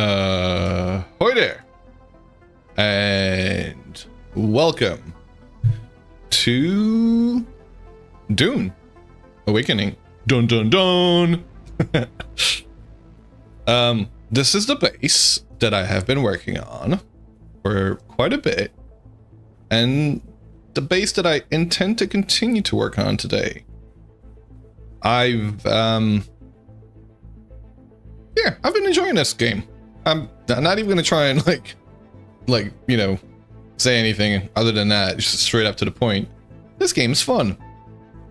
Hoi there, and welcome to Dune Awakening. Dun dun dun. This is the base that I have been working on for quite a bit, and the base that I intend to continue to work on today. I've been enjoying this game. I'm not even gonna try and like say anything other than that. Just straight up to the point. This game's fun.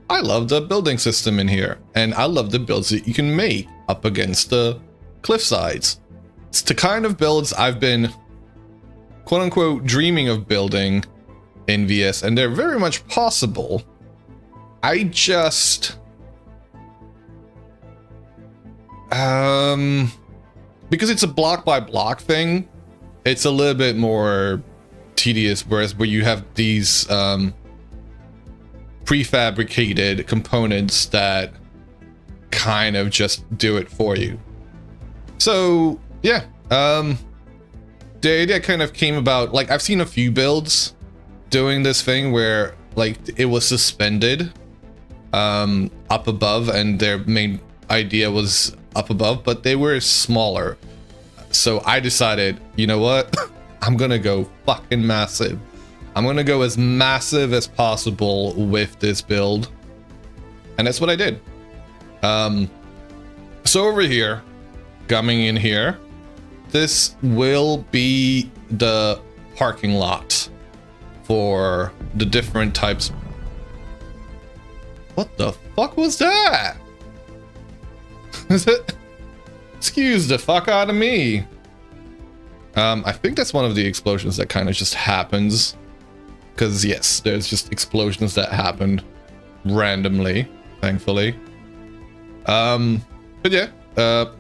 I love the building system in here, and I love the builds that you can make up against the cliff sides. It's the kind of builds I've been quote unquote dreaming of building in VS, and they're very much possible. I just because it's a block by block thing, it's a little bit more tedious, whereas where you have these prefabricated components that kind of just do it for you. So yeah, the idea kind of came about, like, I've seen a few builds doing this thing where like it was suspended up above, and their main idea was up above, but they were smaller. So I decided, you know what, I'm gonna go fucking massive. I'm gonna go as massive as possible with this build, and that's what I did. So over here, coming in here, this will be the parking lot for the different types. What the fuck was that? Excuse the fuck out of me. I think that's one of the explosions that kind of just happens. Because yes, there's just explosions that happened randomly, thankfully. But yeah,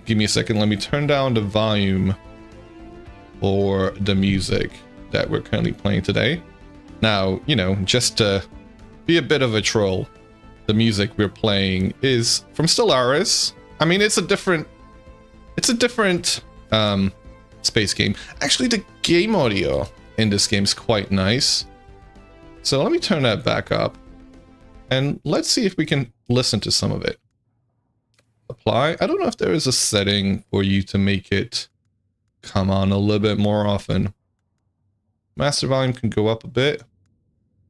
give me a second. Let me turn down the volume for the music that we're currently playing today. Now, just to be a bit of a troll, the music we're playing is from Stellaris. I mean, it's a different space game. Actually, the game audio in this game is quite nice. So let me turn that back up, and let's see if we can listen to some of it. Apply. I don't know if there is a setting for you to make it come on a little bit more often. Master volume can go up a bit.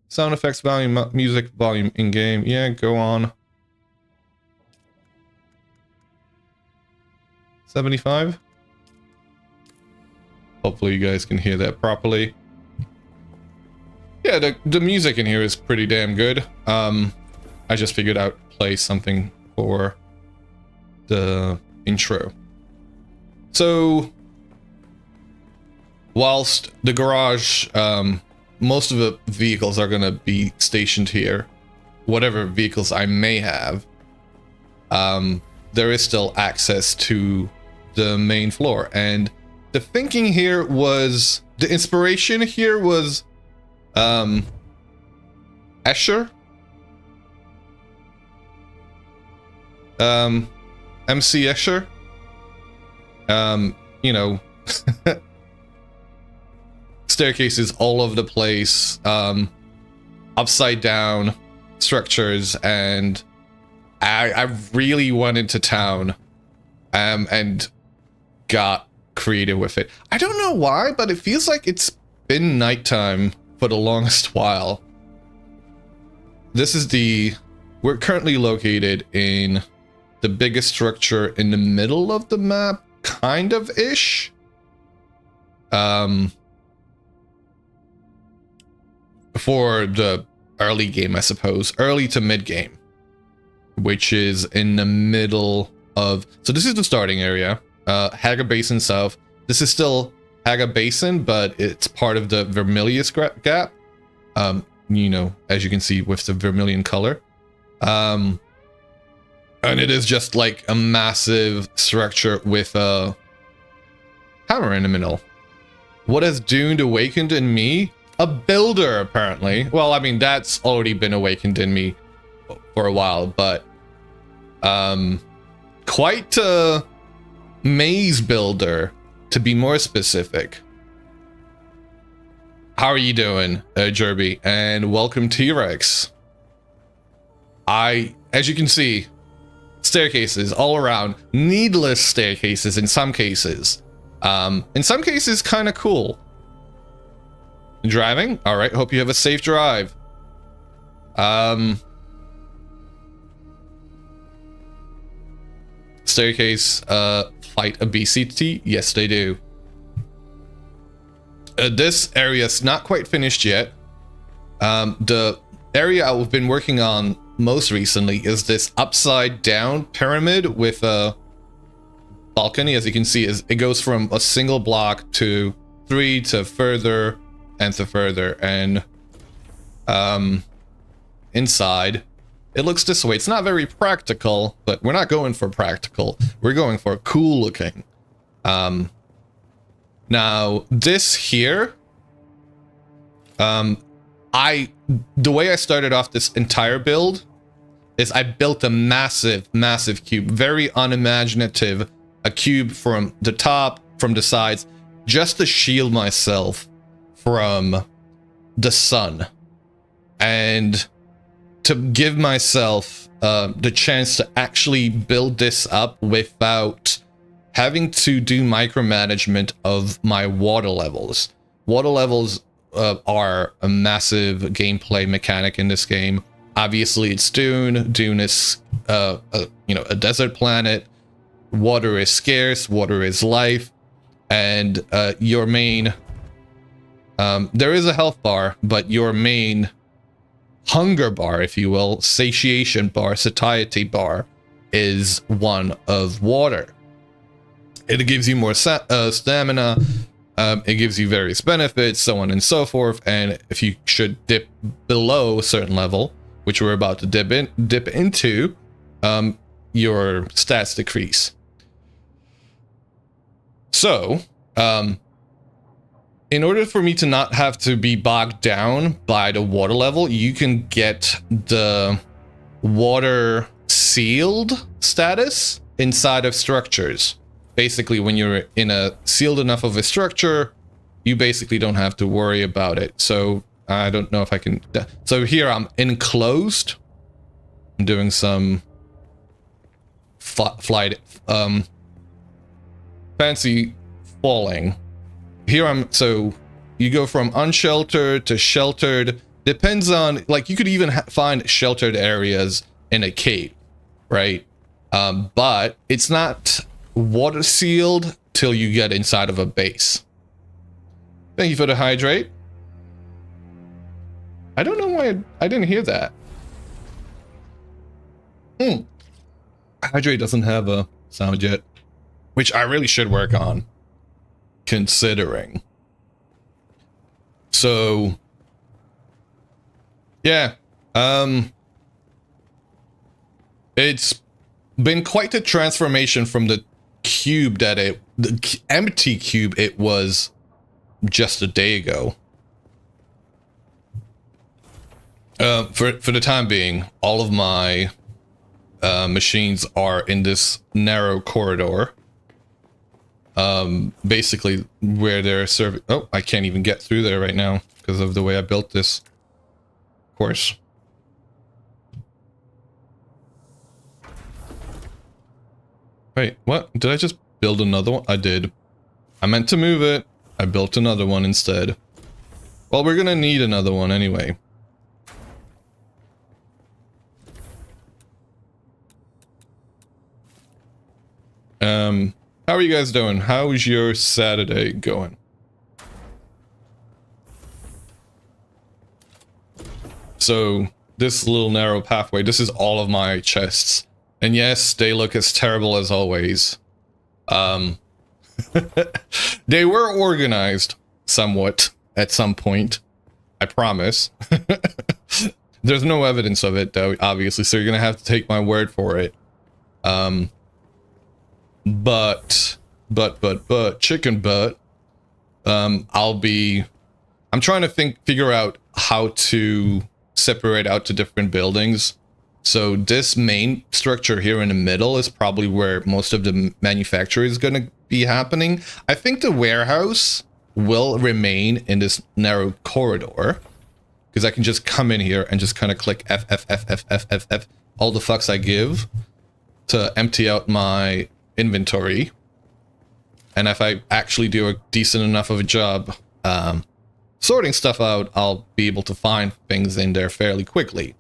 Sound effects volume, music volume in game. Yeah, go on. 75. Hopefully you guys can hear that properly. Yeah, the music in here is pretty damn good. I just figured I'd play something for the intro. So, whilst the garage, most of the vehicles are gonna be stationed here, whatever vehicles I may have, there is still access to the main floor. And the thinking here was, the inspiration here was Escher, MC Escher, staircases all over the place, upside down structures, and I really went into town and got creative with it. I don't know why, but it feels like it's been nighttime for the longest while. We're currently located in the biggest structure in the middle of the map, kind of ish. For the early game, I suppose, early to mid game, which is in the middle of, so this is the starting area, Haga Basin South. This is still Haga Basin, but it's part of the Vermilius Gap, as you can see with the vermilion color. And it is just like a massive structure with a hammer in the middle. What has Dune awakened in me? A builder, apparently. Well, I mean, that's already been awakened in me for a while, but quite a maze builder to be more specific, how are you doing, Jerby? And welcome T-Rex. As you can see, staircases all around, needless staircases in some cases. In some cases, kind of cool. Driving? All right, hope you have a safe drive. Staircase, flight obesity? Yes, they do. This area's not quite finished yet. The area I've been working on most recently is this upside down pyramid with a balcony. As you can see, it goes from a single block to 3 to further and to further, and inside it looks this way. It's not very practical, but we're not going for practical, we're going for cool looking. Now this here, the way I started off this entire build is I built a massive cube, very unimaginative, a cube from the top, from the sides, just to shield myself from the sun and to give myself the chance to actually build this up without having to do micromanagement of my water levels. Water levels are a massive gameplay mechanic in this game. Obviously, it's Dune. Dune is a desert planet. Water is scarce. Water is life, and your main there is a health bar, but your main hunger bar, if you will, satiation bar, satiety bar, is one of water. It gives you more stamina. It gives you various benefits, so on and so forth. And if you should dip below a certain level, which we're about to dip into, your stats decrease. So, in order for me to not have to be bogged down by the water level, you can get the water sealed status inside of structures. Basically, when you're in a sealed enough of a structure, you basically don't have to worry about it. So I don't know if I can. So here I'm enclosed. I'm doing some flight, fancy falling. Here I'm. So you go from unsheltered to sheltered. Depends on, like, you could even find sheltered areas in a cave, right? But it's not water sealed till you get inside of a base. Thank you for the hydrate. I don't know why I didn't hear that. Hydrate doesn't have a sound yet, which I really should work on, considering. So yeah, it's been quite a transformation from the cube the empty cube it was just a day ago. For the time being, all of my machines are in this narrow corridor. Basically where they're serving. Oh, I can't even get through there right now because of the way I built this course. Wait, what? Did I just build another one? I did. I meant to move it. I built another one instead. Well, we're gonna need another one anyway. How are you guys doing? How's your Saturday going? So, this little narrow pathway, this is all of my chests. And yes, they look as terrible as always. They were organized somewhat at some point. I promise. There's no evidence of it though, obviously, so you're gonna have to take my word for it. But chicken butt. I'm trying to figure out how to separate out to different buildings. So this main structure here in the middle is probably where most of the manufacturer is gonna be happening. I think the warehouse will remain in this narrow corridor, because I can just come in here and just kind of click F, F, F, F, F, F, F, all the fucks I give to empty out my inventory. And if I actually do a decent enough of a job sorting stuff out, I'll be able to find things in there fairly quickly.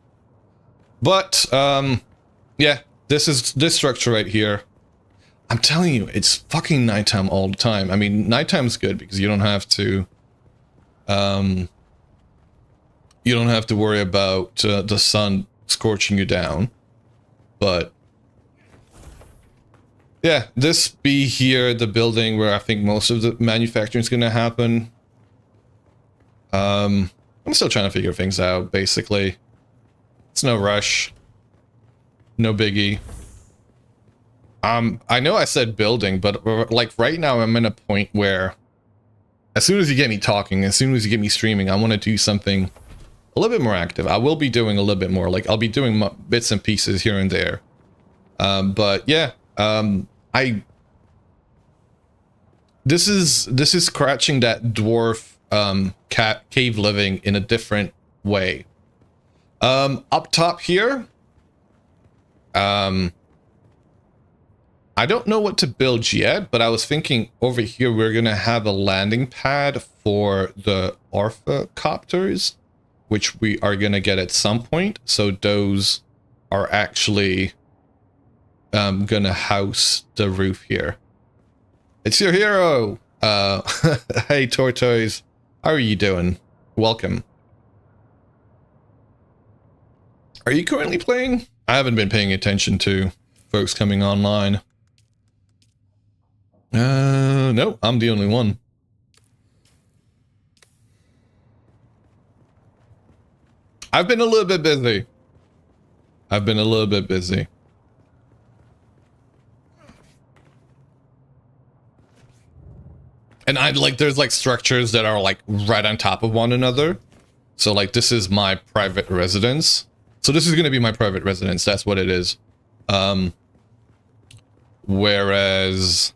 But, yeah, this structure right here, I'm telling you, it's fucking nighttime all the time. I mean, nighttime's good because you don't have to, worry about the sun scorching you down. But yeah, this be here, the building where I think most of the manufacturing is going to happen. I'm still trying to figure things out, basically. It's no rush. No biggie. I know I said building, but like right now I'm in a point where as soon as you get me talking, as soon as you get me streaming, I want to do something a little bit more active. I will be doing a little bit more, like I'll be doing bits and pieces here and there. But yeah, this is scratching that dwarf cave living in a different way. Up top here, I don't know what to build yet, but I was thinking over here we're gonna have a landing pad for the orthocopters, which we are gonna get at some point. So those are actually gonna house the roof here. It's your hero. Hey Tortoise, how are you doing? Welcome. Are you currently playing? I haven't been paying attention to folks coming online. No, I'm the only one. I've been a little bit busy. And there's like structures that are like right on top of one another. So like this is my private residence. So this is going to be my private residence. That's what it is. Whereas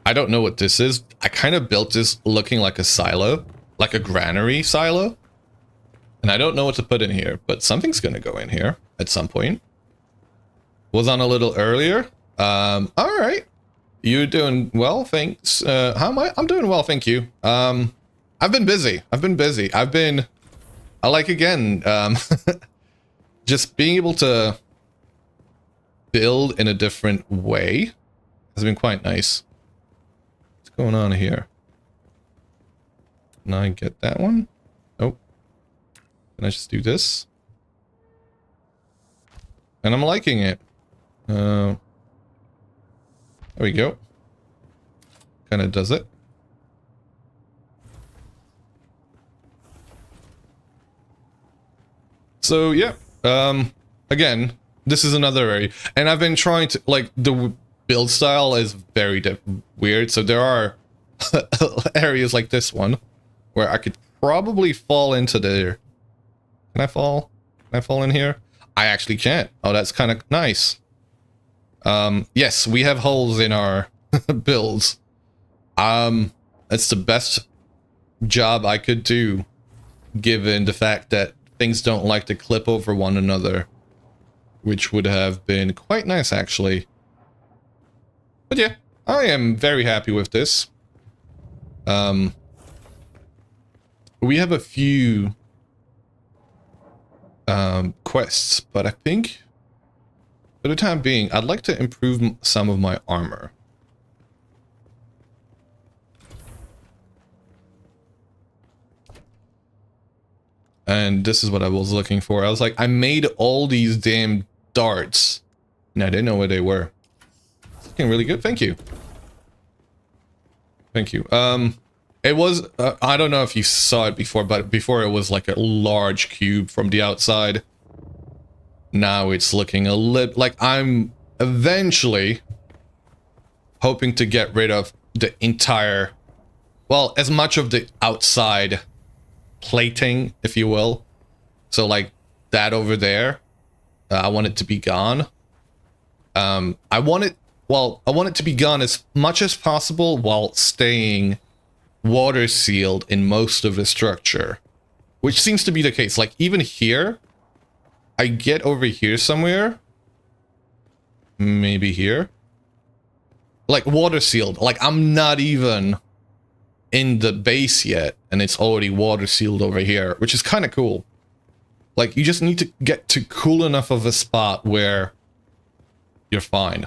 I don't know what this is. I kind of built this looking like a silo, like a granary silo. And I don't know what to put in here, but something's going to go in here at some point. Was on a little earlier. All right. You're doing well, thanks. How am I? I'm doing well, thank you. I've been busy. Just being able to build in a different way has been quite nice. What's going on here? Can I get that one? Nope. Can I just do this? And I'm liking it. There we go. Kind of does it. So yeah, again, this is another area, and I've been trying to, like, the build style is very weird. So there are areas like this one where I could probably fall into there. Can I fall? Can I fall in here? I actually can't. Oh, that's kind of nice. Yes, we have holes in our builds. It's the best job I could do, given the fact that things don't like to clip over one another, which would have been quite nice, actually. But yeah, I am very happy with this. We have a few quests, but I think for the time being, I'd like to improve some of my armor. And this is what I was looking for. I was like, I made all these damn darts, and I didn't know where they were. It's looking really good. Thank you. Thank you. It was, I don't know if you saw it before, but before it was like a large cube from the outside. Now it's looking a little like I'm eventually hoping to get rid of the entire, well, as much of the outside plating, if you will. So like that over there, I want it to be gone. I want it well, I want it to be gone as much as possible while staying water sealed in most of the structure, which seems to be the case. Like even here, I get over here somewhere, maybe here, like water sealed. Like I'm not even in the base yet, and it's already water sealed over here, which is kind of cool. Like you just need to get to cool enough of a spot where you're fine.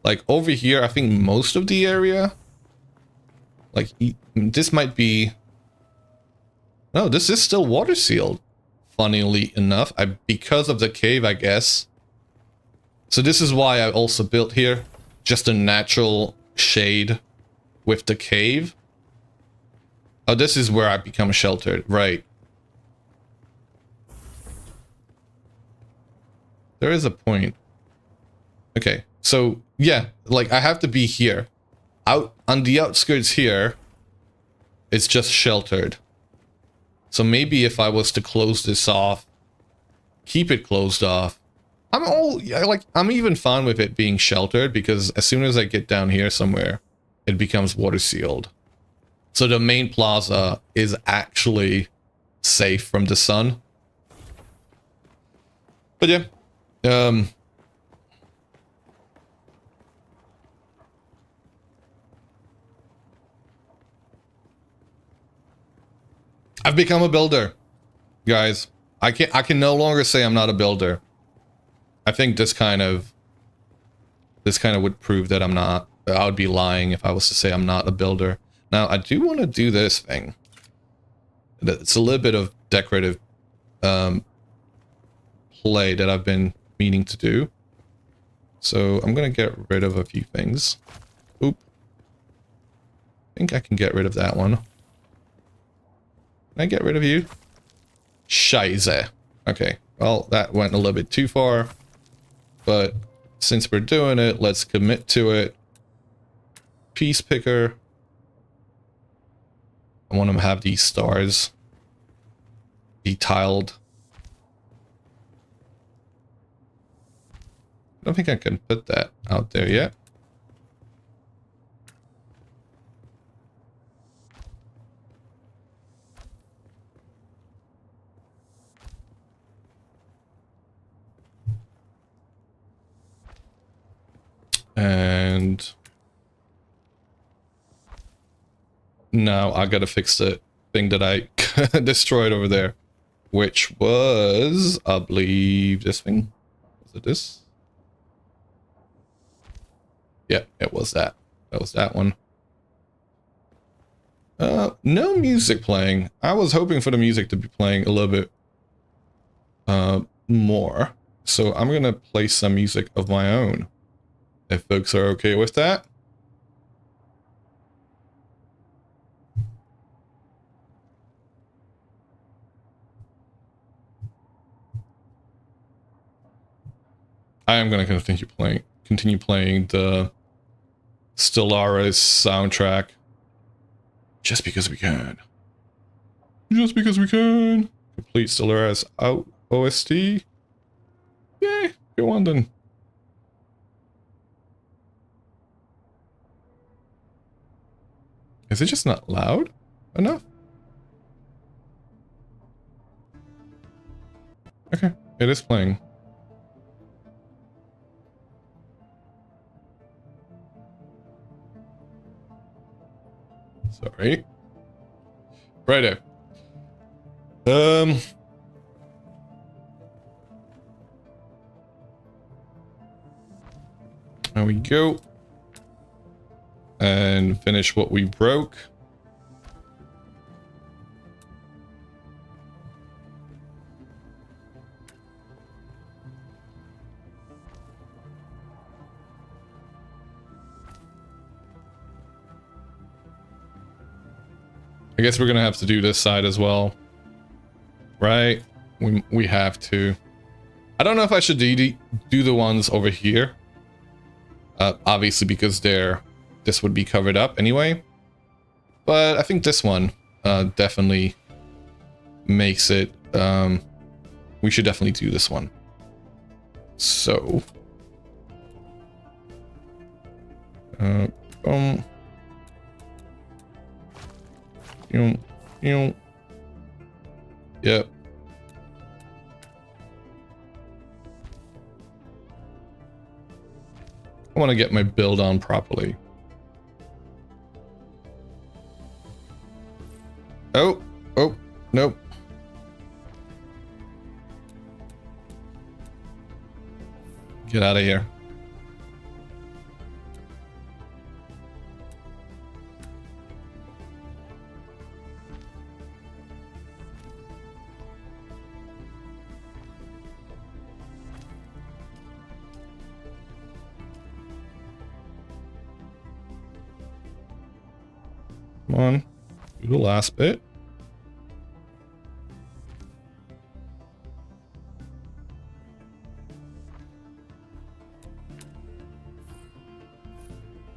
Like over here, I think most of the area, like this might be, no, this is still water sealed, funnily enough, because of the cave, I guess. So this is why I also built here, just a natural shade with the cave. Oh, this is where I become sheltered, right. There is a point. Okay, so yeah, like I have to be here. Out on the outskirts here, it's just sheltered. So maybe if I was to close this off, keep it closed off, I'm even fine with it being sheltered, because as soon as I get down here somewhere, it becomes water sealed. So the main plaza is actually safe from the sun. But yeah, I've become a builder, guys. I can no longer say I'm not a builder. I think this kind of would prove that I'm not. I would be lying if I was to say I'm not a builder. Now, I do want to do this thing. It's a little bit of decorative play that I've been meaning to do. So I'm going to get rid of a few things. Oop. I think I can get rid of that one. Can I get rid of you? Scheiße. Okay, well, that went a little bit too far. But since we're doing it, let's commit to it. Piece picker. I want to have these stars be tiled. I don't think I can put that out there yet. And now I gotta fix the thing that I destroyed over there, which was, I believe, this thing. Was it this? Yeah, it was that. That was that one. No music playing. I was hoping for the music to be playing a little bit more. So I'm gonna play some music of my own, if folks are okay with that. I am going to continue playing the Stellaris soundtrack just because we can. Just because we can. Complete Stellaris out OST. Yay, go on then. Is it just not loud enough? Okay, it is playing. Sorry. Righto. There we go. And finish what we broke. I guess we're gonna have to do this side as well, right? We have to. I don't know if I should do the ones over here. Obviously, because this would be covered up anyway. But I think this one definitely makes it. We should definitely do this one. So Boom. Yep. I want to get my build on properly. Oh, nope. Get out of here. Come on, do the last bit.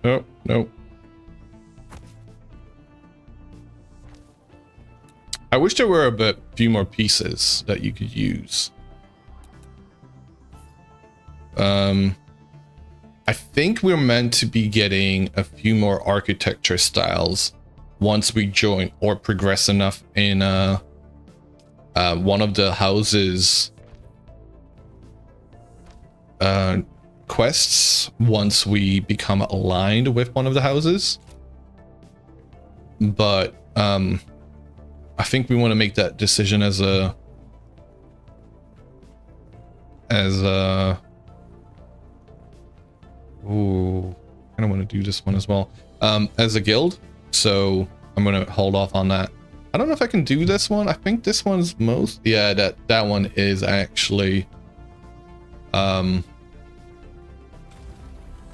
Oh, no. I wish there were a few more pieces that you could use. I think we're meant to be getting a few more architecture styles once we join or progress enough in one of the houses quests once we become aligned with one of the houses. But I think we want to make that decision as a ooh, I don't want to do this one as well as a guild, so I'm gonna hold off on that. I don't know if I can do this one. I think this one's most, yeah, that one is actually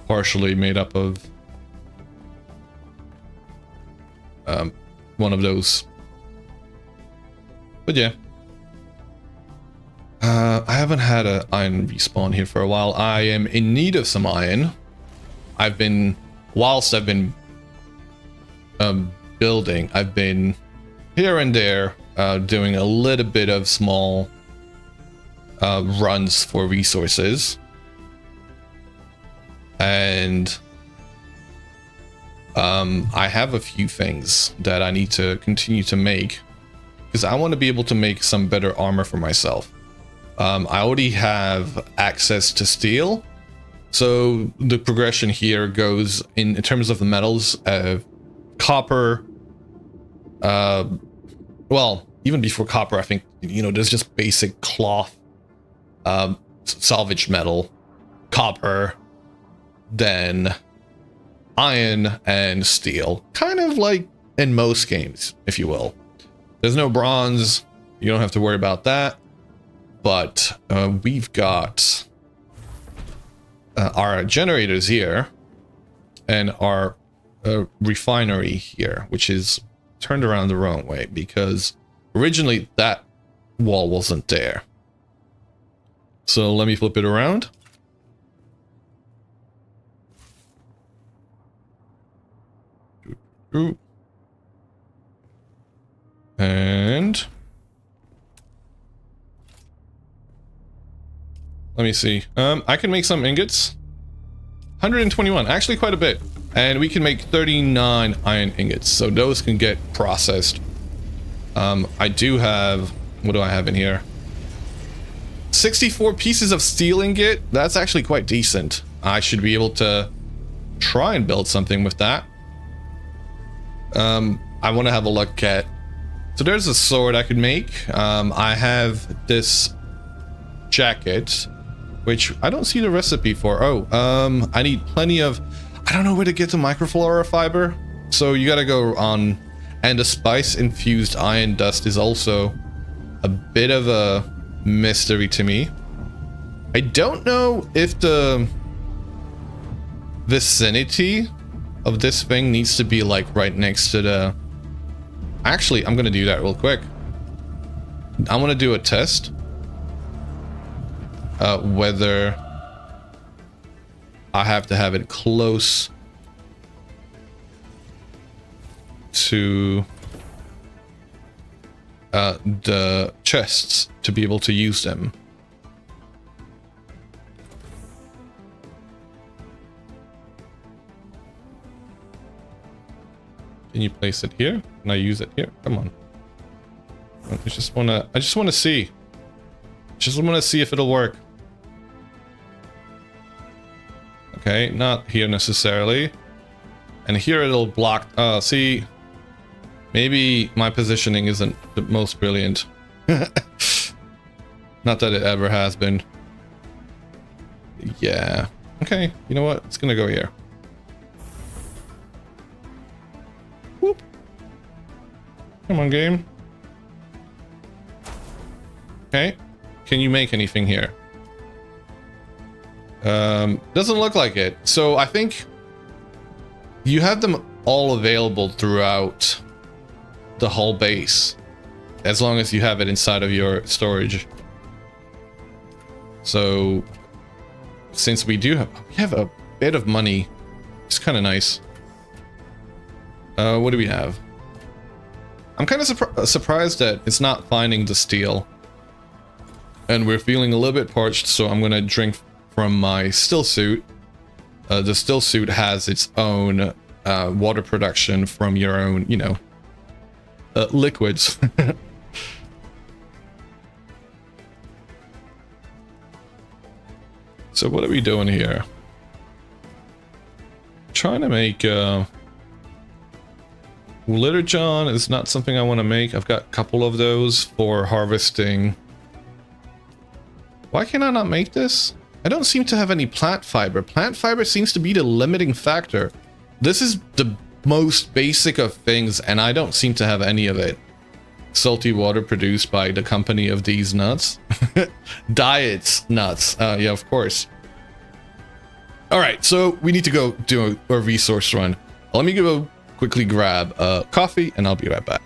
partially made up of one of those. But yeah, I haven't had an iron respawn here for a while. I am in need of some iron. Whilst I've been building, I've been here and there doing a little bit of small runs for resources. And I have a few things that I need to continue to make because I want to be able to make some better armor for myself. I already have access to steel, so the progression here goes in terms of the metals of copper. Well, even before copper, I think, you know, there's just basic cloth, salvaged metal, copper, then iron and steel, kind of like in most games, if you will. There's no bronze, you don't have to worry about that, but we've got our generators here and our refinery here, which is turned around the wrong way because originally that wall wasn't there. So let me flip it around. And let me see. I can make some ingots. 121, actually quite a bit. And we can make 39 iron ingots, so those can get processed. I do have, what do I have in here? 64 pieces of steel ingot. That's actually quite decent. I should be able to try and build something with that. I want to have a look at, so there's a sword I could make. I have this jacket, which I don't see the recipe for. Oh, I need plenty of, I don't know where to get the microflora fiber, so you gotta go on, and the spice infused iron dust is also a bit of a mystery to me. I don't know if the vicinity of this thing needs to be like right next to the, actually I'm gonna do that real quick. I want to do a test whether I have to have it close to the chests to be able to use them. Can you place it here? Can I use it here? Come on. I just wanna see. Just wanna see if it'll work. Okay, not here necessarily. And here it'll block. See, maybe my positioning isn't the most brilliant. Not that it ever has been. Yeah. Okay, you know what? It's gonna go here. Whoop. Come on, game. Okay. Can you make anything here? Doesn't look like it. So I think you have them all available throughout the whole base, as long as you have it inside of your storage. So since we have a bit of money, it's kind of nice. What do we have? I'm kind of surprised that it's not finding the steel, and we're feeling a little bit parched, so I'm gonna drink from my still suit. The still suit has its own water production from your own, you know, liquids. So what are we doing here? Trying to make litter john is not something I want to make. I've got a couple of those for harvesting. Why can I not make this? I don't seem to have any plant fiber. Plant fiber seems to be the limiting factor. This is the most basic of things, and I don't seem to have any of it. Salty water produced by the company of these nuts. Diets nuts. Yeah, of course. All right, so we need to go do a resource run. Let me go quickly grab coffee, and I'll be right back.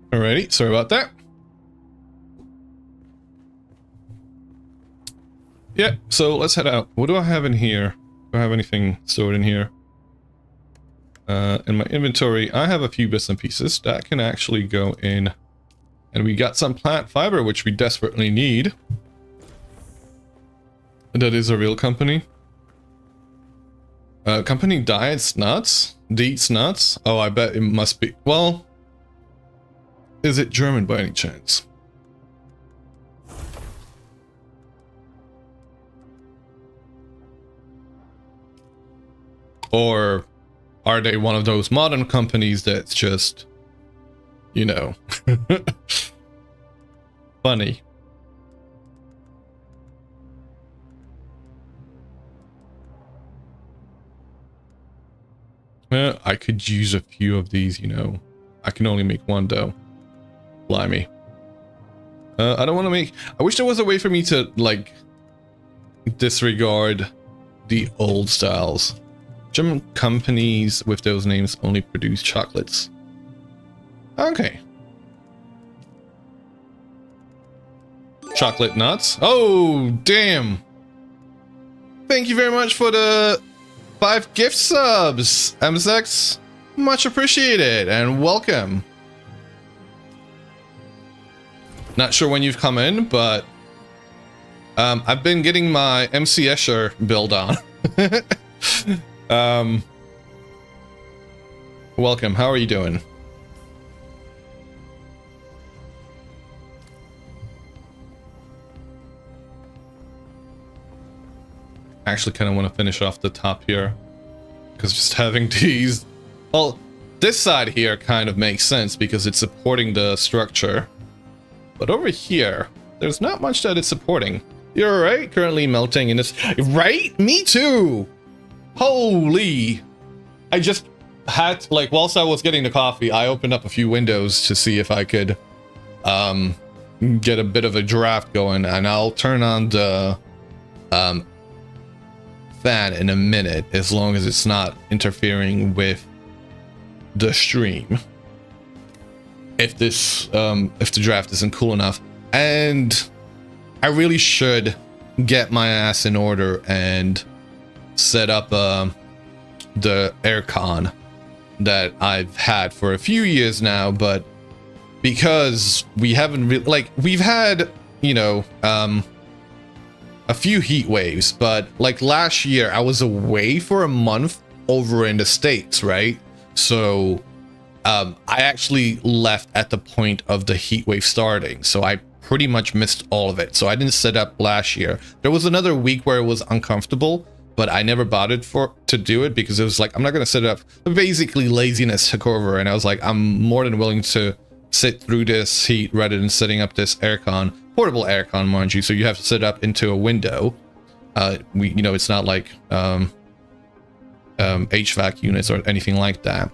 Alrighty, sorry about that. Yeah, so let's head out. What do I have in here? Do I have anything stored in here? In my inventory, I have a few bits and pieces that can actually go in. And we got some plant fiber, which we desperately need. That is a real company. Company Diets Nuts? Deets Nuts? Oh, I bet it must be. Well, is it German by any chance? Or are they one of those modern companies that's just, you know, funny? I could use a few of these, you know. I can only make one though. Blimey. I don't want to make... I wish there was a way for me to, like, disregard the old styles. German companies with those names only produce chocolates. Okay. Chocolate nuts. Oh, damn. Thank you very much for the 5 gift subs, MSX. Much appreciated and welcome. Not sure when you've come in, but I've been getting my MC Escher build on. Welcome. How are you doing? I actually kind of want to finish off the top here. Because just having these... Well, this side here kind of makes sense because it's supporting the structure. But over here, there's not much that it's supporting. You're right, currently melting in this... Right? Me too! Holy... I just had, like, whilst I was getting the coffee, I opened up a few windows to see if I could get a bit of a draft going, and I'll turn on the fan in a minute, as long as it's not interfering with the stream. If this, if the draft isn't cool enough. And I really should get my ass in order and set up the aircon that I've had for a few years now, but because we haven't really, like, we've had, you know, a few heat waves, but like last year I was away for a month over in the States, right? So I actually left at the point of the heat wave starting, so I pretty much missed all of it. So I didn't set up last year. There was another week where it was uncomfortable, but I never bothered to do it because it was like, I'm not going to set it up. Basically, laziness took over, and I was like, I'm more than willing to sit through this heat rather than setting up this aircon, portable aircon, mind you. So you have to set up into a window. You know, it's not like HVAC units or anything like that.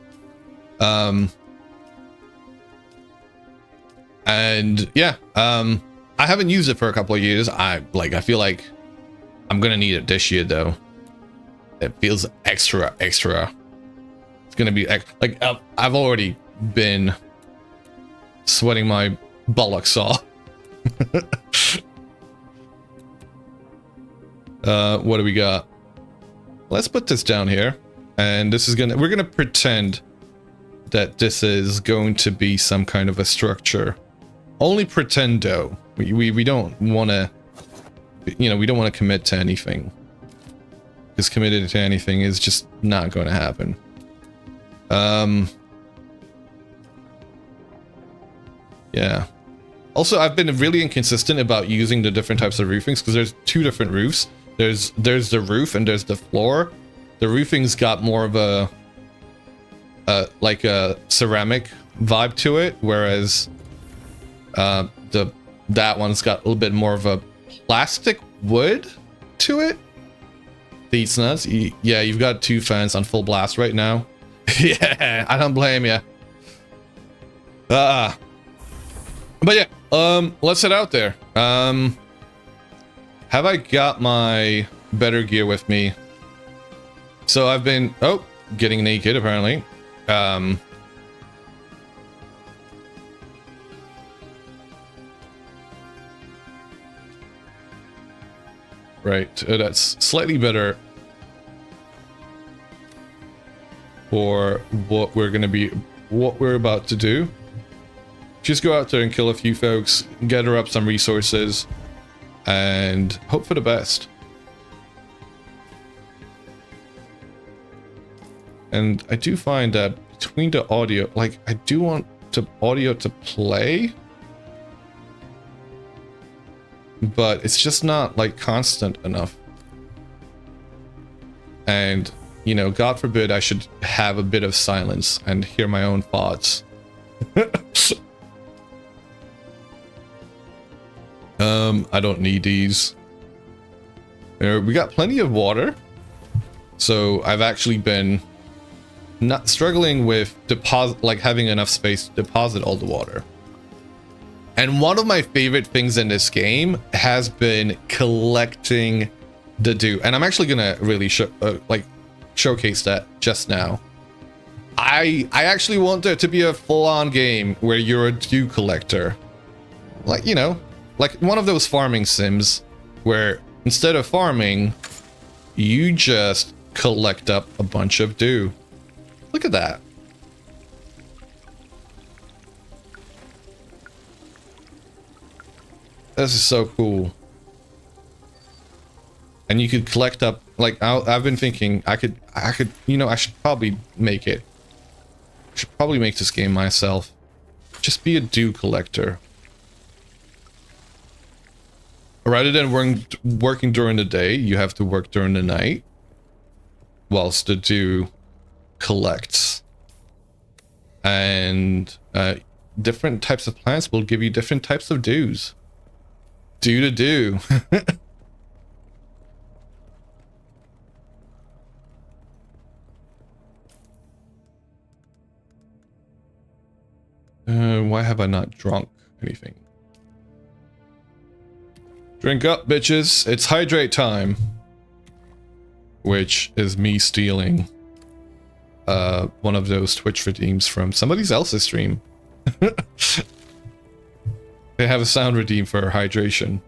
And yeah, I haven't used it for a couple of years. I feel like I'm gonna need it this year though. It feels extra. It's gonna be like I've already been sweating my buttocks off. What do we got? Let's put this down here, and we're gonna pretend that this is going to be some kind of a structure. Only pretend though. We don't want to, you know, we don't want to commit to anything, because committed to anything is just not going to happen. Yeah. Also, I've been really inconsistent about using the different types of roofings, because there's two different roofs. There's the roof and there's the floor. The roofing's got more of a like a ceramic vibe to it, whereas that one's got a little bit more of a plastic wood to it. Beats nuts. Yeah, you've got two fans on full blast right now. Yeah, I don't blame you. But yeah, let's head out there. Have I got my better gear with me? So I've been getting naked apparently. Right, that's slightly better for what we're about to do. Just go out there and kill a few folks, gather up some resources, and hope for the best. And I do find that between the audio, like, I do want the audio to play, but it's just not like constant enough. And, you know, God forbid I should have a bit of silence and hear my own thoughts. I don't need these. We got plenty of water, so I've actually been not struggling with having enough space to deposit all the water. And one of my favorite things in this game has been collecting the dew, and I'm actually gonna really showcase that just now. I actually want there to be a full-on game where you're a dew collector, like, you know, like one of those farming sims where instead of farming, you just collect up a bunch of dew. Look at that. This is so cool. And you could collect up, like, I've been thinking I could, you know, I should probably make it. I should probably make this game myself. Just be a dew collector. Rather than working during the day, you have to work during the night, whilst the dew collects. And different types of plants will give you different types of dews. Dew to dew. Why have I not drunk anything? Drink up, bitches. It's hydrate time. Which is me stealing one of those Twitch redeems from somebody else's stream. They have a sound redeem for hydration.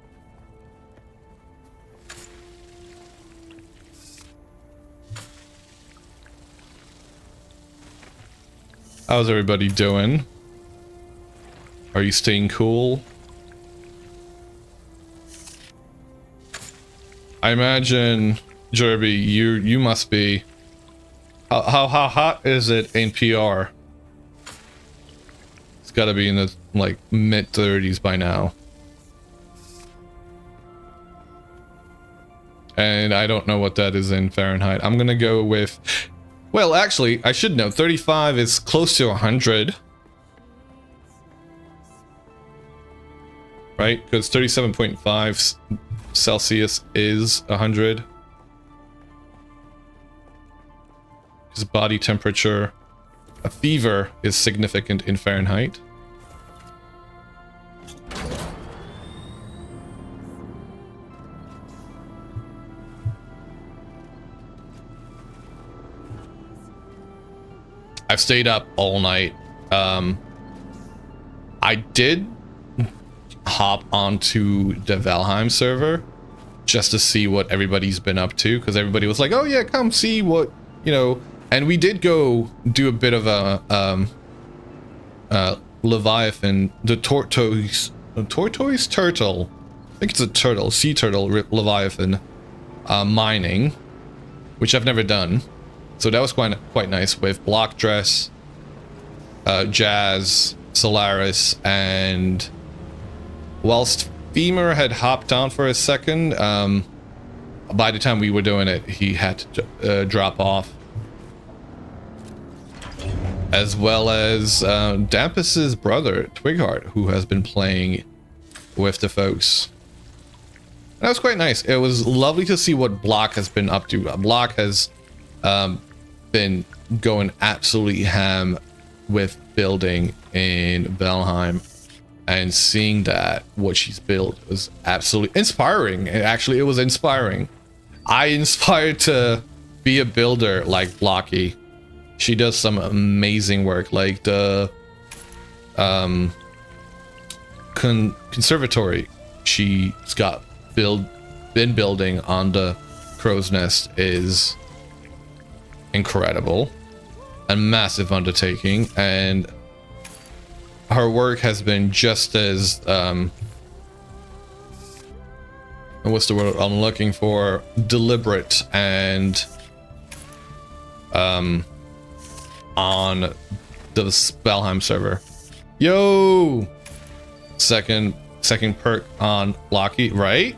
How's everybody doing? Are you staying cool? I imagine, Jerby, you must be. How hot is it in PR? It's got to be in the like mid 30s by now. And I don't know what that is in Fahrenheit. I'm gonna go with, well, actually, I should know. 35 is close to 100. Right? Because 37.5 Celsius is 100. Because body temperature, a fever is significant in Fahrenheit. I've stayed up all night. I did hop onto the Valheim server just to see what everybody's been up to, because everybody was like, oh yeah, come see what, you know. And we did go do a bit of a Leviathan, the tortoise turtle, I think it's a turtle, sea turtle Leviathan mining, which I've never done. So that was quite nice with Block Dress, Jazz, Solaris, and whilst Femur had hopped on for a second, by the time we were doing it, he had to drop off. As well as Dampus's brother, Twigheart, who has been playing with the folks. That was quite nice. It was lovely to see what Block has been up to. Block has been going absolutely ham with building in Valheim, and seeing that what she's built was absolutely inspiring. And actually, it was inspiring. I inspired to be a builder like Blocky. She does some amazing work, like the conservatory she's got been building on the Crow's Nest is incredible. A massive undertaking, and her work has been just as what's the word I'm looking for, deliberate, and on the Valheim server. Yo, second perk on Blocky, right?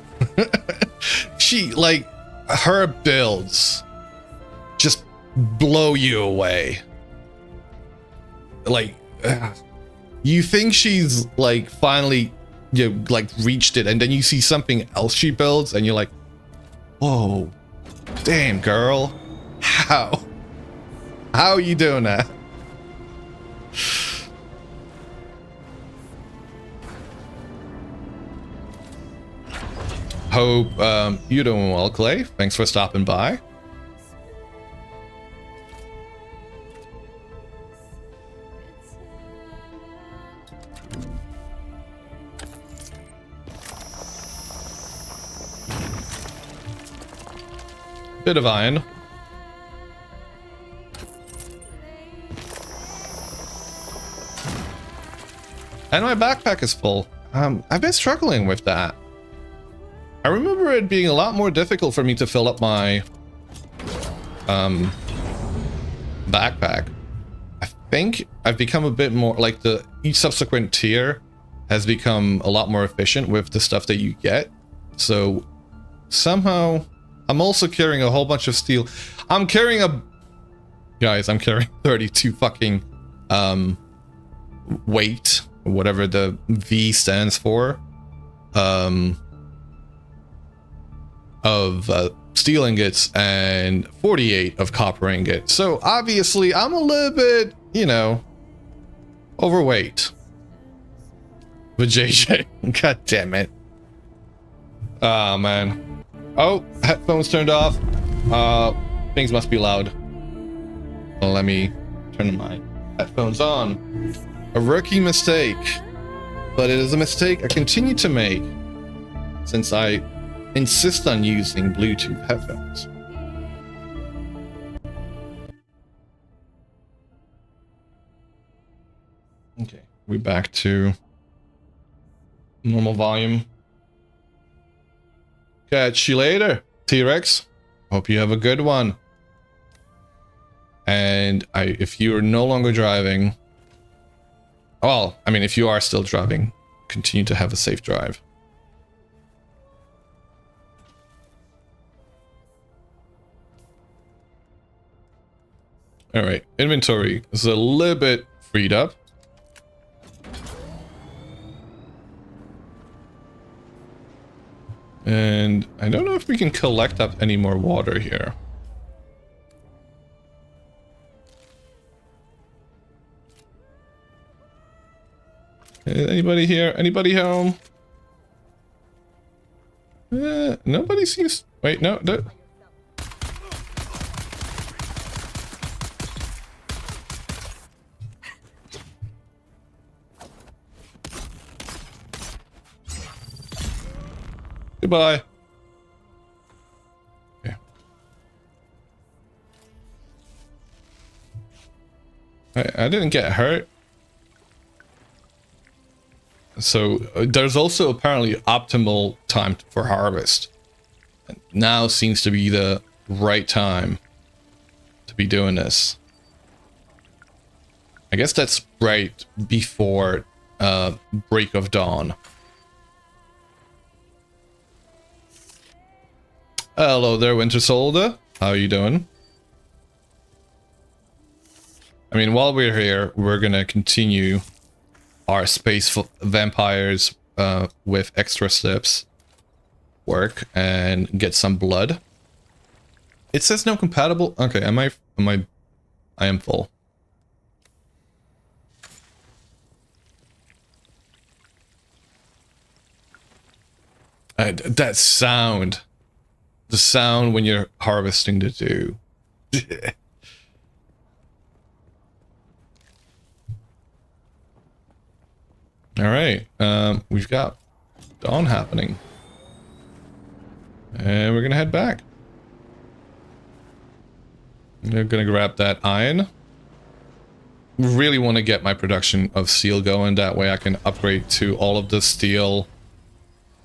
She, like, her builds just blow you away. Like, you think she's like finally, you know, like reached it, and then you see something else she builds and you're like, whoa, damn girl, how are you doing that? Hope you're doing well, Clay. Thanks for stopping by. Bit of iron. And my backpack is full. I've been struggling with that. I remember it being a lot more difficult for me to fill up my backpack. I think I've become a bit more like each subsequent tier has become a lot more efficient with the stuff that you get. So somehow I'm also carrying a whole bunch of steel. I'm carrying 32 fucking weight, whatever the V stands for, of steel ingots and 48 of copper ingots. So obviously I'm a little bit, you know, overweight. But JJ, god damn it. Oh man. Oh, headphones turned off. Things must be loud. Well, let me turn my headphones on. A rookie mistake. But it is a mistake I continue to make since I insist on using Bluetooth headphones. Okay, we're back to normal volume. Catch you later, T-Rex. Hope you have a good one. And if you're no longer driving, well, I mean, if you are still driving, continue to have a safe drive. All right, inventory is a little bit freed up. And I don't know if we can collect up any more water here. Anybody here? Anybody home? Nobody seems... Wait, no. Goodbye. Okay. I didn't get hurt. So there's also apparently optimal time for harvest. Now seems to be the right time to be doing this. I guess that's right before break of dawn. Hello there, Winter Soldier. How are you doing? I mean, while we're here, we're gonna continue our space vampires with extra steps work and get some blood. It says no compatible. Okay, I am full. That sound. The sound when you're harvesting the dew. Alright, we've got dawn happening. And we're gonna head back. We're gonna grab that iron. Really want to get my production of steel going, that way I can upgrade to all of the steel.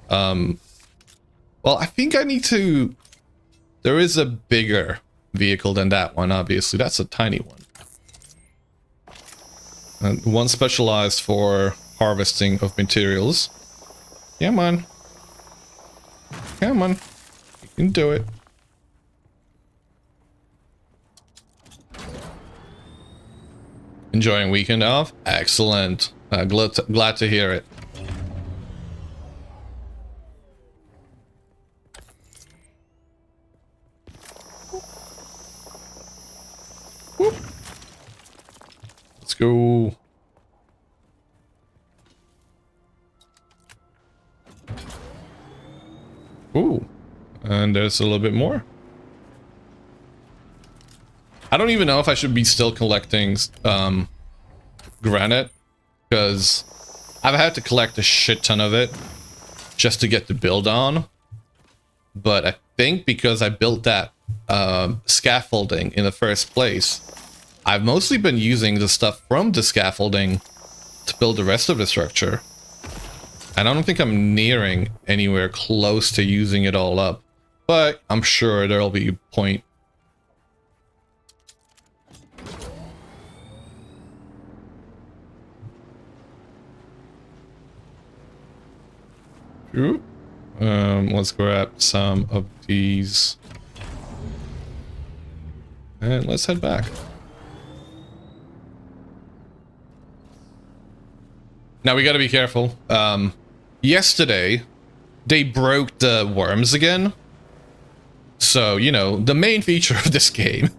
Well, I think I need to... There is a bigger vehicle than that one, obviously. That's a tiny one. And one specialized for harvesting of materials. Come on. Come on. You can do it. Enjoying weekend off? Excellent. Glad to hear it. Whoop. Let's go. Ooh, and there's a little bit more. I don't even know if I should be still collecting granite, because I've had to collect a shit ton of it just to get the build on. But I think because I built that scaffolding in the first place, I've mostly been using the stuff from the scaffolding to build the rest of the structure. And I don't think I'm nearing anywhere close to using it all up. But I'm sure there'll be a point. Ooh. Let's grab some of these. And let's head back. Now we gotta be careful. Yesterday, they broke the worms again. So, you know, the main feature of this game,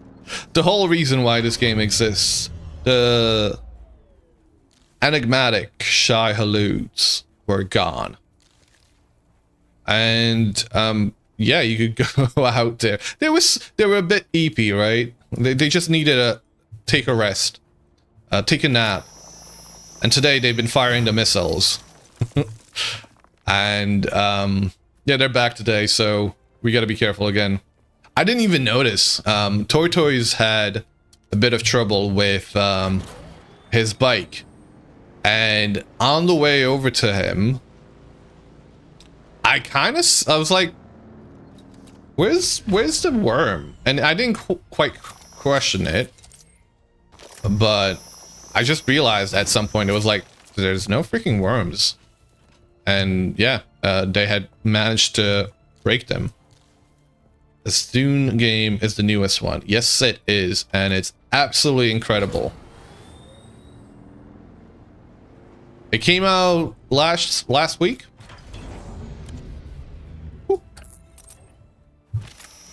the whole reason why this game exists, the enigmatic shy halutes were gone. And, yeah, you could go out there. They were a bit eepy, right? They just needed to take a rest, take a nap. And today they've been firing the missiles. And, yeah, they're back today, so we gotta be careful again. I didn't even notice. Toys had a bit of trouble with his bike. And on the way over to him, I was like, where's the worm? And I didn't quite question it. But I just realized at some point it was like, there's no freaking worms. And yeah, they had managed to break them. The Dune game is the newest one. Yes, it is. And it's absolutely incredible. It came out last week. Woo.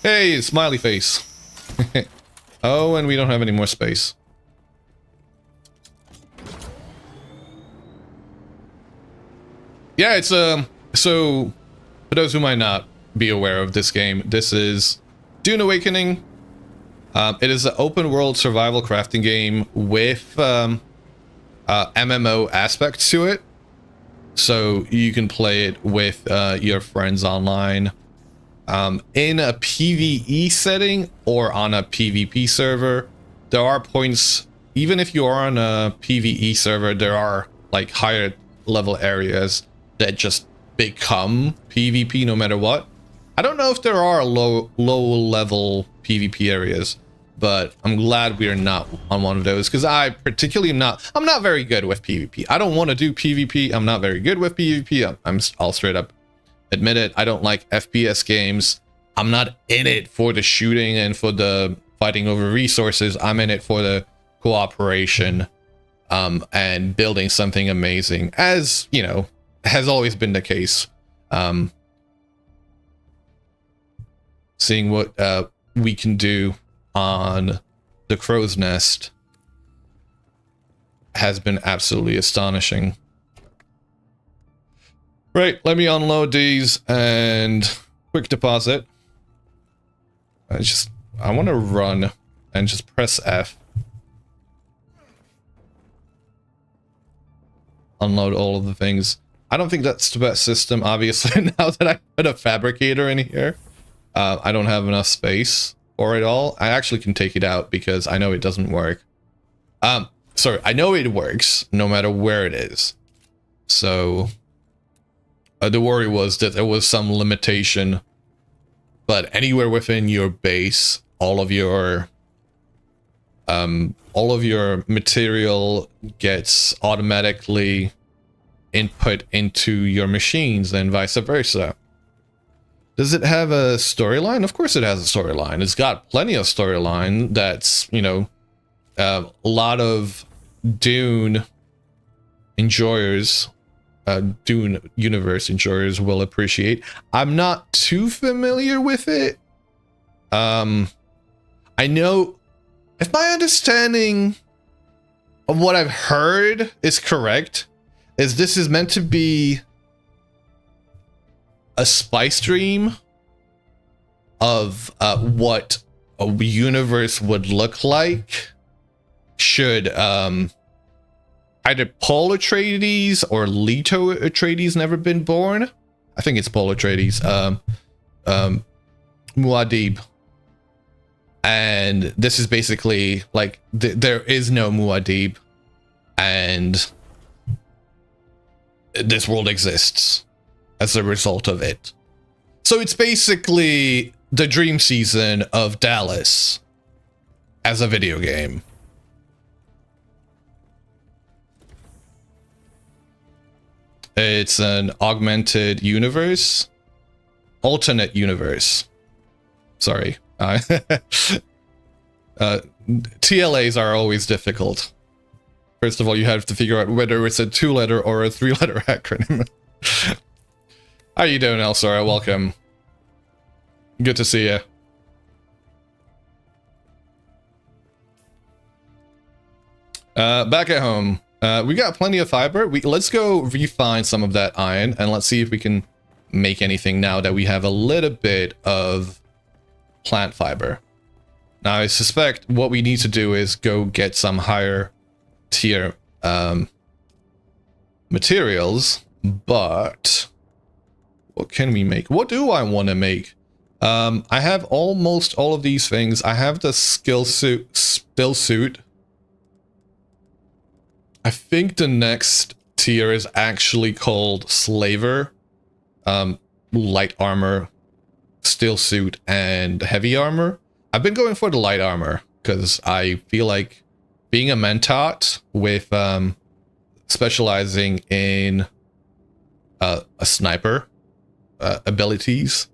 Hey, smiley face. Oh, and we don't have any more space. Yeah, it's so for those who might not be aware of this game, this is Dune Awakening. It is an open world survival crafting game with MMO aspects to it. So you can play it with your friends online in a PvE setting or on a PvP server. There are points, even if you are on a PvE server, there are like higher level areas that just become PvP no matter what. I don't know if there are low level PvP areas, but I'm glad we are not on one of those, because I'm not very good with PvP. I don't want to do PvP. I'm not very good with PvP. I'll straight up admit it. I don't like FPS games. I'm not in it for the shooting and for the fighting over resources. I'm in it for the cooperation and building something amazing, as you know, has always been the case. Seeing what we can do on the Crow's Nest has been absolutely astonishing. Right, let me unload these and quick deposit. I want to run and just press F. Unload all of the things. I don't think that's the best system, obviously, now that I put a fabricator in here. I don't have enough space for it all. I actually can take it out because I know it doesn't work. Sorry, I know it works no matter where it is. So the worry was that there was some limitation, but anywhere within your base, all of your material gets automatically input into your machines and vice versa. Does it have a storyline? Of course it has a storyline. It's got plenty of storyline that's, you know, a lot of Dune enjoyers, Dune universe enjoyers will appreciate. I'm not too familiar with it. I know, if my understanding of what I've heard is correct, is this is meant to be a spy stream of what a universe would look like should either Paul Atreides or Leto Atreides never been born. I think it's Paul Atreides. Muad'Dib. And this is basically like there is no Muad'Dib, and this world exists as a result of it. So it's basically the dream season of Dallas as a video game. It's an augmented universe alternate universe. Sorry. TLAs are always difficult. First of all, you have to figure out whether it's a 2-letter or a 3-letter acronym. How you doing, Elsora? Welcome. Good to see you. Back at home. We got plenty of fiber. Let's go refine some of that iron, and let's see if we can make anything now that we have a little bit of plant fiber. Now, I suspect what we need to do is go get some higher tier materials, but what can we make? What do I want to make? I have almost all of these things. I have the still suit. I think the next tier is actually called Slaver. Light armor, still suit, and heavy armor. I've been going for the light armor because I feel like being a Mentat with specializing in a sniper abilities,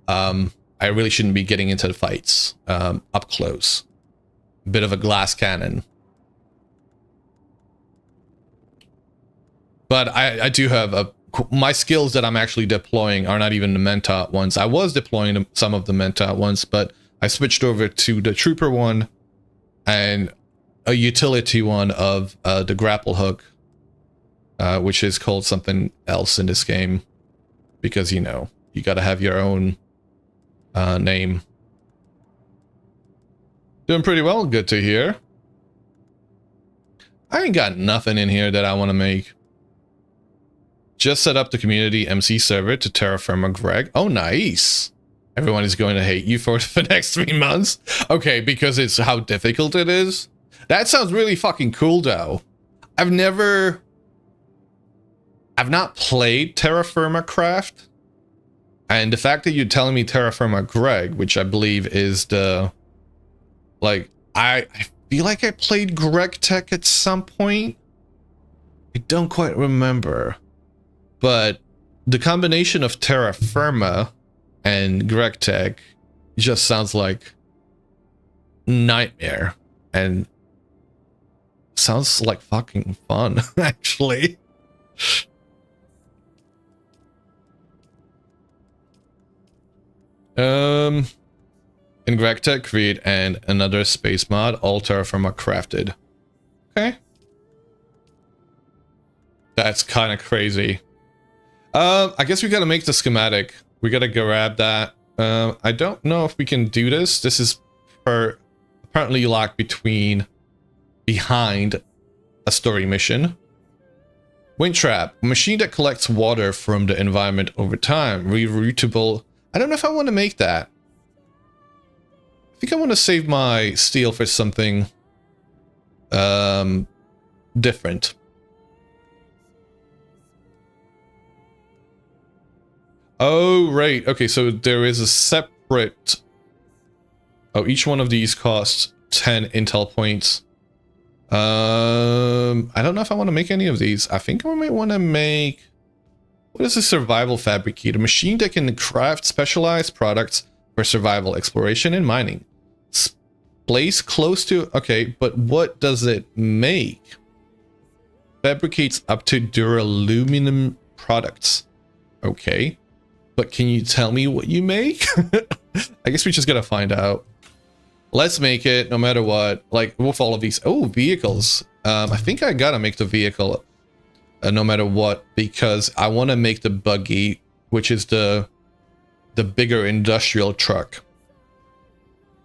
I really shouldn't be getting into the fights up close. Bit of a glass cannon. But I do have my skills that I'm actually deploying are not even the Mentat ones. I was deploying some of the Mentat ones, but I switched over to the Trooper one and a utility one of the grapple hook, which is called something else in this game because, you know, you gotta have your own name. Doing pretty well, good to hear. I ain't got nothing in here that I want to make. Just set up the community MC server to terraform Greg. Oh, nice. Everyone is going to hate you for the next 3 months. Okay, because it's how difficult it is. That sounds really fucking cool, though. I've not played Terraforma Craft. And the fact that you're telling me Terraforma Greg, which I believe is the... Like, I feel like I played Greg Tech at some point. I don't quite remember. But the combination of Terra Firma and Greg Tech just sounds like nightmare and sounds like fucking fun, actually. In Greg Tech, create another space mod, all Terra Firma crafted. Okay. That's kind of crazy. I guess we gotta make the schematic. We gotta grab that. I don't know if we can do this. This is apparently locked behind a story mission. Wind trap, a machine that collects water from the environment over time. Reroutable. I don't know if I want to make that. I think I want to save my steel for something different. Oh, right. Okay, so there is a separate... Oh, each one of these costs 10 intel points. I don't know if I want to make any of these. I think I might want to make... What is a survival fabricator? A machine that can craft specialized products for survival, exploration, and mining. Place close to... Okay, but what does it make? Fabricates up to duraluminum products. Okay. But can you tell me what you make? I guess we just gotta find out. Let's make it no matter what. Like, with all of these. Oh, vehicles. I think I gotta make the vehicle no matter what, because I want to make the buggy, which is the bigger industrial truck.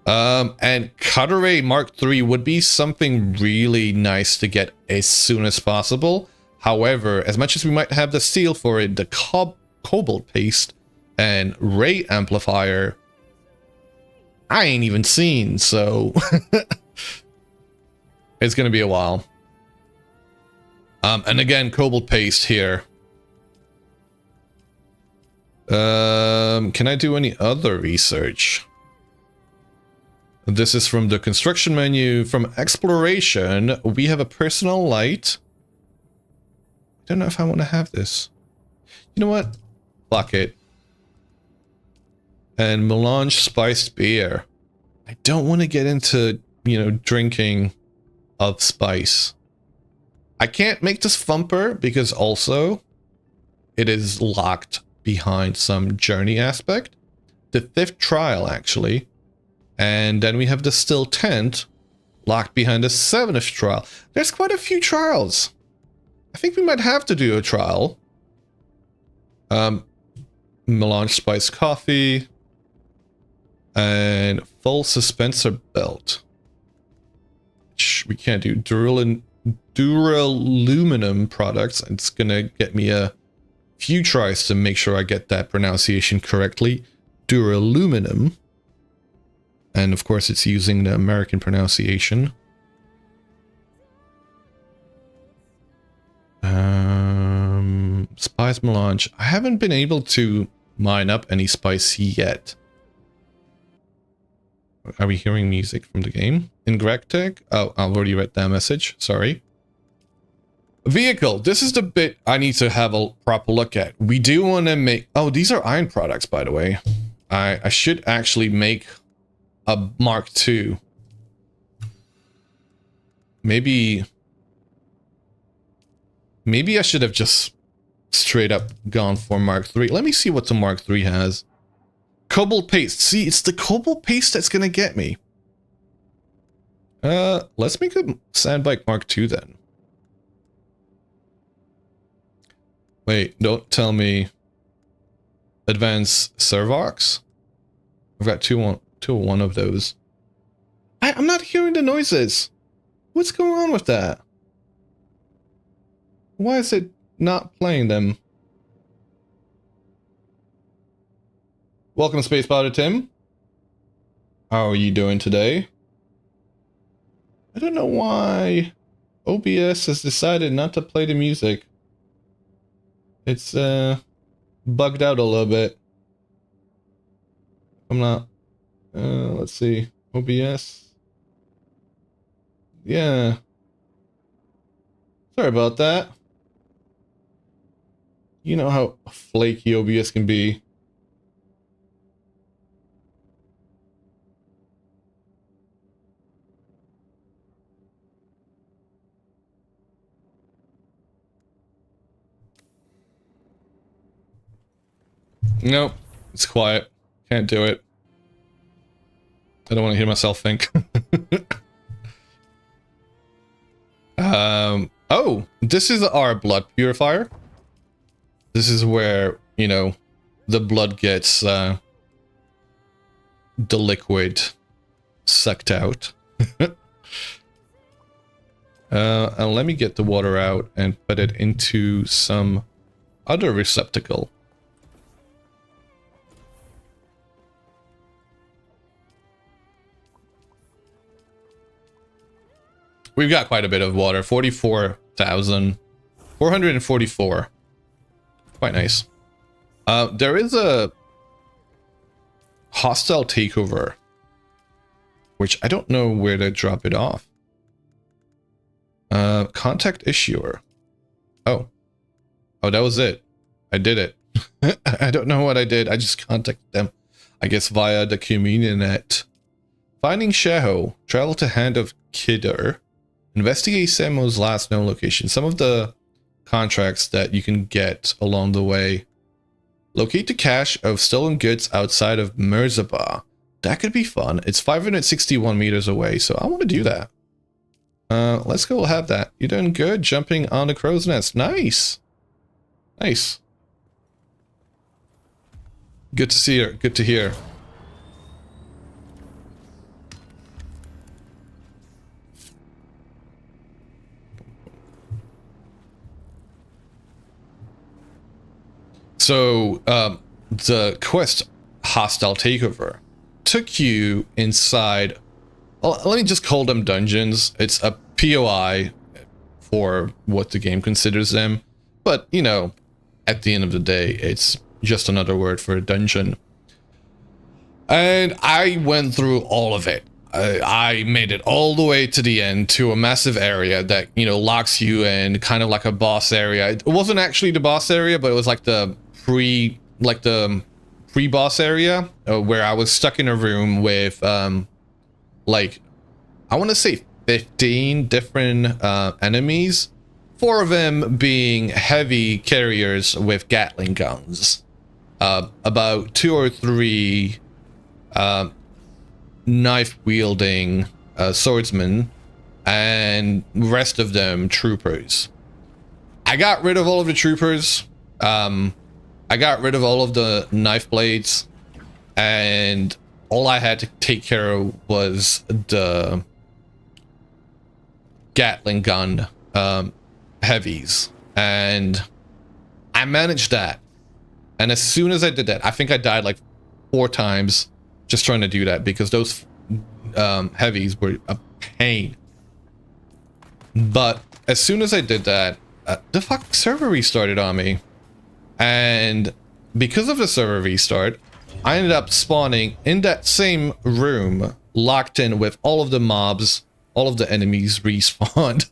And Cutaway Mark III would be something really nice to get as soon as possible. However, as much as we might have the steel for it, the cobalt paste and ray amplifier, I ain't even seen, so it's gonna be a while. And again, cobalt paste here. Can I do any other research? This is from the construction menu. From exploration, we have a personal light. I don't know if I want to have this. You know what? Fuck it. and melange spiced beer. I don't want to get into, drinking of spice. I can't make this thumper because also it is locked behind some journey aspect. The 5th trial, actually. And then we have the still tent locked behind the 7th trial. There's quite a few trials. I think we might have to do a trial. Melange spiced coffee. And full suspensor belt. Which we can't do. Duraluminum products. It's gonna get me a few tries to make sure I get that pronunciation correctly. Duraluminum. And of course it's using the American pronunciation. Spice melange. I haven't been able to mine up any spice yet. Are we hearing music from the game? In Gregtech? Oh, I've already read that message. Sorry. Vehicle. This is the bit I need to have a proper look at. We do want to make... Oh, these are iron products, by the way. I should actually make a Mark II. Maybe I should have just straight up gone for Mark III. Let me see what the Mark III has. Cobalt paste. See, it's the cobalt paste that's gonna get me. Let's make a sandbike Mark II then. Wait, don't tell me advanced Servox. I've got two of those. I'm not hearing the noises. What's going on with that? Why is it not playing them? Welcome, Space Powder Tim. How are you doing today? I don't know why OBS has decided not to play the music. It's bugged out a little bit. I'm not... let's see. OBS. Yeah. Sorry about that. You know how flaky OBS can be. Nope. It's quiet. Can't do it. I don't want to hear myself think. Oh, this is our blood purifier. This is where, the blood gets the liquid sucked out. And let me get the water out and put it into some other receptacle. We've got quite a bit of water. 44,444. Quite nice. There is a hostile takeover, which I don't know where to drop it off. Contact issuer. Oh, that was it. I did it. I don't know what I did. I just contacted them, I guess, via the communitynet. Finding Sheho. Travel to Hand of Kidder. Investigate Samuel's last known location. Some of the contracts that you can get along the way. Locate the cache of stolen goods outside of Merzabah. That could be fun. It's 561 meters away, so I want to do that. Let's go have that. You're doing good jumping on the crow's nest. Nice. Nice. Good to see her. Good to hear. So, the quest Hostile Takeover took you inside... Well, let me just call them dungeons. It's a POI for what the game considers them. But, at the end of the day, it's just another word for a dungeon. And I went through all of it. I made it all the way to the end to a massive area that, locks you in, kind of like a boss area. It wasn't actually the boss area, but it was like the pre-boss area where I was stuck in a room with like I want to say 15 different enemies, 4 of them being heavy carriers with Gatling guns, about 2 or 3 knife wielding swordsmen, and rest of them troopers. I got rid of all of the troopers. I got rid of all of the knife blades, and all I had to take care of was the Gatling gun heavies, and I managed that. And as soon as I did that, I think I died like 4 times just trying to do that, because those heavies were a pain. But as soon as I did that, the fucking server restarted on me. And because of the server restart, I ended up spawning in that same room, locked in with all of the mobs, all of the enemies respawned.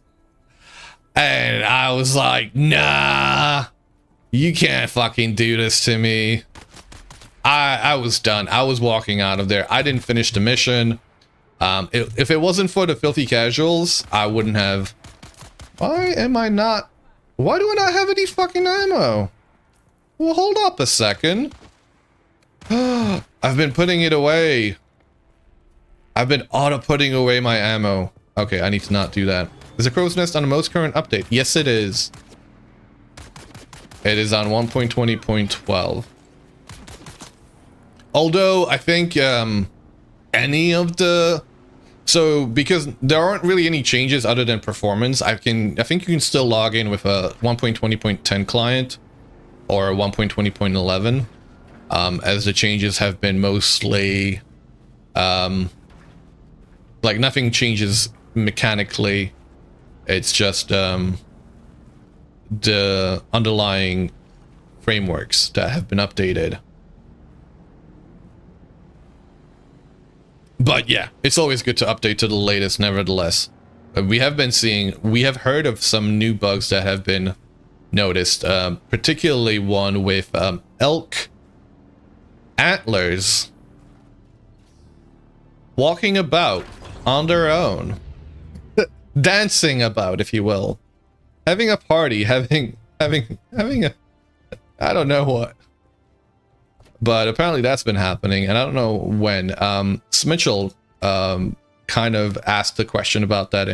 And I was like, nah, you can't fucking do this to me. I was done. I was walking out of there. I didn't finish the mission. If it wasn't for the filthy casuals, I wouldn't have. Why am I not? Why do I not have any fucking ammo? Well, hold up a second. I've been putting it away. I've been auto-putting away my ammo. Okay, I need to not do that. Is a crow's nest on the most current update? Yes, it is. It is on 1.20.12. Although, I think any of the... So, because there aren't really any changes other than performance, I think you can still log in with a 1.20.10 client or 1.20.11, as the changes have been mostly, like nothing changes mechanically. It's just the underlying frameworks that have been updated. But yeah, it's always good to update to the latest nevertheless. We have heard of some new bugs that have been noticed, particularly one with elk antlers walking about on their own, dancing about, if you will, having a party, having a, I don't know what, but apparently that's been happening, and I don't know when. Smitchell kind of asked the question about that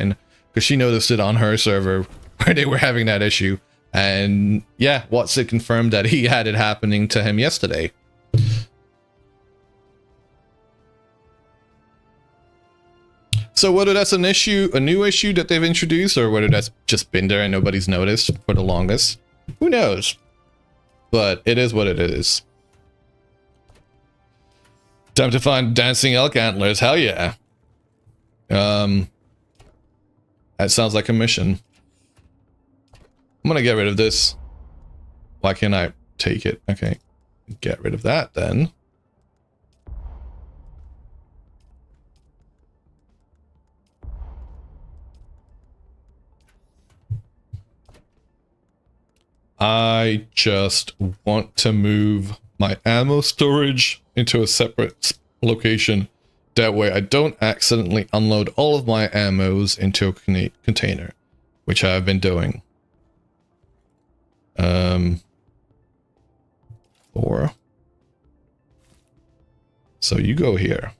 because she noticed it on her server where they were having that issue. And yeah, Whatcha confirmed that he had it happening to him yesterday. So whether that's an issue, a new issue that they've introduced, or whether that's just been there and nobody's noticed for the longest, who knows? But it is what it is. Time to find dancing elk antlers. Hell yeah. That sounds like a mission. I'm gonna get rid of this. Why can't I take it? Okay, get rid of that then. I just want to move my ammo storage into a separate location. That way I don't accidentally unload all of my ammos into a container, which I've been doing. 4. So you go here.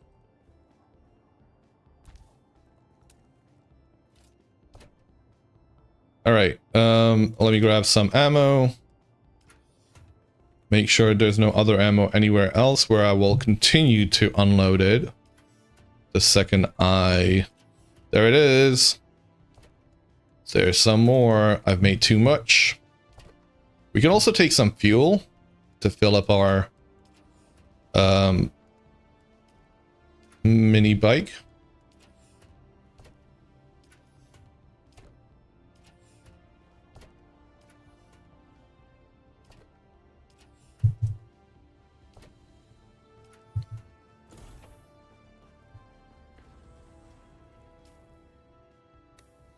All right. Let me grab some ammo. Make sure there's no other ammo anywhere else where I will continue to unload it. The second there it is. There's some more. I've made too much. We can also take some fuel to fill up our mini bike.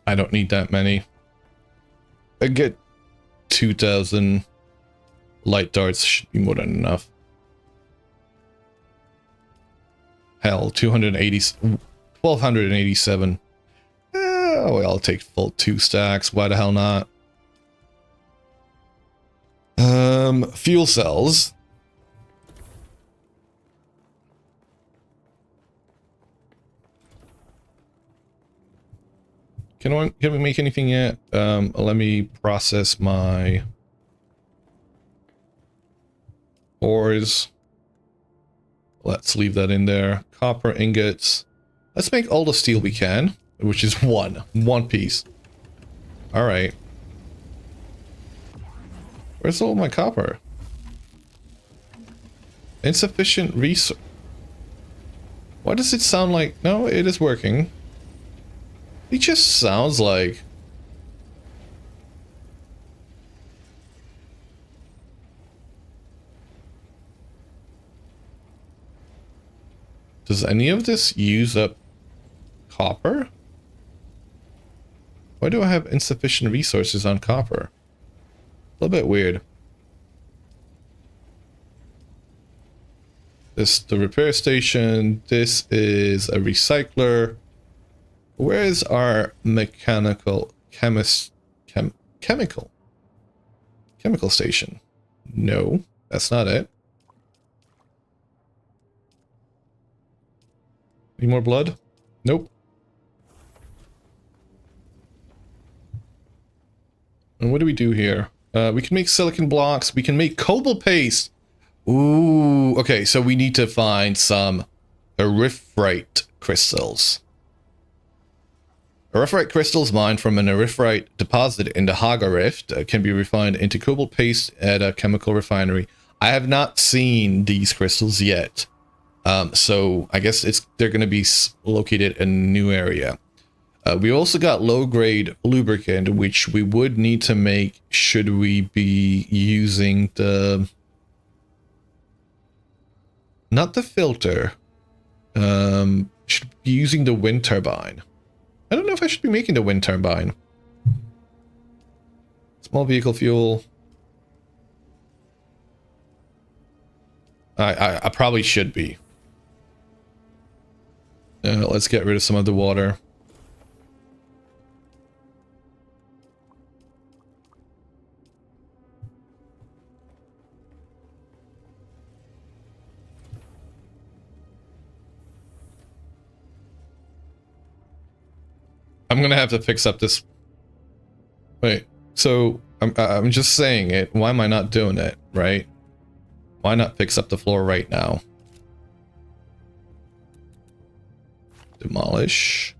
I don't need that many. I get 2,000 light darts, should be more than enough. hell, 280, 1287. Oh, I'll take full 2 stacks. Why the hell not? Fuel cells. Can we make anything yet? Let me process my ores. Let's leave that in there. Copper ingots. Let's make all the steel we can, which is one piece. All right. Where's all my copper? Insufficient resource. Why does it sound like... No, it is working. It just sounds like... Does any of this use up copper? Why do I have insufficient resources on copper? A little bit weird. This is the repair station. This is a recycler. Where is our chemical station? No, that's not it. Any more blood? Nope. And what do we do here? We can make silicon blocks. We can make cobalt paste. Ooh, okay, so we need to find some erythrite crystals. Erythrite crystals mined from an erythrite deposit in the Haga Rift can be refined into cobalt paste at a chemical refinery. I have not seen these crystals yet. So I guess they're going to be located in a new area. We also got low-grade lubricant, which we would need to make should we be using the... Not the filter. Should be using the wind turbine. I don't know if I should be making the wind turbine. Small vehicle fuel. I probably should be. Let's get rid of some of the water. I'm gonna have to fix up this. Wait, so I'm just saying it. Why am I not doing it, right? Why not fix up the floor right now? Demolish.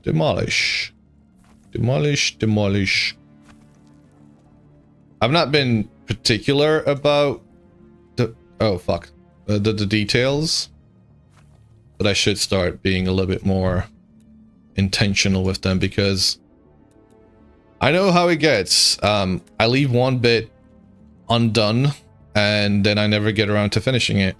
Demolish. Demolish, demolish. I've not been particular about the... Oh, fuck. The details. But I should start being a little bit more intentional with them, because I know how it gets. I leave one bit undone, and then I never get around to finishing it.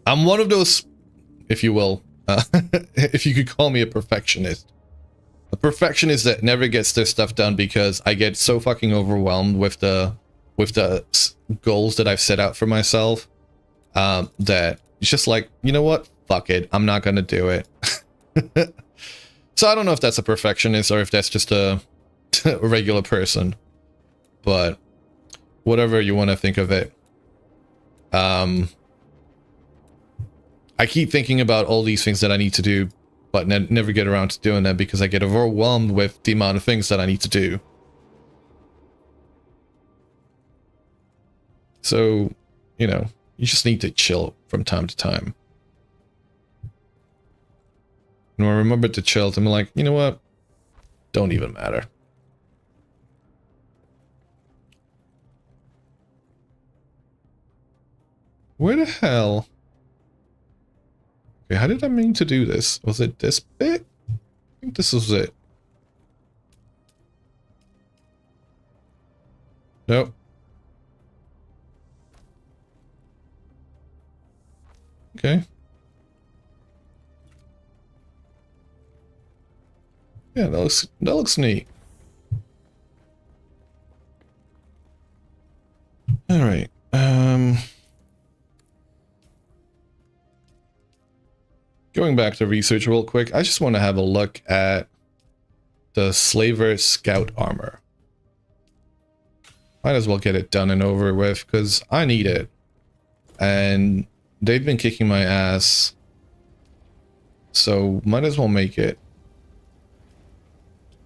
I'm one of those, if you will, if you could call me a perfectionist. A perfectionist that never gets their stuff done because I get so fucking overwhelmed with the goals that I've set out for myself, that it's just like, you know what? Fuck it. I'm not gonna do it. So I don't know if that's a perfectionist or if that's just a regular person, but whatever you want to think of it. I keep thinking about all these things that I need to do, but never get around to doing them because I get overwhelmed with the amount of things that I need to do. So, you know, you just need to chill from time to time. And when I remember to chill, I'm like, you know what? Don't even matter. Where the hell? Okay, how did I mean to do this? Was it this bit? I think this was it. Nope. Okay. Yeah, that looks neat. All right. Going back to research real quick, I just want to have a look at the Slaver Scout armor. Might as well get it done and over with, because I need it. And they've been kicking my ass. So might as well make it.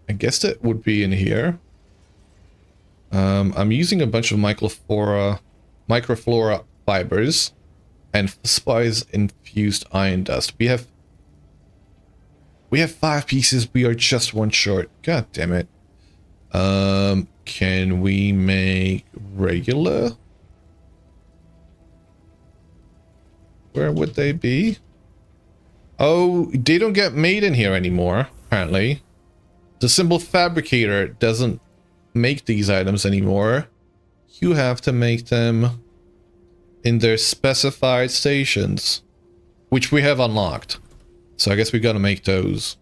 I guess it would be in here. I'm using a bunch of microflora fibers and spice infused iron dust. We have 5 pieces. We are just 1 short. God damn it. Can we make regular? Where would they be? Oh, they don't get made in here anymore, apparently. The Symbol Fabricator doesn't make these items anymore. You have to make them in their specified stations, which we have unlocked. So I guess we gotta make those.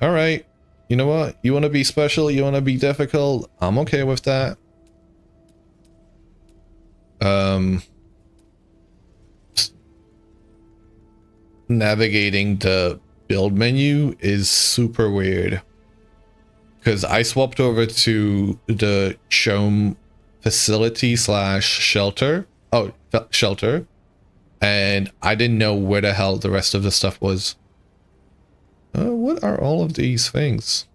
Alright. You know what? You want to be special? You want to be difficult? I'm okay with that. Navigating the build menu is super weird. Because I swapped over to the Chome facility / shelter. Oh, shelter. And I didn't know where the hell the rest of the stuff was. What are all of these things?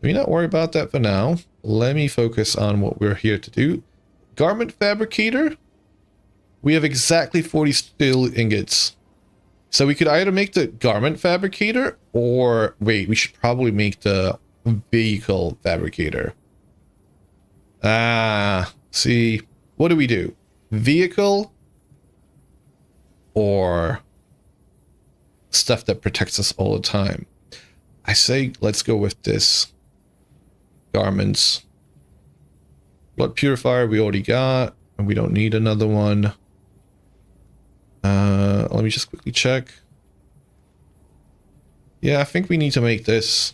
Let me not worry about that for now. Let me focus on what we're here to do. Garment Fabricator. We have exactly 40 steel ingots. So we could either make the Garment Fabricator or... Wait, we should probably make the Vehicle Fabricator. See. What do we do? Vehicle or stuff that protects us all the time? I say let's go with this. Garments. Blood Purifier we already got, and we don't need another one. Let me just quickly check. Yeah, I think we need to make this.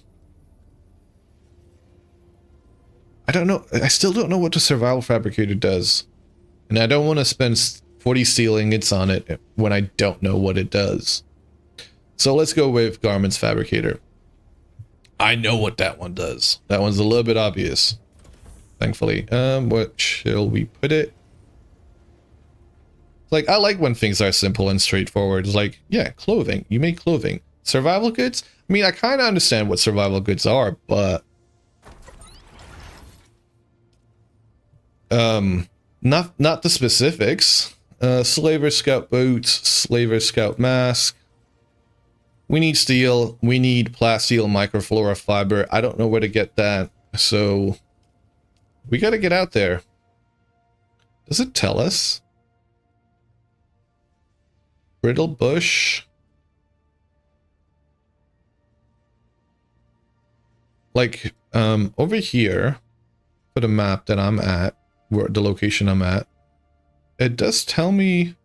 I don't know. I still don't know what the Survival Fabricator does. And I don't want to spend 40 steel ingots on it when I don't know what it does. So let's go with Garments Fabricator. I know what that one does. That one's a little bit obvious. Thankfully. What shall we put it? Like, I like when things are simple and straightforward. It's like, yeah, clothing. You make clothing. Survival goods? I mean, I kind of understand what survival goods are, but... not the specifics. Slaver Scout boots, Slaver Scout mask. We need steel. We need plasteel microflora fiber. I don't know where to get that, so we gotta get out there. Does it tell us? Brittle bush. Like, over here, for the map that I'm at, where the location I'm at, it does tell me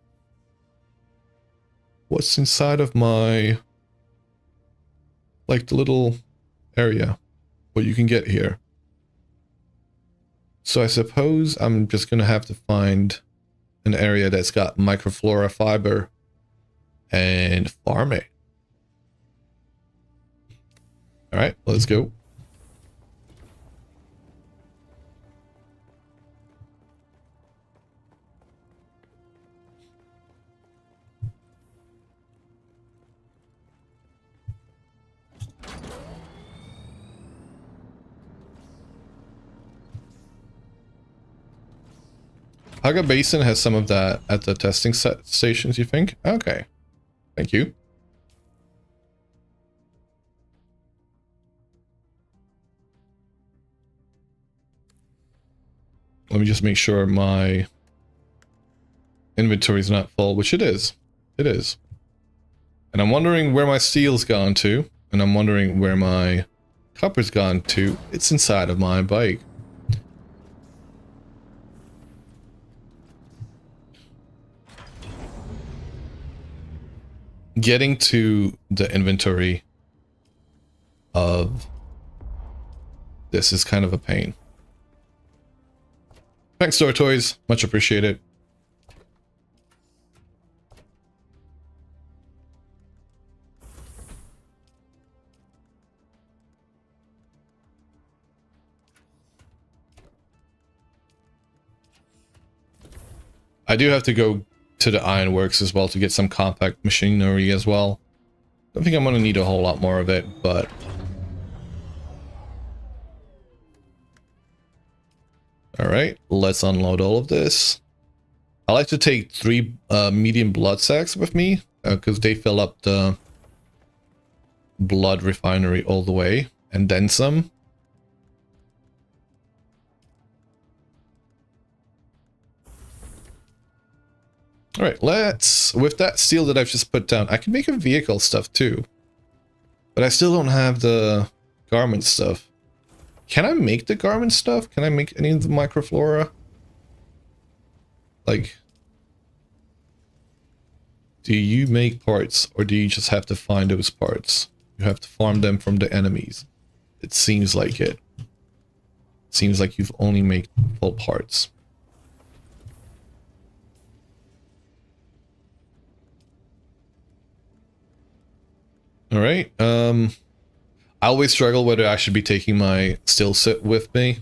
what's inside of my, like, the little area, what you can get here. So I suppose I'm just gonna have to find an area that's got microflora fiber and farm it. All right, let's go. Haga Basin has some of that at the testing stations, you think? Okay. Thank you. Let me just make sure my inventory is not full, which it is. It is. And I'm wondering where my steel's gone to, and I'm wondering where my copper's gone to. It's inside of my bike. Getting to the inventory of this is kind of a pain. Thanks, Store Toys. Much appreciated. I do have to go to the ironworks as well to get some compact machinery as well. Don't think I'm going to need a whole lot more of it, but... Alright, let's unload all of this. I like to take 3 medium blood sacks with me, because they fill up the blood refinery all the way, and then some. Alright, let's... With that steel that I've just put down, I can make a vehicle stuff too. But I still don't have the garment stuff. Can I make the garment stuff? Can I make any of the microflora? Like... Do you make parts, or do you just have to find those parts? You have to farm them from the enemies. It seems like it. Seems like you've only made full parts. Alright, I always struggle whether I should be taking my steel set with me,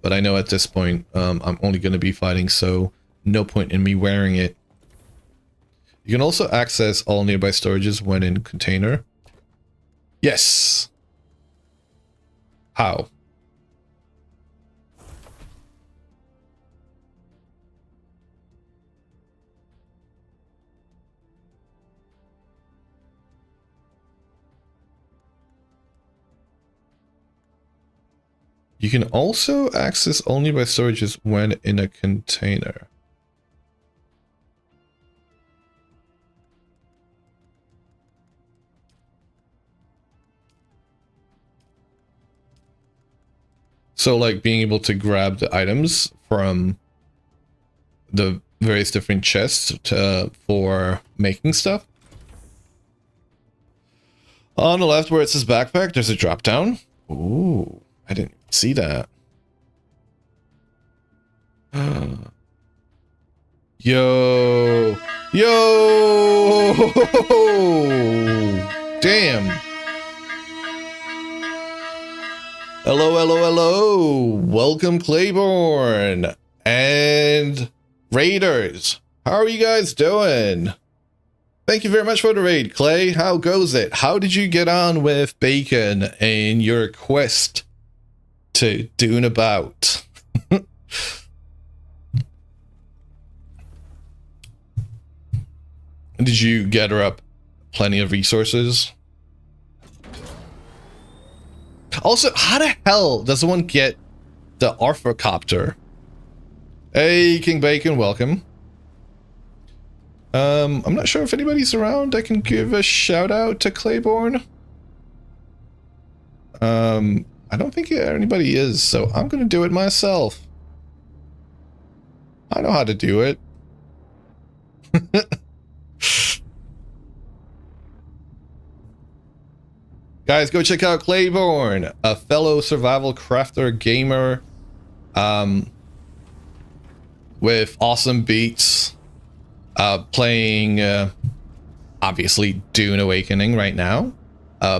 but I know at this point, I'm only going to be fighting, so no point in me wearing it. You can also access all nearby storages when in container. Yes! How? You can also access all nearby storages when in a container. So like being able to grab the items from the various different chests for making stuff. On the left where it says backpack, there's a drop down. Ooh, I didn't see that. Yo. Yo. Damn. Hello, hello, hello. Welcome, Claiborne and Raiders. How are you guys doing? Thank you very much for the raid, Clay. How goes it? How did you get on with Bacon in your quest to Dune about? Did you gather up plenty of resources? Also, how the hell does one get the orthocopter? Hey, King Bacon, welcome. I'm not sure if anybody's around. I can give a shout out to Claiborne. I don't think anybody is, so I'm gonna do it myself. I know how to do it. Guys, go check out Claiborne, a fellow survival crafter gamer, with awesome beats, playing, obviously, Dune Awakening right now.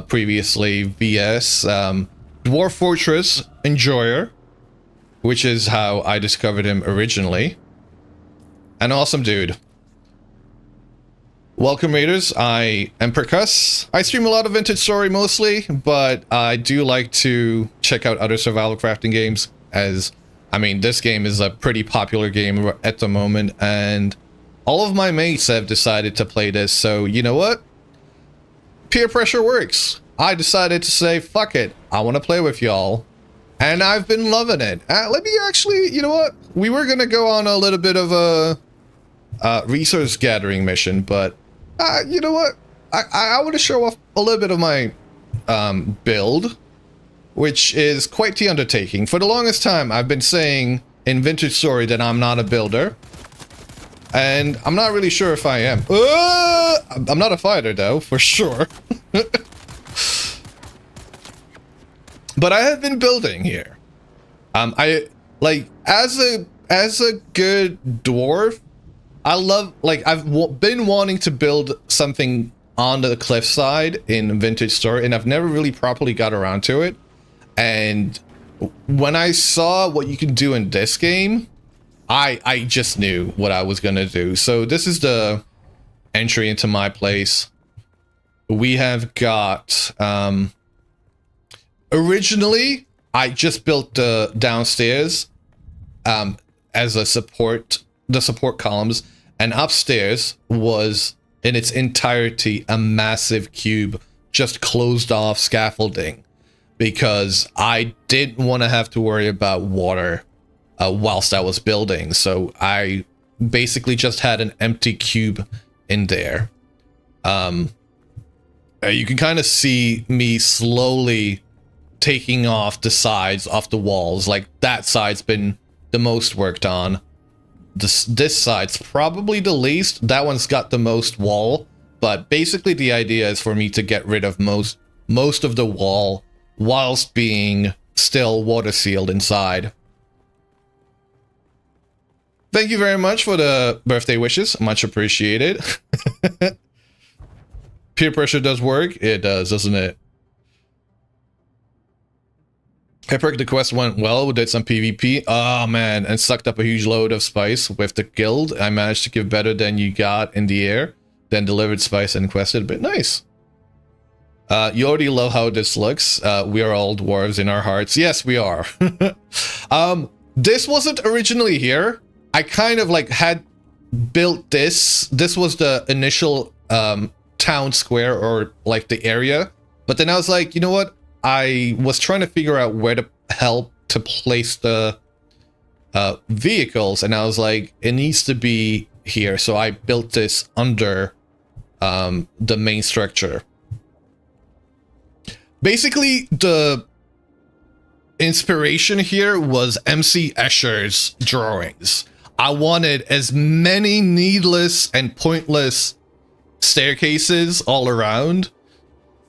Previously, VS, Dwarf Fortress Enjoyer, which is how I discovered him originally. An awesome dude. Welcome, Raiders. I am Percuss. I stream a lot of Vintage Story mostly, but I do like to check out other survival crafting games, as, I mean, this game is a pretty popular game at the moment, and all of my mates have decided to play this, so you know what? Peer pressure works. I decided to say, fuck it, I want to play with y'all, and I've been loving it. Let me actually, you know what? We were going to go on a little bit of a resource gathering mission, but you know what? I want to show off a little bit of my build, which is quite the undertaking. For the longest time, I've been saying in Vintage Story that I'm not a builder, and I'm not really sure if I am. I'm not a fighter, though, for sure. But I have been building here. I like as as a good dwarf, I love, like, been wanting to build something on the cliffside in Vintage Store, and I've never really properly got around to it. And when I saw what you can do in this game, I just knew what I was gonna do. So this is the entry into my place. We have got, originally, I just built the downstairs as a support, the support columns, and upstairs was in its entirety a massive cube, just closed off scaffolding, because I didn't want to have to worry about water whilst I was building. So I basically just had an empty cube in there. You can kind of see me slowly taking off the sides off the walls. Like, that side's been the most worked on. This side's probably the least. That one's got the most wall, but basically the idea is for me to get rid of most of the wall whilst being still water sealed inside. Thank you very much for the birthday wishes. Much appreciated. Peer pressure does work. It does, doesn't it? Epic, the quest went well. We did some PvP. Oh man, and sucked up a huge load of spice with the guild. I managed to give better than you got in the air, then delivered spice and quested. But nice. You already love how this looks. We are all dwarves in our hearts. Yes, we are. This wasn't originally here. I kind of like had built this. This was the initial town square, or like the area. But then I was like, you know what? I was trying to figure out where the hell to place the vehicles, and I was like, it needs to be here. So I built this under the main structure. Basically, the inspiration here was MC Escher's drawings. I wanted as many needless and pointless staircases all around,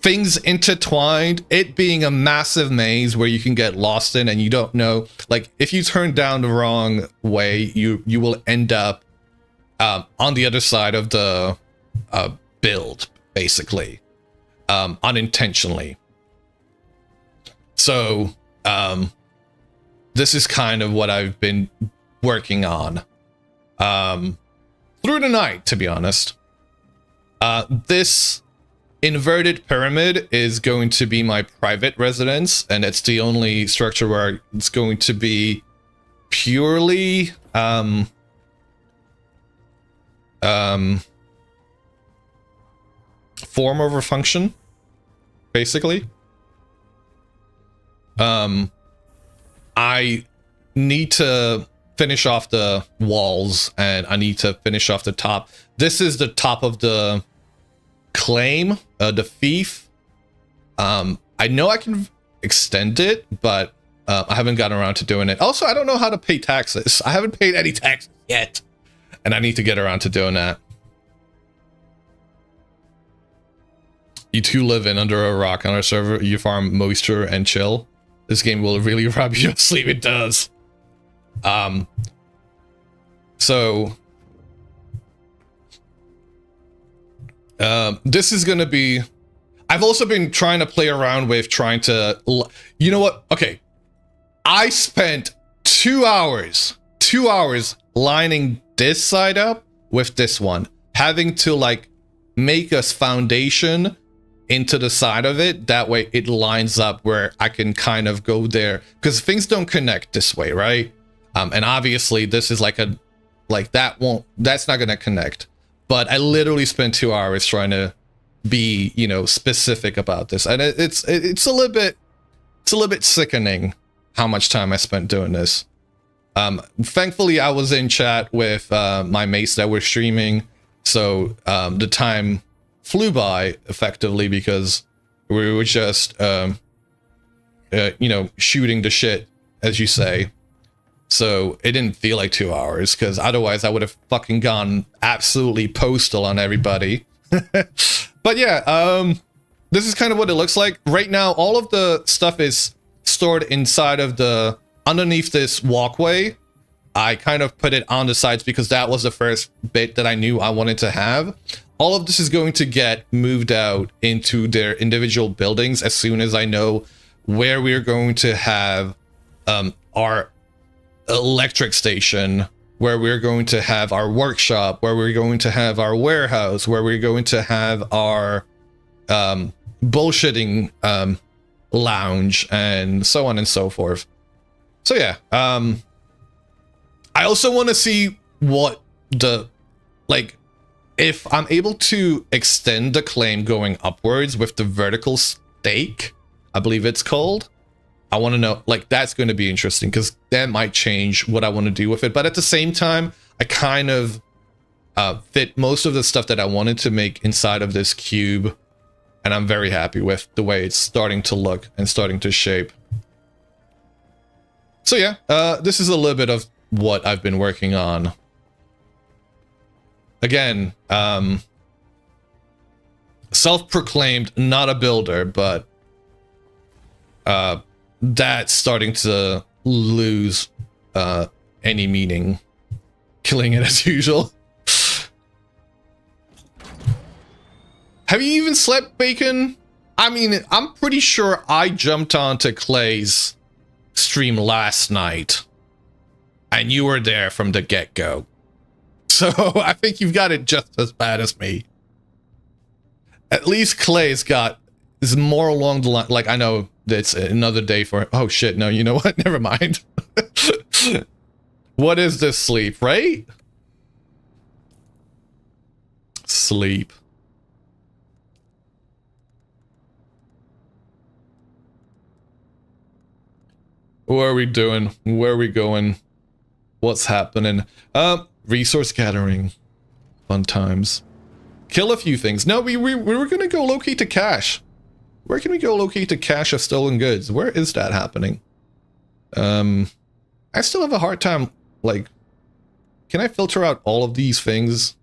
things intertwined, it being a massive maze where you can get lost in and you don't know, like, if you turn down the wrong way, you will end up on the other side of the build, basically, unintentionally. So this is kind of what I've been working on through the night, to be honest. This inverted pyramid is going to be my private residence, and it's the only structure where it's going to be purely form over function, basically. I need to finish off the walls, and I need to finish off the top. This is the top of the claim, the fief. I know I can extend it, but I haven't gotten around to doing it. Also, I don't know how to pay taxes. I haven't paid any taxes yet, and I need to get around to doing that. You two live in under a rock on our server. You farm moisture and chill. This game will really rob you of sleep. It does. So this is gonna be, I've also been trying to play around with trying to, you know what? Okay. I spent 2 hours lining this side up with this one, having to like make a foundation into the side of it. That way it lines up where I can kind of go there, because things don't connect this way, right? And obviously this is like a, like that's not gonna connect. But I literally spent 2 hours trying to be, you know, specific about this, and it's a little bit sickening how much time I spent doing this. Thankfully I was in chat with my mates that were streaming, so the time flew by effectively, because we were just you know, shooting the shit, as you say. So it didn't feel like 2 hours, because otherwise I would have fucking gone absolutely postal on everybody. But yeah, this is kind of what it looks like right now. All of the stuff is stored inside of the, underneath this walkway. I kind of put it on the sides because that was the first bit that I knew I wanted to have. All of this is going to get moved out into their individual buildings as soon as I know where we're going to have our electric station, where we're going to have our workshop, where we're going to have our warehouse, where we're going to have our bullshitting lounge, and so on and so forth. So yeah, I also want to see what the, like, if I'm able to extend the claim going upwards with the vertical stake, I believe it's called. I want to know, like, that's going to be interesting because that might change what I want to do with it. But at the same time, I kind of fit most of the stuff that I wanted to make inside of this cube. And I'm very happy with the way it's starting to look and starting to shape. So yeah, this is a little bit of what I've been working on. Again, self-proclaimed not a builder, but that's starting to lose any meaning. Killing it as usual. Have you even slept, Bacon? I mean, I'm pretty sure I jumped onto Clay's stream last night, and you were there from the get-go. So I think you've got it just as bad as me. At least Clay's is more along the line. Like, I know it's another day for. Oh shit! No, you know what? Never mind. What is this sleep? Right? Sleep. What are we doing? Where are we going? What's happening? Resource gathering. Fun times. Kill a few things. No, we were gonna go locate the cache. Where can we go locate the cache of stolen goods? Where is that happening? I still have a hard time, like, can I filter out all of these things?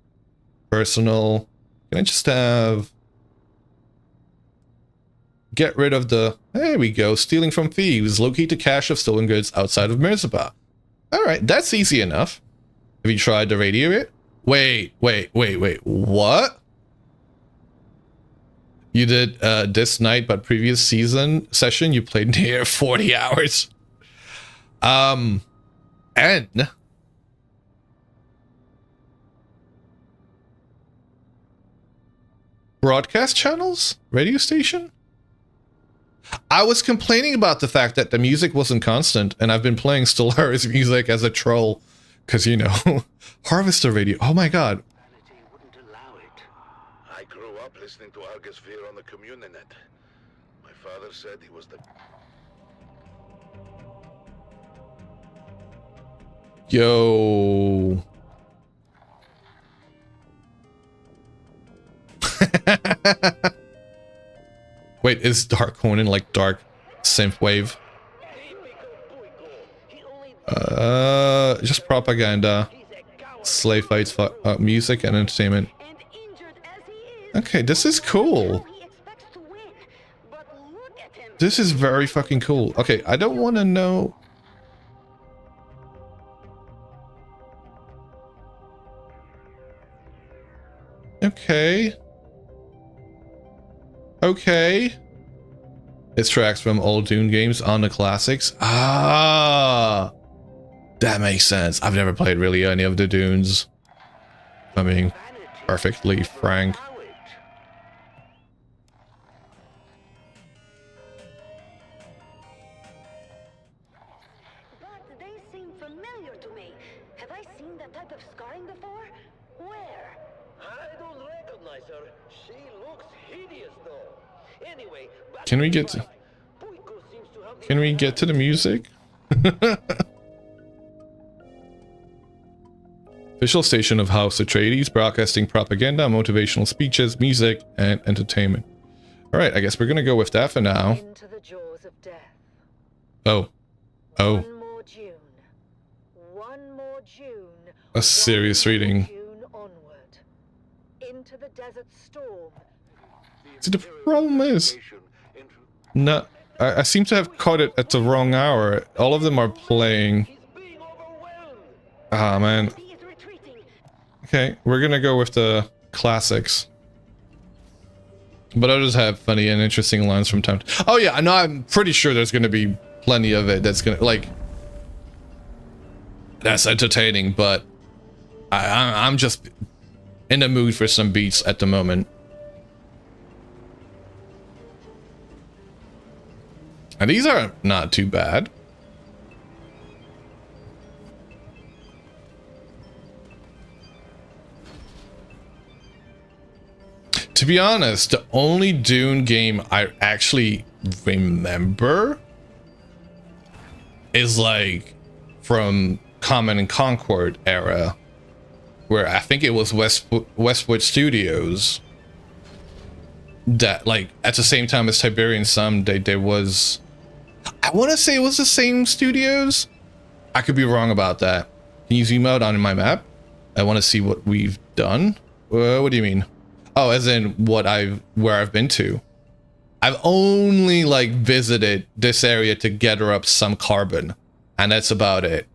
Personal. Can I just have... Get rid of the... There we go. Stealing from thieves. Locate the cache of stolen goods outside of Mirzabah. Alright, that's easy enough. Have you tried to radio it? Wait. What? You did this night, but previous session you played near 40 hours. And... Broadcast channels? Radio station? I was complaining about the fact that the music wasn't constant, and I've been playing Stellaris music as a troll, because, you know, Harvester Radio. Oh my god. Wouldn't allow it. I grew up listening to Argosphere on the Communinet. My father said he was the... Yo. Wait, is Dark Conan like dark synthwave? Just propaganda. Slave fights, music and entertainment. Okay, this is cool. This is very fucking cool. Okay, I don't want to know. Okay. Okay. It's tracks from old Dune games on the classics. Ah, that makes sense. I've never played really any of the Dunes, if I'm being perfectly frank. But they seem familiar to me. Have I seen that type of scarring before? Where? I don't recognize her. She looks hideous, though. Anyway, Can we get to the music? Official station of House Atreides, broadcasting propaganda, motivational speeches, music, and entertainment. All right, I guess we're gonna go with that for now. Into the jaws of death. Oh. One more June. One more June. A serious reading. June onward. Into the desert storm. See, the problem is, no, I seem to have caught it at the wrong hour. All of them are playing. he's being overwhelmed. Ah, man. He is retreating. Okay, we're gonna go with the classics. But others have funny and interesting lines from time to... Oh yeah, no, I'm pretty sure there's gonna be plenty of it that's gonna, like... That's entertaining, but... I'm just in the mood for some beats at the moment. And these are not too bad. To be honest, the only Dune game I actually remember is like from Common and Concord era, where I think it was Westwood Studios that, like, at the same time as Tiberian Sun, there was, I want to say it was the same studios. I could be wrong about that. Can you zoom out on my map? I want to see what we've done. What do you mean? Oh, as in where I've been to. I've only like visited this area to gather up some carbon, and that's about it.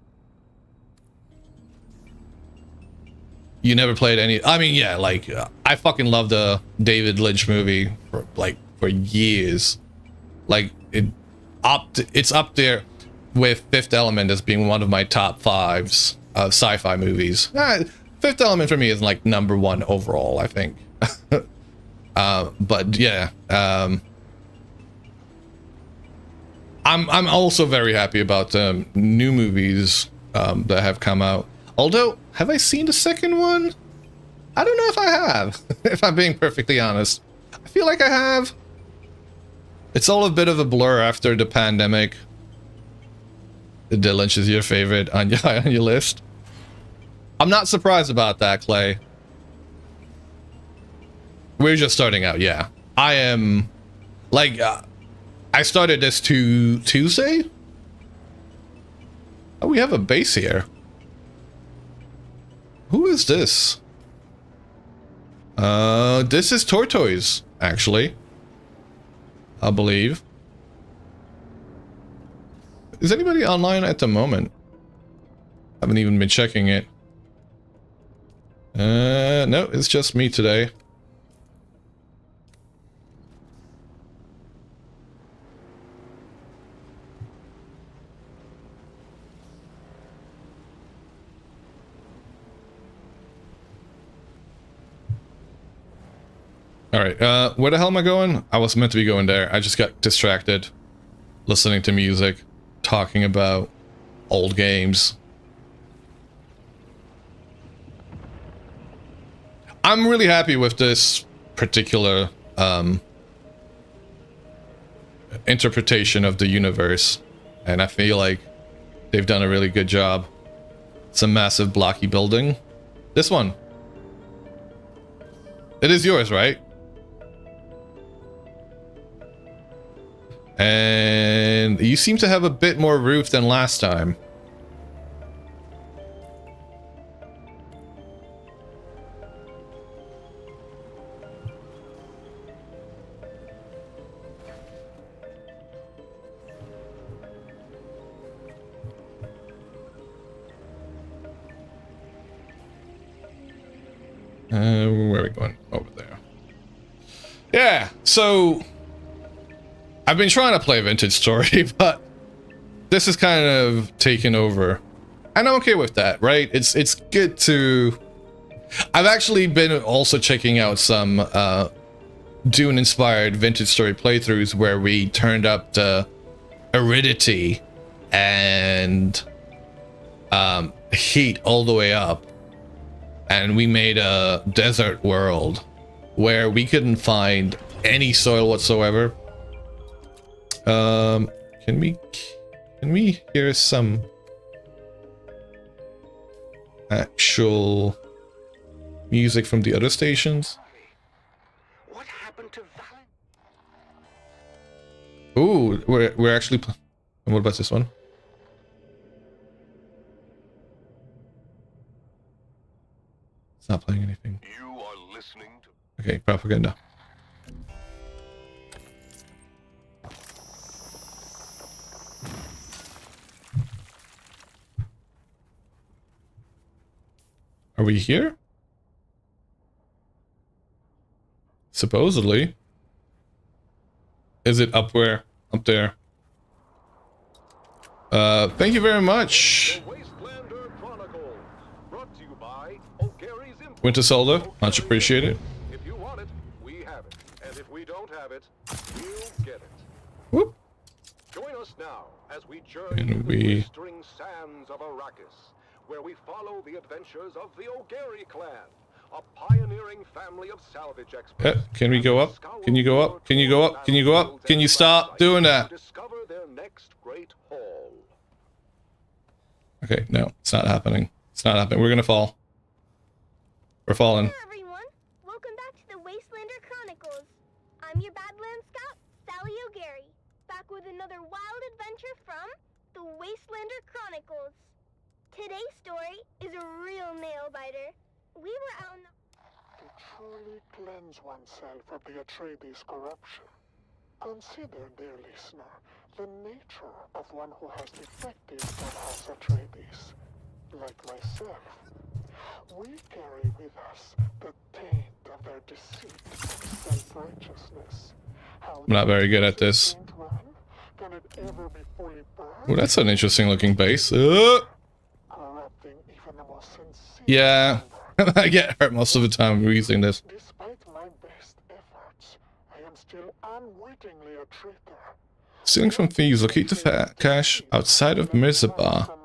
You never played any? I mean, yeah, like I fucking love the David Lynch movie for years. Like it's up there with Fifth Element as being one of my top 5s of sci-fi movies. Fifth Element for me is like #1 overall, I think. But yeah, I'm also very happy about the new movies that have come out. Although, have I seen the second one? I don't know if I have, if I'm being perfectly honest. I feel like I have. It's all a bit of a blur after the pandemic. The Lynch is your favorite on your list. I'm not surprised about that, Clay. We're just starting out, yeah. I am, like, I started this Tuesday? Oh, we have a base here. Who is this? This is Tortoise, actually. I believe. Is anybody online at the moment? I haven't even been checking it. No, it's just me today. Alright, where the hell am I going? I was meant to be going there. I just got distracted. Listening to music. Talking about old games. I'm really happy with this particular interpretation of the universe. And I feel like they've done a really good job. It's a massive blocky building. This one. It is yours, right? And you seem to have a bit more roof than last time. Where are we going? Over there. Yeah, so I've been trying to play Vintage Story, but this is kind of taken over. And I'm okay with that, right? It's good to... I've actually been also checking out some Dune-inspired Vintage Story playthroughs where we turned up the aridity and heat all the way up. And we made a desert world where we couldn't find any soil whatsoever. Can we hear some actual music from the other stations? What happened to Ooh, we're actually. And what about this one? It's not playing anything. You are listening to... Okay, propaganda. Are we here? Supposedly. Is it up where? Up there. Thank you very much. Winter Soldier, much appreciated. If you want it, we have it. And if we don't have it, we'll get it. Whoop. Join us now as we journey And through we- the blistering sands of Arrakis, where we follow the adventures of the O'Gary clan, a pioneering family of salvage experts. Can we go up? Can you go up? Can you go up? Can you go up? Can you stop doing that? To discover their next great haul. Okay, no, it's not happening. It's not happening. We're gonna fall. We're falling. Hello, everyone. Welcome back to the Wastelander Chronicles. I'm your Badlands Scout, Sally O'Gary, back with another wild adventure from the Wastelander Chronicles. Today's story is a real nail-biter. We were out in the... To truly cleanse oneself of the Atreides corruption, consider, dear listener, the nature of one who has defected from House Atreides. Like myself, we carry with us the taint of their deceit and self-righteousness. How I'm not very good at this. can it ever be fully burned? Oh, that's an interesting looking base. Corrupting even the most sincere Yeah, member. I get hurt most of the time using this. Despite my best efforts, I am still unwittingly a traitor. Stealing from thieves, locate the cache outside of Mirzabah.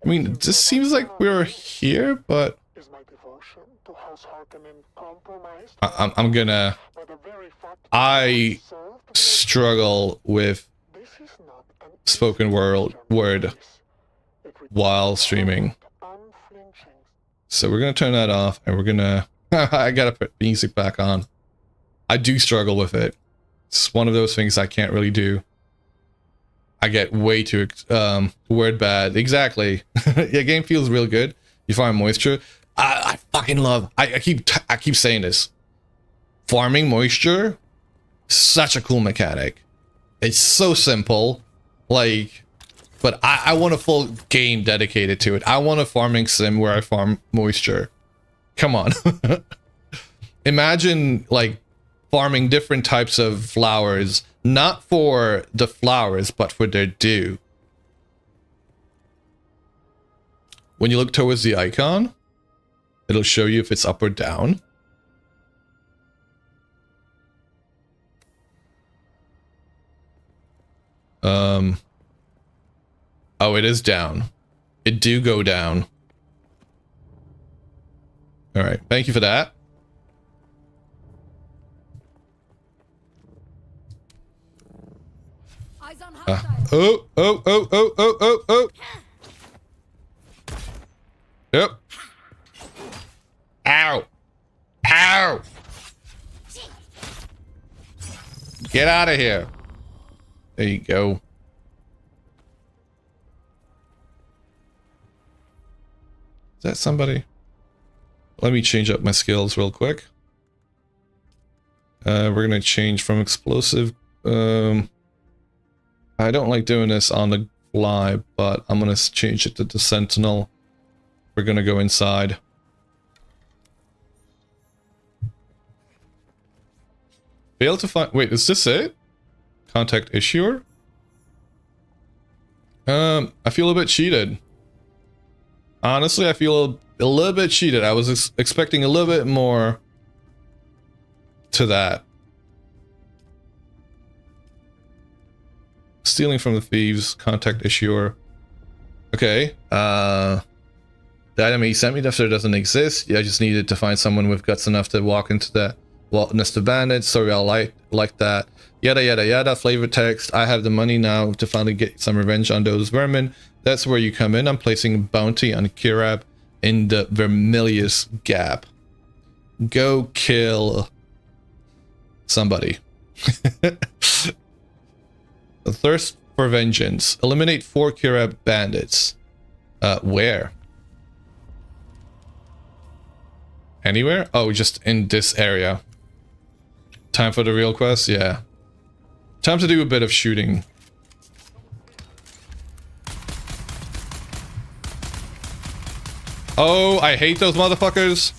I mean, this seems like we're here, but Is my devotion to House Harkonnen compromised I'm gonna. by the very fact I served the struggle with This is not an spoken word It while streaming, unflinching so we're gonna turn that off, and we're gonna. I gotta put music back on. I do struggle with it. It's one of those things I can't really do. I get way too word bad. Exactly. Yeah, game feels real good. You find moisture. I fucking love. I keep saying this. Farming moisture, such a cool mechanic. It's so simple, like, but I want a full game dedicated to it. I want a farming sim where I farm moisture. Come on. Imagine like farming different types of flowers. Not for the flowers, but for their dew. When you look towards the icon, it'll show you if it's up or down. Oh, it is down. It do go down. All right, thank you for that. Oh. Yep. Ow. Ow. Get out of here. There you go. Is that somebody? Let me change up my skills real quick. We're gonna change from explosive. I don't like doing this on the fly, but I'm gonna change it to the Sentinel. We're gonna go inside. Fail to find. Wait, is this it? Contact issuer? I feel a bit cheated. Honestly, I feel a little bit cheated. I was expecting a little bit more to that. Stealing from the thieves, contact issuer. Okay. The item he sent me after doesn't exist. Yeah, I just needed to find someone with guts enough to walk into the nest of bandits. Sorry, I'll like that. Yada yada yada. Flavor text. I have the money now to finally get some revenge on those vermin. That's where you come in. I'm placing a bounty on Kirab in the Vermilius Gap. Go kill somebody. The thirst for vengeance. Eliminate 4 Kirab bandits. Where? Anywhere? Oh, just in this area. Time for the real quest? Yeah. Time to do a bit of shooting. Oh, I hate those motherfuckers.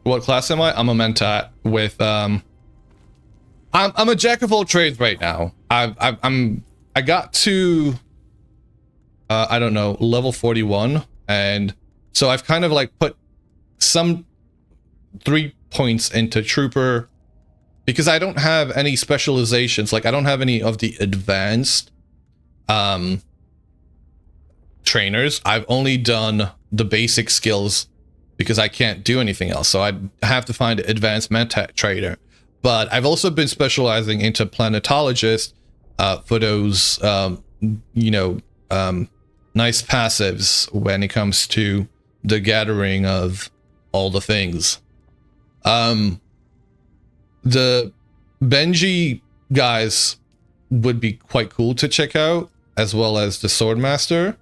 What class am I? I'm a mentat with I'm a jack of all trades right now. I got to I don't know, level 41, and so I've kind of like put some 3 points into trooper because I don't have any specializations. Like I don't have any of the advanced trainers. I've only done the basic skills because I can't do anything else. So I have to find an advanced mentat trader. But I've also been specializing into planetologist for those, you know, nice passives when it comes to the gathering of all the things. The Benji guys would be quite cool to check out, as well as the Swordmaster,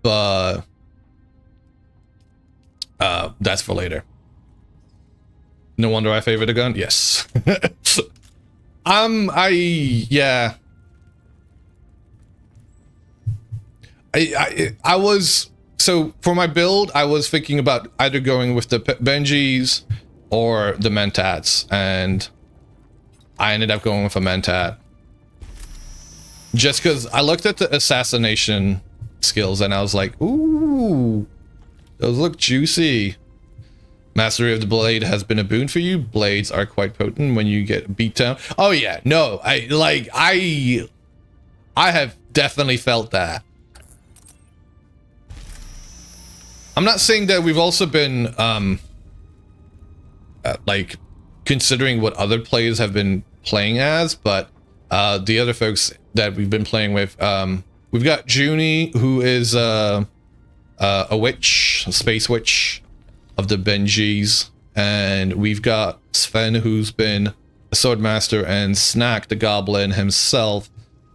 but that's for later. No wonder I favor the gun. Yes. Yeah. I was, so for my build, I was thinking about either going with the Benjis or the Mentats, and I ended up going with a Mentat. Just because I looked at the assassination skills and I was like, ooh, those look juicy. Mastery of the blade has been a boon for you. Blades are quite potent when you get beat down. Oh yeah, no, I have definitely felt that. I'm not saying that we've also been like considering what other players have been playing as, but the other folks that we've been playing with, we've got Junie, who is a witch, a space witch of the Benjis, and we've got Sven, who's been a swordmaster, and Snack the goblin himself.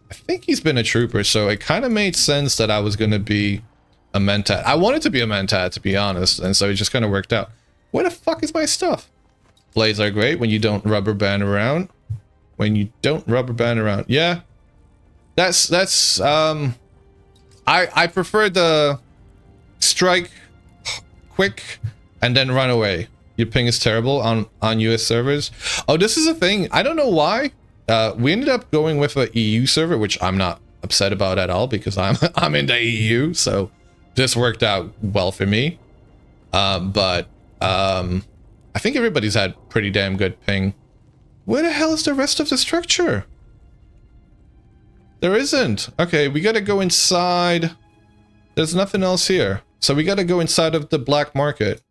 I think he's been a trooper, so it kind of made sense that I was going to be a mentat. I wanted to be a mentat, to be honest, and so it just kind of worked out. Where the fuck is my stuff? Blades are great when you don't rubber band around. When you don't rubber band around. Yeah. That's I prefer the strike quick and then run away. Your ping is terrible on US servers. Oh, this is a thing. I don't know why. We ended up going with a EU server, which I'm not upset about at all because I'm in the EU, so this worked out well for me. But I think everybody's had pretty damn good ping. Where the hell is the rest of the structure? There isn't. Okay, we gotta go inside. There's nothing else here. So we gotta go inside of the black market.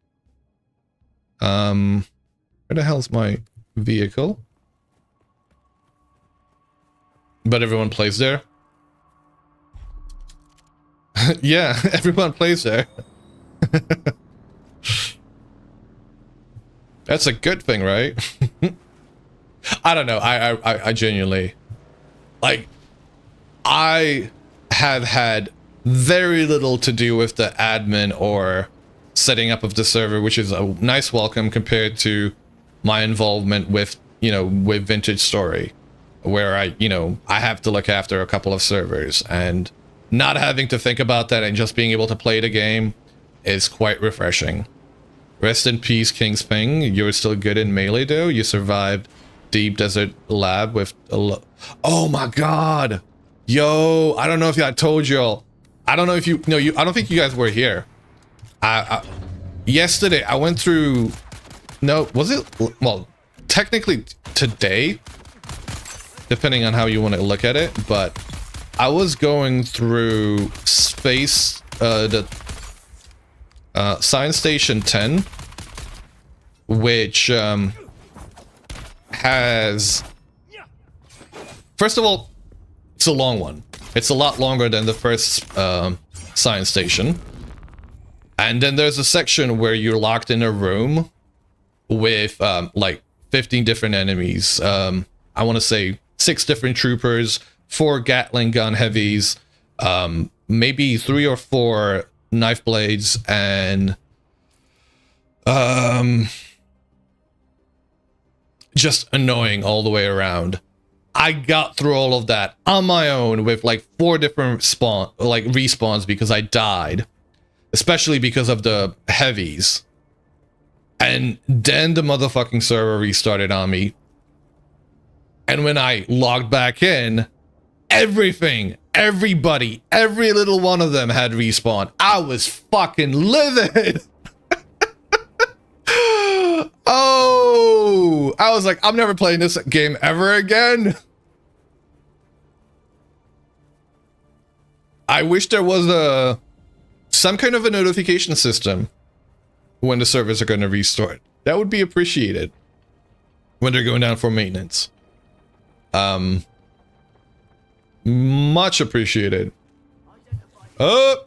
Where the hell's my vehicle? But everyone plays there. Yeah, everyone plays there. That's a good thing, right? I don't know. I genuinely, like, I have had very little to do with the admin or setting up of the server, which is a nice welcome compared to my involvement with, you know, with Vintage Story, where I have to look after a couple of servers, and not having to think about that and just being able to play the game is quite refreshing. Rest in peace, King's Ping. You were still good in melee though. You survived Deep Desert Lab with oh my god. Yo, I don't know if I told y'all. I don't know if you I don't think you guys were here. Yesterday I went through, no, was it, well, technically today, depending on how you want to look at it, but I was going through space, the Science Station 10, which has, first of all, it's a long one. It's a lot longer than the first Science Station. And then there's a section where you're locked in a room with like 15 different enemies. I want to say 6 different troopers, 4 Gatling gun heavies, maybe 3 or 4 knife blades, and just annoying all the way around. I got through all of that on my own with like 4 different respawns because I died, especially because of the heavies. And then the motherfucking server restarted on me. And when I logged back in, everything, everybody, every little one of them had respawned. I was fucking livid. Oh, I was like, I'm never playing this game ever again. I wish there was some kind of a notification system when the servers are going to restart. That would be appreciated when they're going down for maintenance. Much appreciated. Oh!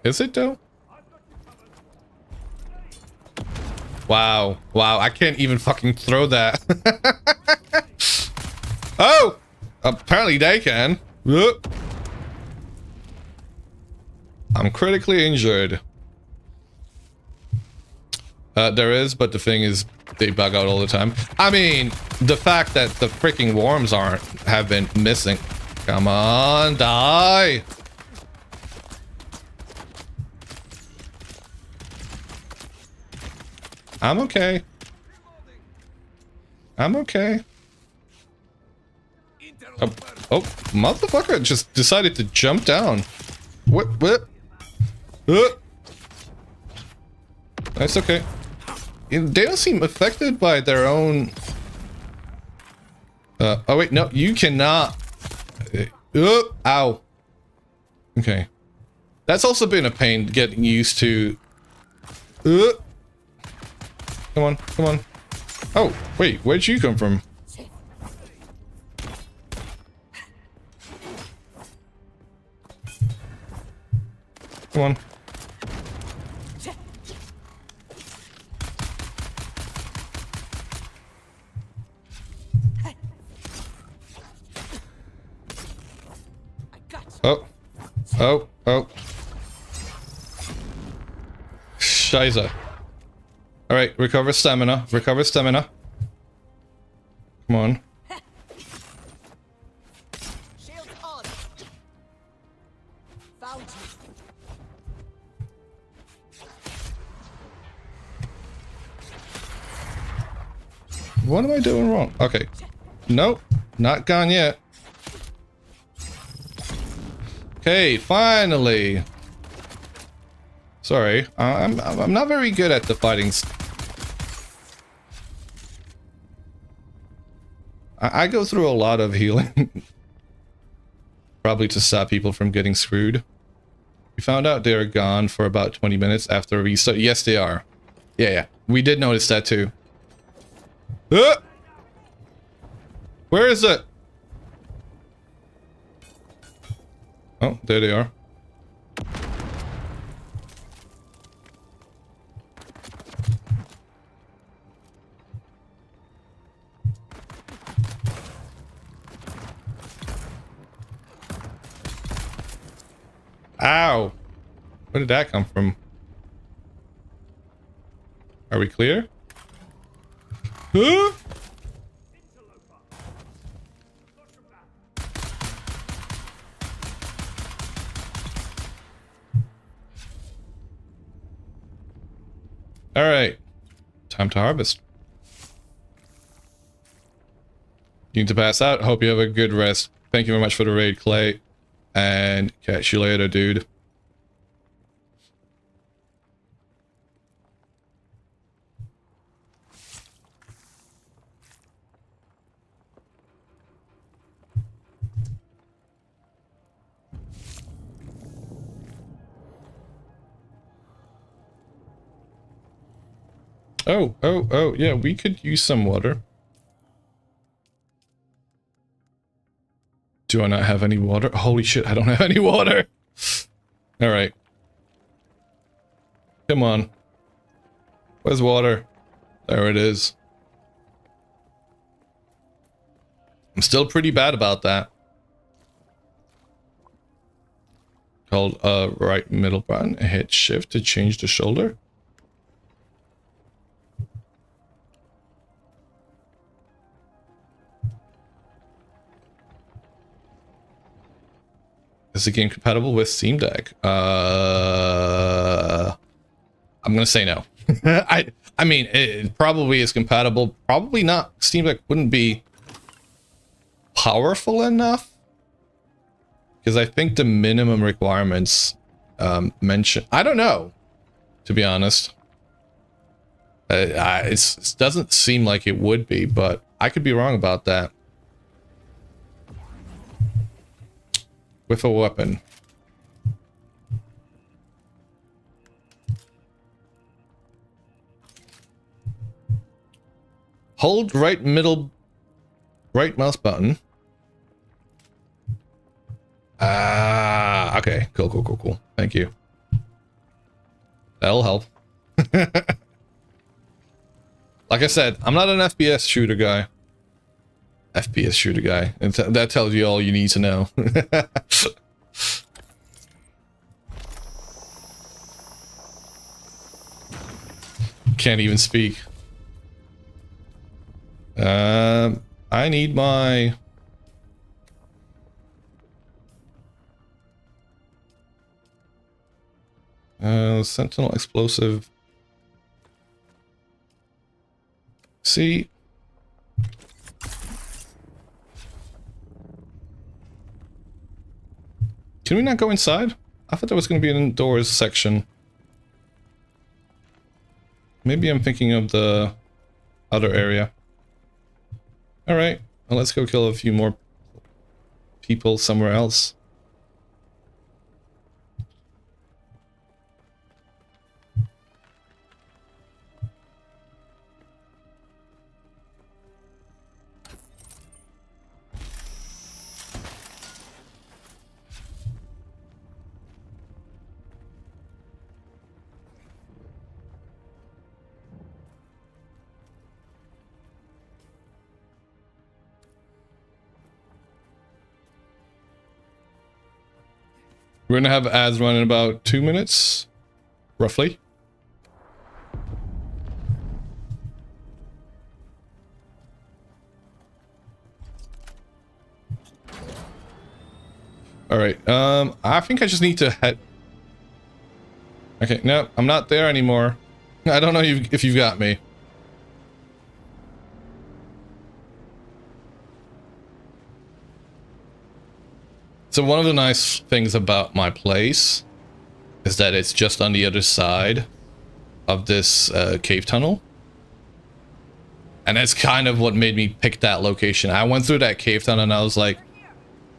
Is it though? Wow. Wow, I can't even fucking throw that. Oh! Apparently they can. I'm critically injured. There is, but the thing is, they bug out all the time. I mean, the fact that the freaking worms have been missing. Come on, die! I'm okay. I'm okay. Oh, motherfucker just decided to jump down. What? That's okay. They don't seem affected by their own... oh wait, no, you cannot... ow. Okay. That's also been a pain getting used to... Come on, come on. Oh, wait, where'd you come from? Come on. Oh. Oh. Oh. Scheiße. Alright, recover stamina. Recover stamina. Come on. Shield on. Found you. What am I doing wrong? Okay. Nope. Not gone yet. Okay, finally. Sorry, I'm not very good at the fighting. I go through a lot of healing, probably to stop people from getting screwed. We found out they are gone for about 20 minutes after a restart. Yes, they are. Yeah, we did notice that too. Where is it? Oh, there they are. Ow! Where did that come from? Are we clear? Huh? Alright. Time to harvest. You need to pass out. Hope you have a good rest. Thank you very much for the raid, Clay. And catch you later, dude. Oh, yeah, we could use some water. Do I not have any water? Holy shit, I don't have any water! Alright. Come on. Where's water? There it is. I'm still pretty bad about that. Hold right middle button, hit shift to change the shoulder. Is the game compatible with Steam Deck? I'm gonna say no. I mean, it probably is compatible. Probably not. Steam Deck wouldn't be powerful enough, because I think the minimum requirements mention. I don't know, to be honest. It doesn't seem like it would be, but I could be wrong about that. With a weapon. Hold right mouse button. Okay. Cool. Thank you. That'll help. Like I said, I'm not an FPS shooter guy. And that tells you all you need to know. Can't even speak. I need my... Sentinel explosive. See? Can we not go inside? I thought there was going to be an indoors section. Maybe I'm thinking of the other area. Alright, well, let's go kill a few more people somewhere else. We're gonna have ads run in about 2 minutes, roughly. All right. I think I just need to head. Okay, no, I'm not there anymore. I don't know if you've got me. So one of the nice things about my place is that it's just on the other side of this cave tunnel. And that's kind of what made me pick that location. I went through that cave tunnel and I was like,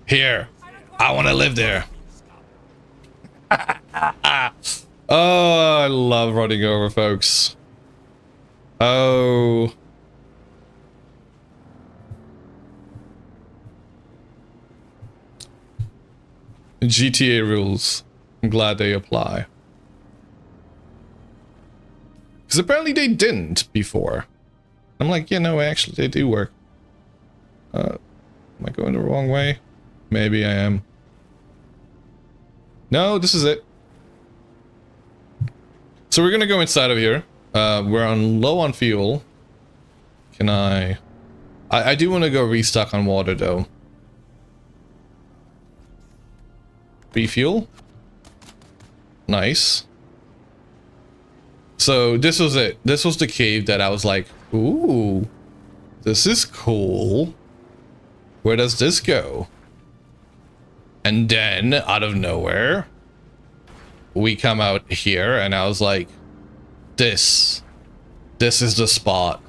here, I want to live there. Oh, I love running over folks. Oh. GTA rules. I'm glad they apply. Because apparently they didn't before. I'm like, yeah, no, actually they do work. Am I going the wrong way? Maybe I am. No, this is it. So we're gonna go inside of here. We're low on fuel. Can I do want to go restock on water though. Refuel. Nice. So this was it. This was the cave that I was like, ooh, this is cool. Where does this go? And then out of nowhere, we come out here and I was like, this is the spot.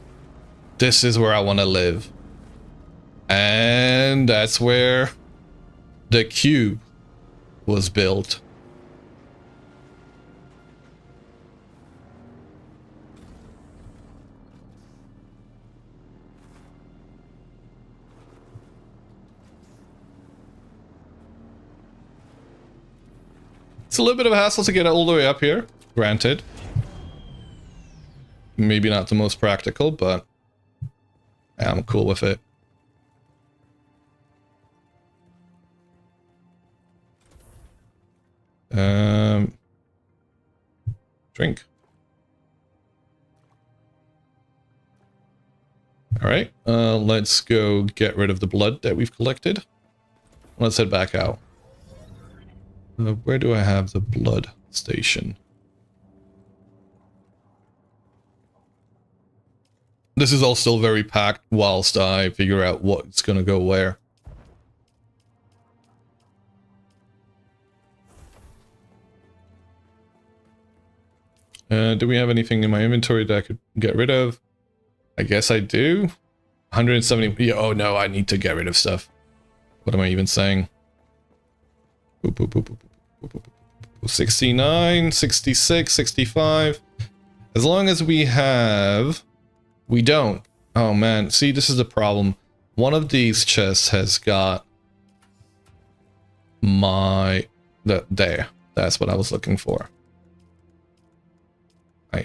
This is where I want to live. And that's where the cube was built. It's a little bit of a hassle to get all the way up here, granted. Maybe not the most practical, but I'm cool with it. Drink. All right, let's go get rid of the blood that we've collected. Let's head back out. Where do I have the blood station? This is all still very packed whilst I figure out what's gonna go where. Do we have anything in my inventory that I could get rid of? I guess I do. 170. Yeah, oh no, I need to get rid of stuff. What am I even saying? 69, 66, 65. As long as we have... We don't. Oh man, see, this is the problem. One of these chests has got my... There. That's what I was looking for.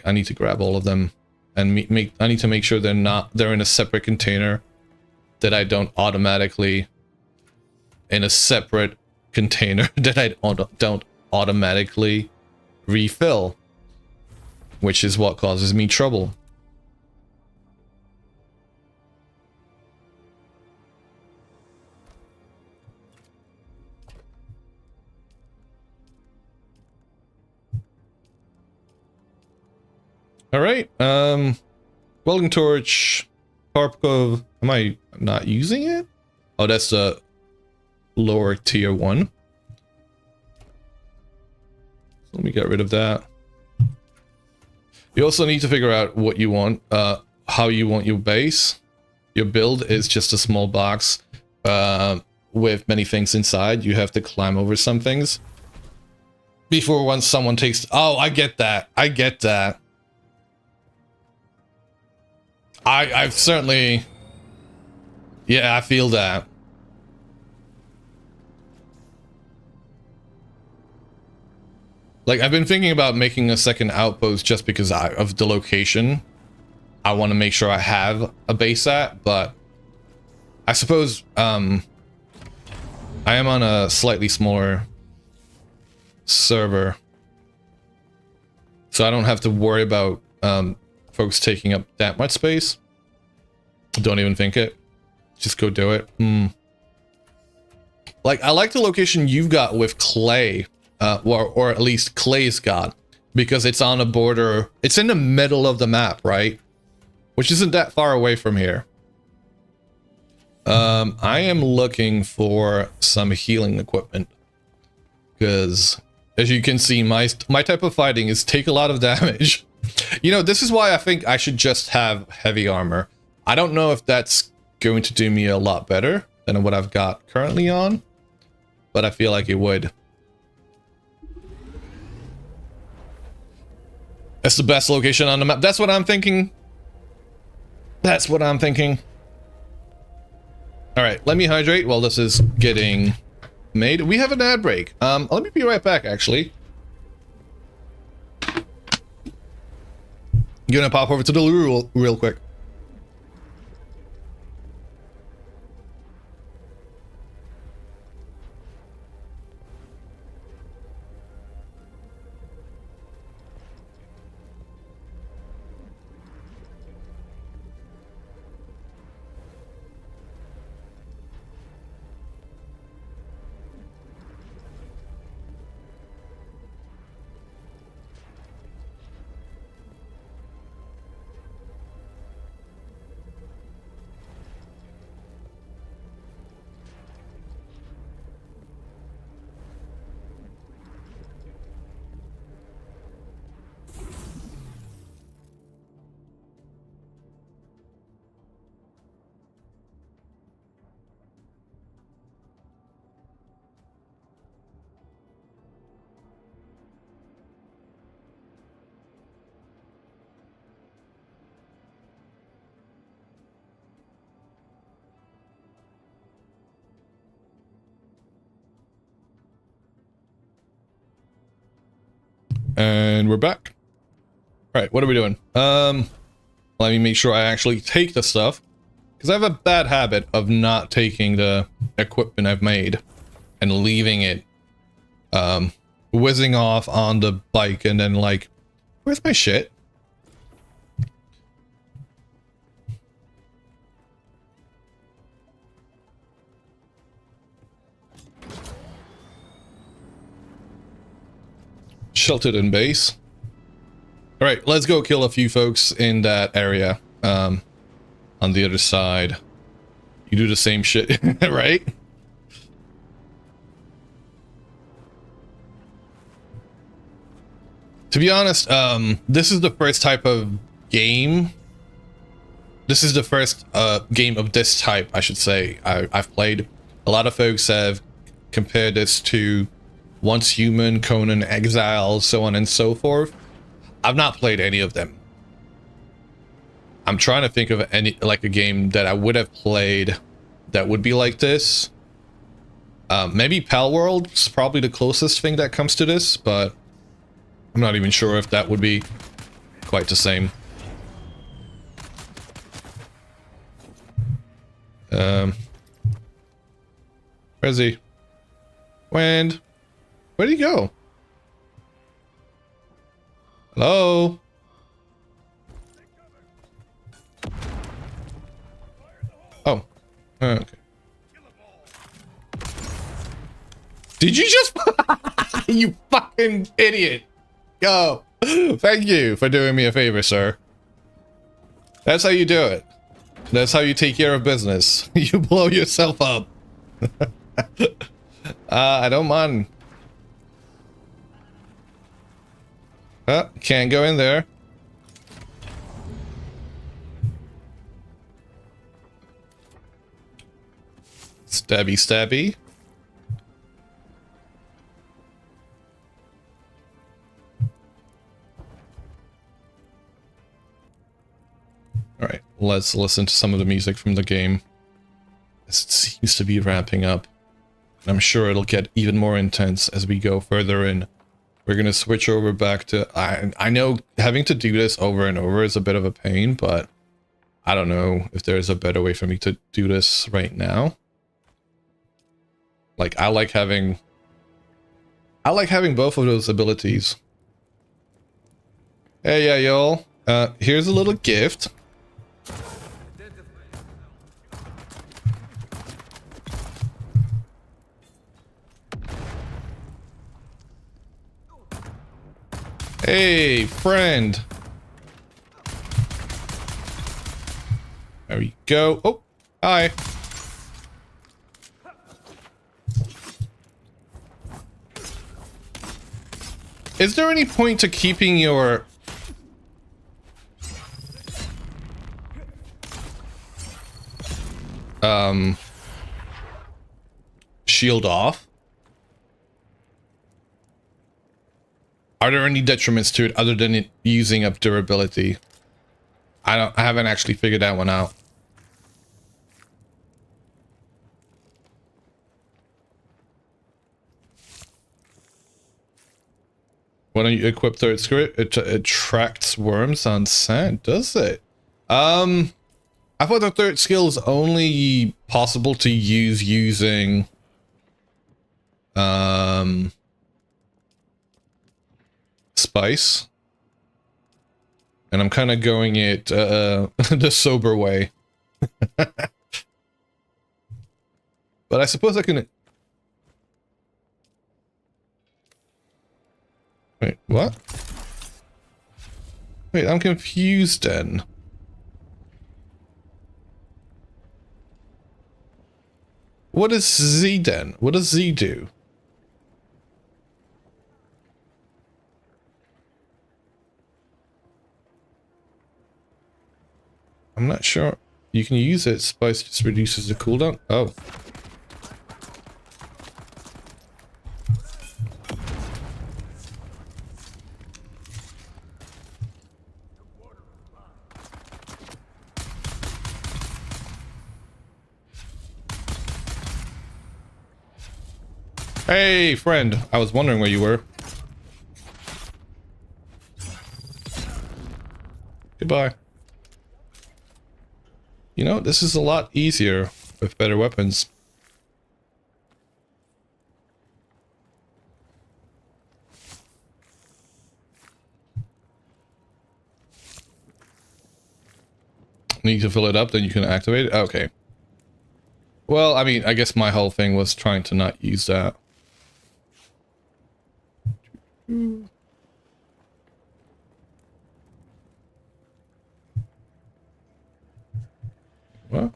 I need to grab all of them. And I need to make sure they're in a separate container, that I don't automatically in a separate container that I don't automatically refill, which is what causes me trouble. All right, welding torch, Harpkov. Am I not using it? Oh, that's the lower tier one. So let me get rid of that. You also need to figure out what you want, how you want your base. Your build is just a small box with many things inside. You have to climb over some things before once someone takes... Oh, I get that. I get that. I've certainly... Yeah, I feel that. Like, I've been thinking about making a second outpost just because of the location. I want to make sure I have a base at, but I suppose I am on a slightly smaller server, so I don't have to worry about folks taking up that much space. Don't even think it. Just go do it. Like, I like the location you've got with Clay, or at least Clay's got, because it's on a border. It's in the middle of the map, right? Which isn't that far away from here. I am looking for some healing equipment, because as you can see, my type of fighting is take a lot of damage. You know, this is why I think I should just have heavy armor. I don't know if that's going to do me a lot better than what I've got currently on, but I feel like it would. That's the best location on the map. That's what I'm thinking. That's what I'm thinking. All right, let me hydrate while this is getting made. We have an ad break. Let me be right back, actually. Gonna pop over to the loo real quick. And we're back. Right, what are we doing? Let me make sure I actually take the stuff. Because I have a bad habit of not taking the equipment I've made and leaving it whizzing off on the bike and then like, where's my shit? Sheltered in base. All right, let's go kill a few folks in that area. On the other side, you do the same shit, right? To be honest, this is the first type of game. This is the first game of this type, I should say, I've played. A lot of folks have compared this to Once Human, Conan Exile, so on and so forth. I've not played any of them. I'm trying to think of any, like, a game that I would have played that would be like this. Maybe Pal World's probably the closest thing that comes to this, but I'm not even sure if that would be quite the same. Where's he? Wind. Where'd he go? Hello? Oh. Okay. Did you just... You fucking idiot. Go. Thank you for doing me a favor, sir. That's how you do it. That's how you take care of business. You blow yourself up. I don't mind. Can't go in there. Stabby, stabby. All right, let's listen to some of the music from the game. It seems to be ramping up. I'm sure it'll get even more intense as we go further in. We're gonna switch over back to... I know having to do this over and over is a bit of a pain, but I don't know if there's a better way for me to do this right now. Like, I like having both of those abilities. Hey, yeah, y'all. Here's a little gift. Hey, friend. There we go. Oh, hi. Is there any point to keeping your... shield off? Are there any detriments to it other than it using up durability? I haven't actually figured that one out. Why don't you equip third skill? It attracts worms on sand, does it? I thought the third skill is only possible to use using spice. And I'm kind of going it the sober way. But I suppose I can... Wait, what? Wait, I'm confused then. What is Z then? What does Z do? I'm not sure. You can use it. Spice just reduces the cooldown. Oh. Hey, friend. I was wondering where you were. Goodbye. You know, this is a lot easier with better weapons. Need to fill it up, then you can activate it? Okay. Well, I mean, I guess my whole thing was trying to not use that. What?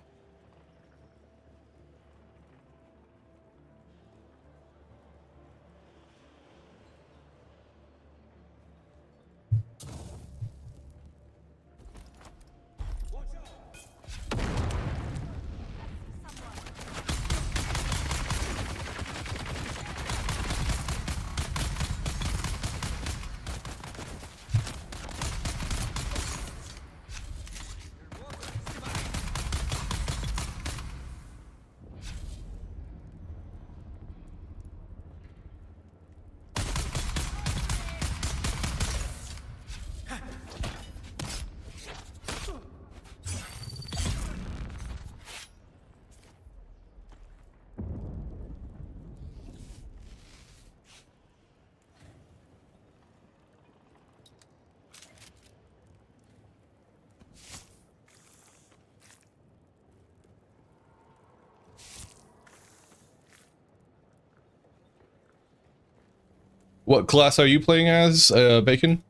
What class are you playing as, Bacon?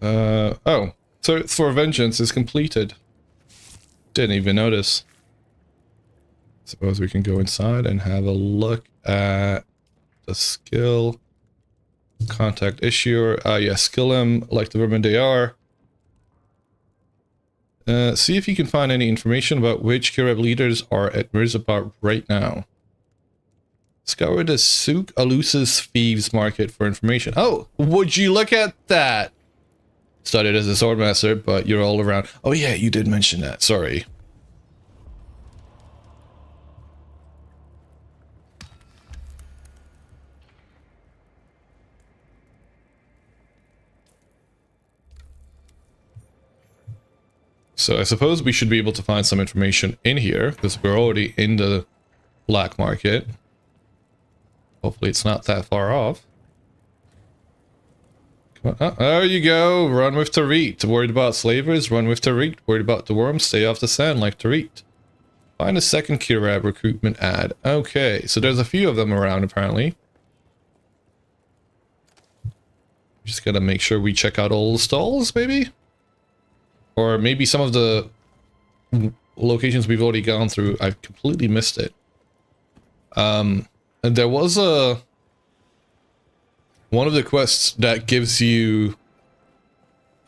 Oh. Search for Vengeance is completed. Didn't even notice. Suppose we can go inside and have a look at the skill. Contact issuer. Yeah, skill them like the women they are. See if you can find any information about which Kirab leaders are at Mirzapar right now. Scour the Souk Alusa's Thieves Market for information. Oh, would you look at that? Started as a swordmaster, but you're all around. Oh yeah, you did mention that. Sorry. So I suppose we should be able to find some information in here, because we're already in the black market. Hopefully it's not that far off. Come on. Oh, there you go. Run with Tarit. Worried about slavers? Run with Tarit. Worried about the worms? Stay off the sand like Tarit. Find a second Kirab recruitment ad. Okay, so there's a few of them around apparently. Just gotta make sure we check out all the stalls, maybe? Or maybe some of the locations we've already gone through, I've completely missed it. And there was one of the quests that gives you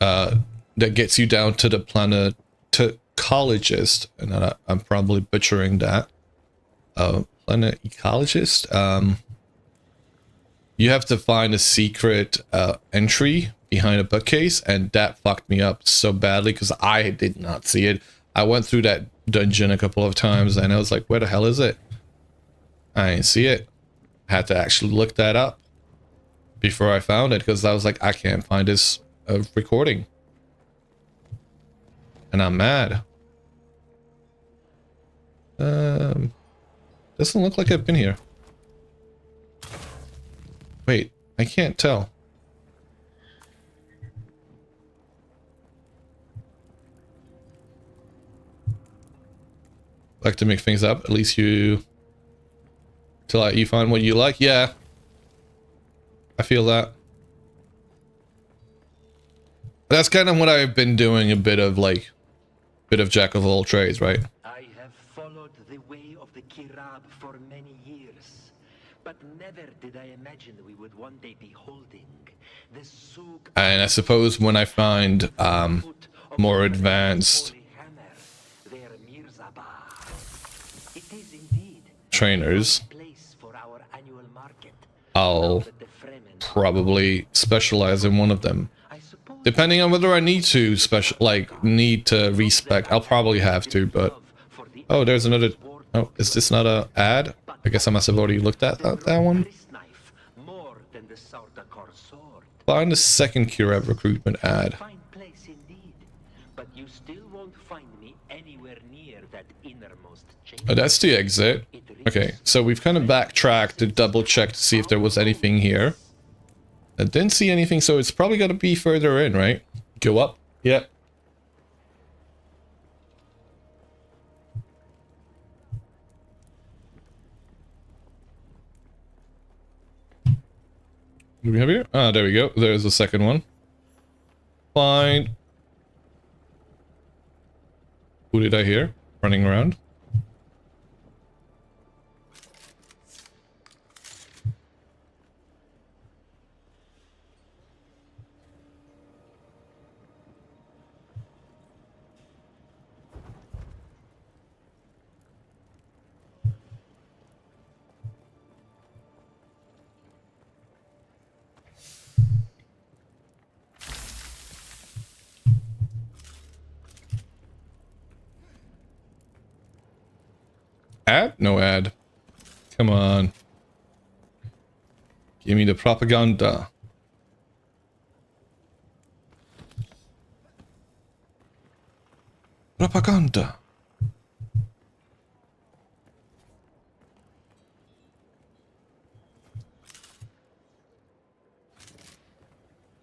that gets you down to the planet to ecologist, and I'm probably butchering that. Planet ecologist. You have to find a secret entry behind a bookcase, and that fucked me up so badly because I did not see it. I went through that dungeon a couple of times and I was like, where the hell is it? I didn't see it. I had to actually look that up before I found it, because I was like, I can't find this recording. And I'm mad. Doesn't look like I've been here. Wait, I can't tell. Like to make things up, at least you till you find what you like. Yeah, I feel that. That's kind of what I've been doing, a bit of jack of all trades, right? I have followed the way of the Kirab for many years, but never did I imagine we would one day be holding the Souk. And I suppose when I find more advanced trainers, I'll probably specialize in one of them. Depending on whether I need to need to respec, I'll probably have to, but... Oh, there's another... Oh, is this not a ad? I guess I must have already looked at that one. than the Sardaukar sword. Find the second Kirab recruitment ad. Fine place indeed, but you still won't find me anywhere near that innermost chamber. Oh, that's the exit. Okay, so we've kind of backtracked to double check to see if there was anything here. I didn't see anything, so it's probably got to be further in, right? Go up. Yep. Do we have here? Ah, there we go. There's the second one. Fine. Who did I hear running around? Ad? No ad. Come on. Give me the propaganda. Propaganda.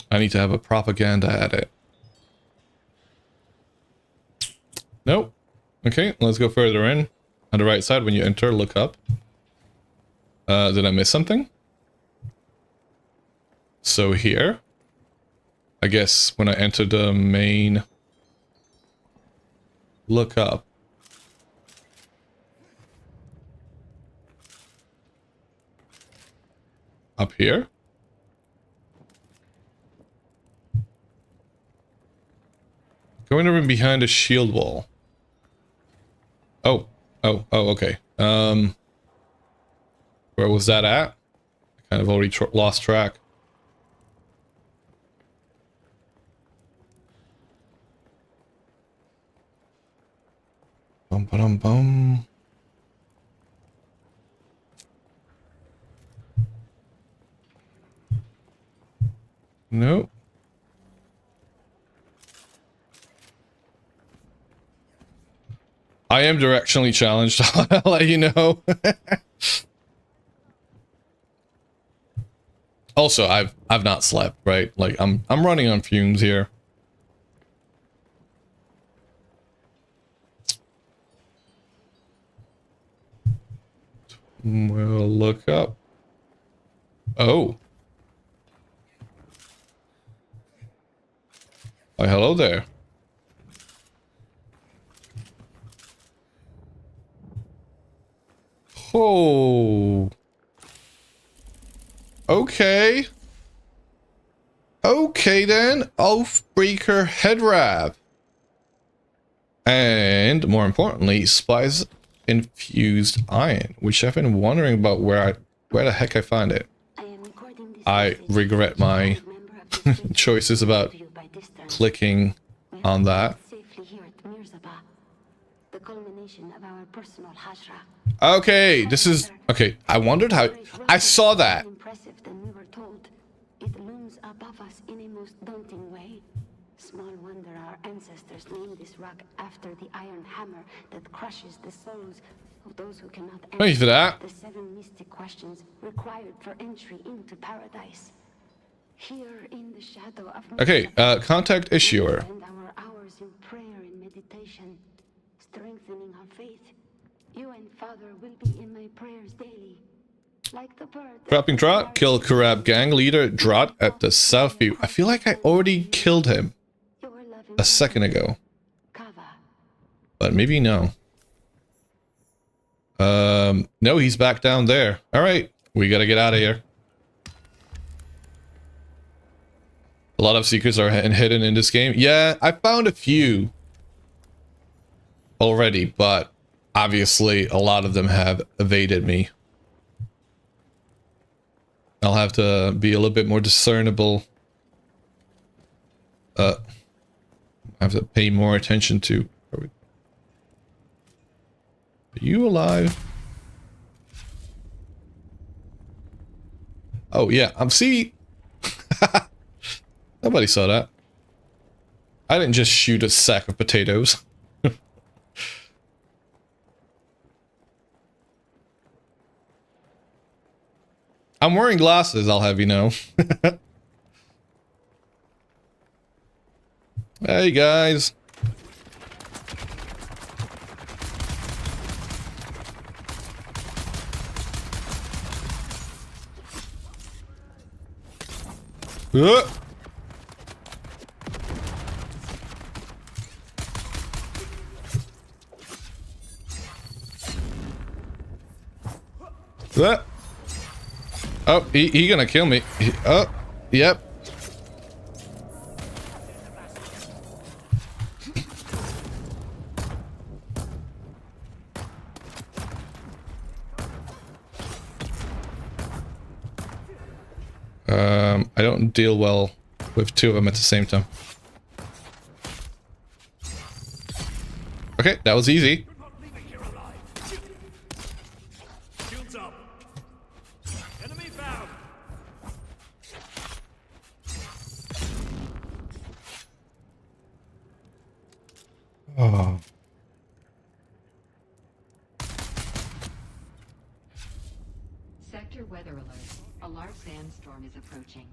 I need to have a propaganda at it. Nope. Okay, let's go further in. On the right side, when you enter, look up. Did I miss something? So here, I guess when I enter the main, look up. Up here. Go in the room behind the shield wall. Oh, okay. Where was that at? I kind of already lost track. Bum bum bum. Nope. I am directionally challenged. I'll let you know. Also, I've not slept, right? Like I'm running on fumes here. We'll look up. Oh. Why, hello there. Oh. Okay. Okay then. Oathbreaker head wrap. And more importantly, spice infused iron, which I've been wondering about where the heck I find it. I regret my choices about clicking on that. Okay, this is okay. I wondered how I saw that. Impressive than we were told. It looms above us in a most daunting way. Small wonder our ancestors named this rock after the iron hammer that crushes the souls of those who cannot answer Thank you for that. the 7 mystic questions required for entry into paradise. Here in the shadow of Okay, contact issuer. spend our hours in prayer and meditation, strengthening our faith. You and Father will be in my prayers daily. Like the bird. Dropping Drought, kill Karab gang leader Drought at the south view. I feel like I already killed him a second ago. But maybe no. No, he's back down there. Alright, we gotta get out of here. A lot of secrets are hidden in this game. Yeah, I found a few already, but obviously a lot of them have evaded me. I'll have to be a little bit more discernible. I have to pay more attention to. Are you alive? Oh yeah, see. Nobody saw that. I didn't just shoot a sack of potatoes. I'm wearing glasses, I'll have you know. Hey guys. Oh, he gonna kill me. Oh, yep. I don't deal well with two of them at the same time. Okay, that was easy. Oh. Sector weather alert. A large sandstorm is approaching.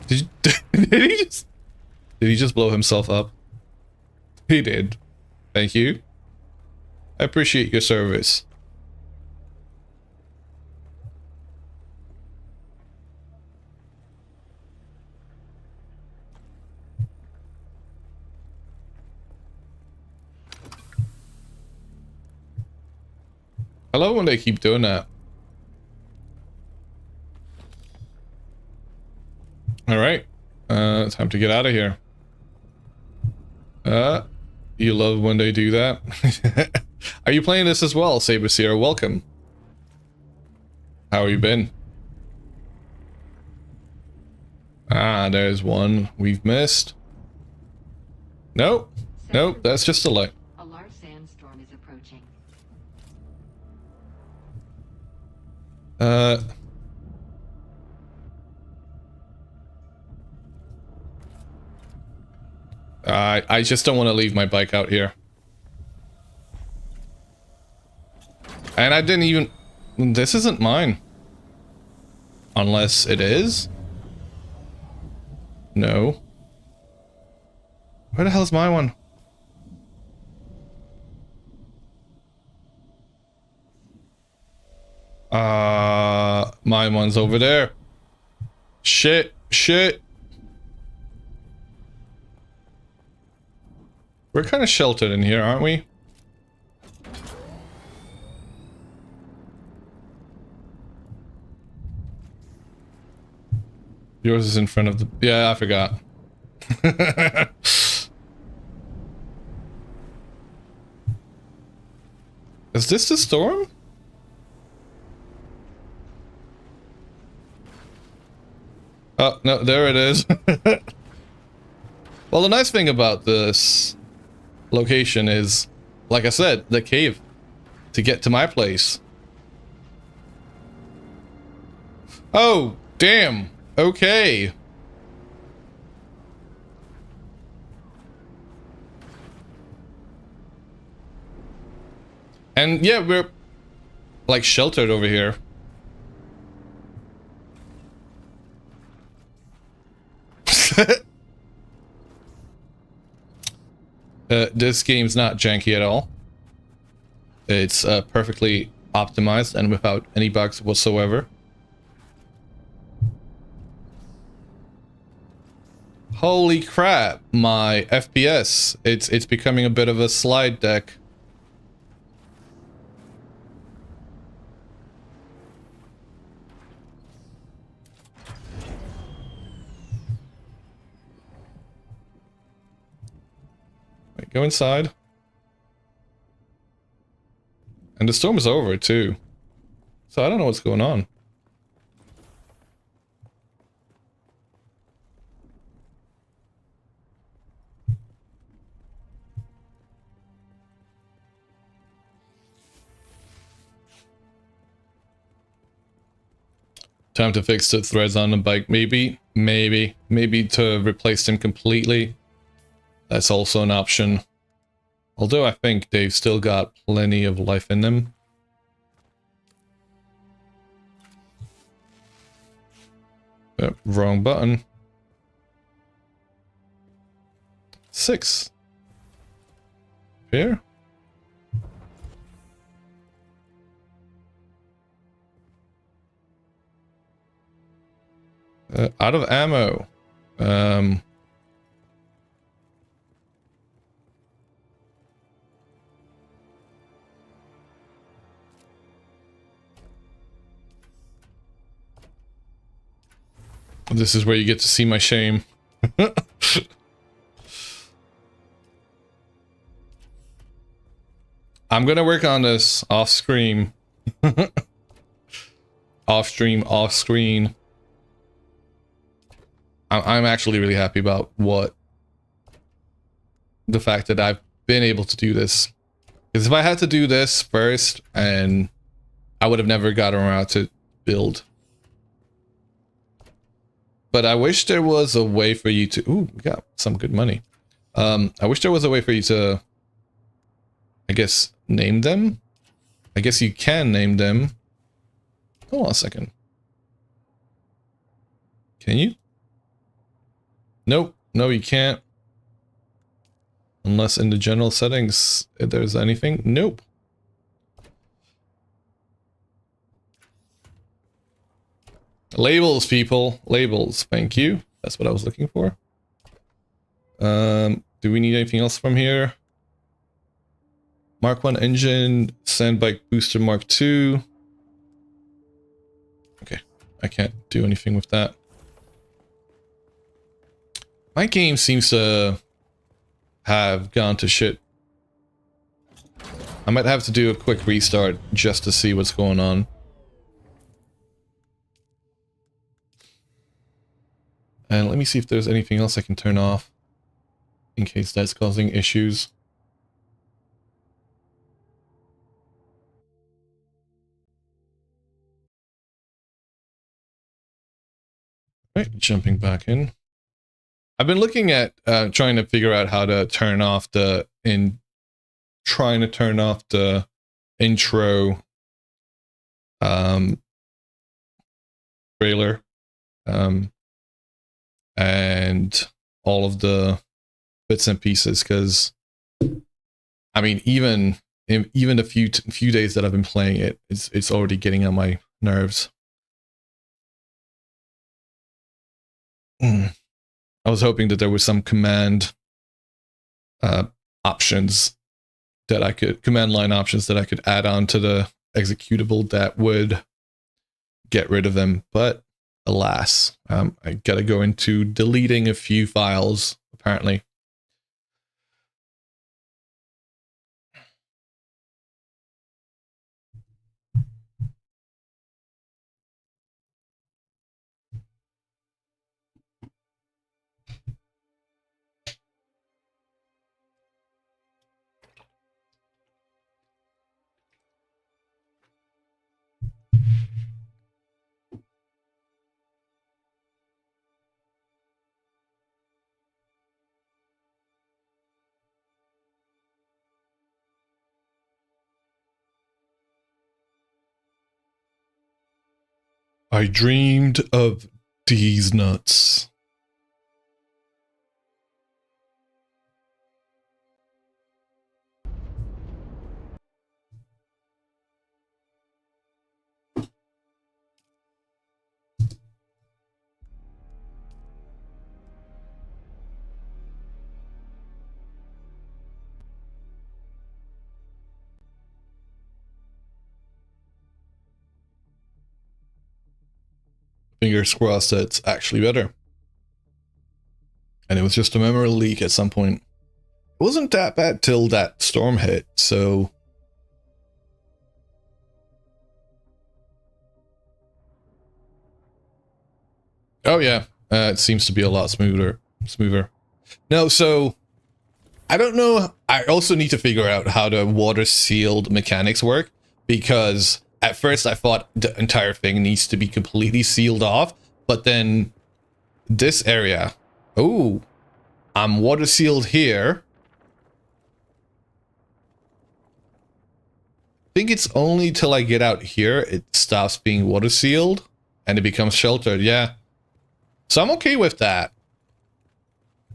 Did he just blow himself up? He did. Thank you. I appreciate your service. I love when they keep doing that. Alright. Time to get out of here. You love when they do that? Are you playing this as well, Saberseer? Welcome. How have you been? Ah, there's one we've missed. Nope. Nope, that's just a light. A large sandstorm is approaching. I just don't want to leave my bike out here. And I didn't even... This isn't mine. Unless it is? No. Where the hell's my one? My one's over there. Shit, shit. We're kind of sheltered in here, aren't we? Yours is in front of the... Yeah, I forgot. Is this the storm? Oh, no, there it is. Well, the nice thing about this location is, like I said, the cave to get to my place. Oh, damn. Okay. And yeah, we're like sheltered over here. This game's not janky at all. It's perfectly optimized and without any bugs whatsoever. Holy crap, my FPS. It's becoming a bit of a slide deck. Wait, go inside. And the storm is over too. So I don't know what's going on. Time to fix the threads on the bike. Maybe to replace them completely. That's also an option. Although I think they've still got plenty of life in them. Wrong button. 6. Here. Out of ammo. This is where you get to see my shame. I'm gonna work on this off screen. Off stream, off screen. I'm actually really happy about the fact that I've been able to do this. Because if I had to do this first, and I would have never gotten around to build. But I wish there was a way for you to... Ooh, we got some good money. I wish there was a way for you to, I guess, name them. I guess you can name them. Hold on a second. Can you? Nope. No, you can't. Unless in the general settings there's anything. Nope. Labels, people. Labels. Thank you. That's what I was looking for. Do we need anything else from here? Mark 1 engine, Sandbike booster Mark 2. Okay, I can't do anything with that. My game seems to have gone to shit. I might have to do a quick restart just to see what's going on. And let me see if there's anything else I can turn off in case that's causing issues. Right, jumping back in. I've been looking at trying to figure out how to turn off the intro trailer and all of the bits and pieces, because I mean even the few days that I've been playing it, it's already getting on my nerves. I was hoping that there was some command options that I could, command line options that I could add on to the executable that would get rid of them. But alas, I gotta go into deleting a few files, apparently. I dreamed of these nuts. Fingers crossed that it's actually better. And it was just a memory leak at some point. It wasn't that bad till that storm hit, so... Oh yeah, it seems to be a lot smoother. No, so... I don't know, I also need to figure out how the water-sealed mechanics work, because At first, I thought the entire thing needs to be completely sealed off, but then this area, oh, I'm water sealed here. I think it's only till I get out here it stops being water sealed and it becomes sheltered. Yeah, so I'm okay with that.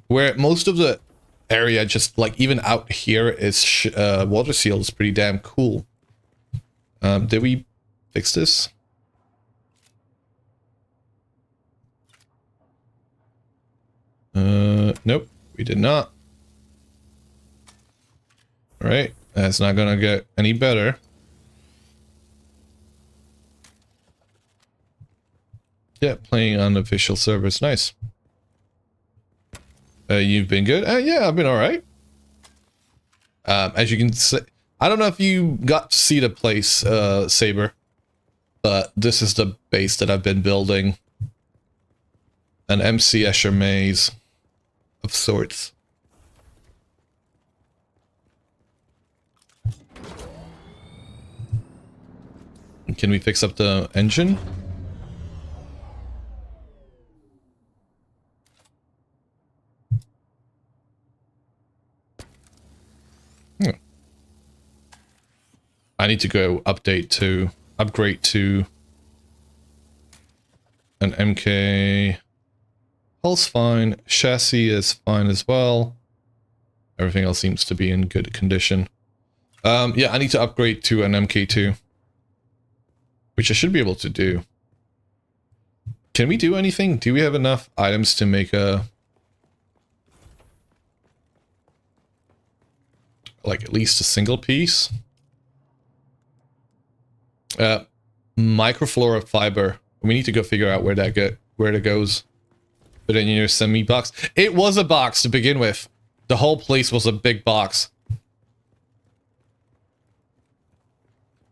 Where most of the area, just like even out here, is water sealed is pretty damn cool. Did we fix this? Nope, we did not. All right, that's not gonna get any better. Yeah, playing on official servers, nice. You've been good? Yeah, I've been all right. As you can see, I don't know if you got to see the place, Saber, but this is the base that I've been building. An MC Escher maze of sorts. Can we fix up the engine? I need to go upgrade to an MK. Hull's fine. Chassis is fine as well. Everything else seems to be in good condition. Yeah, I need to upgrade to an MK2, which I should be able to do. Can we do anything? Do we have enough items to make a... like at least a single piece? Microflora fiber. We need to go figure out where that goes. But in your semi box. It was a box to begin with. The whole place was a big box.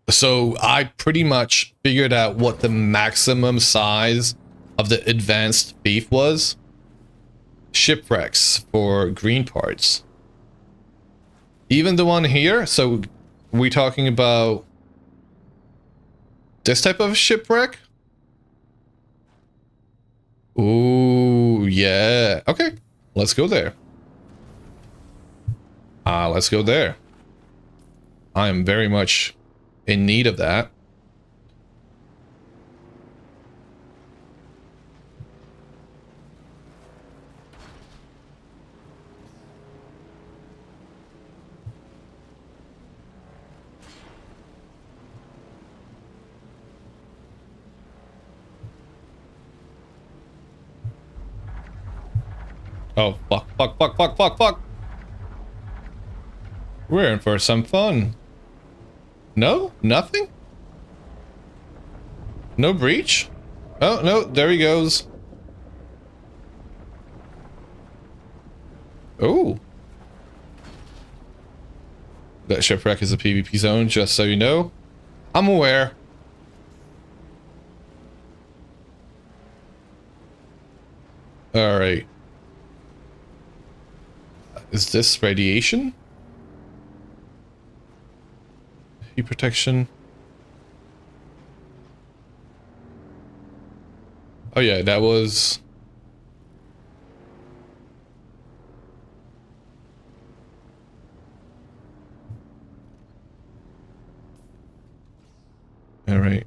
So I pretty much figured out what the maximum size of the advanced thief was. Shipwrecks for green parts. Even the one here, so we're talking about this type of shipwreck? Ooh, yeah. Okay, let's go there. Let's go there. I am very much in need of that. Oh, fuck. We're in for some fun. No? Nothing? No breach? Oh, no, there he goes. Oh. That shipwreck is a PvP zone, just so you know. I'm aware. Alright. Is this radiation? Heat protection. Oh yeah, that was... Alright.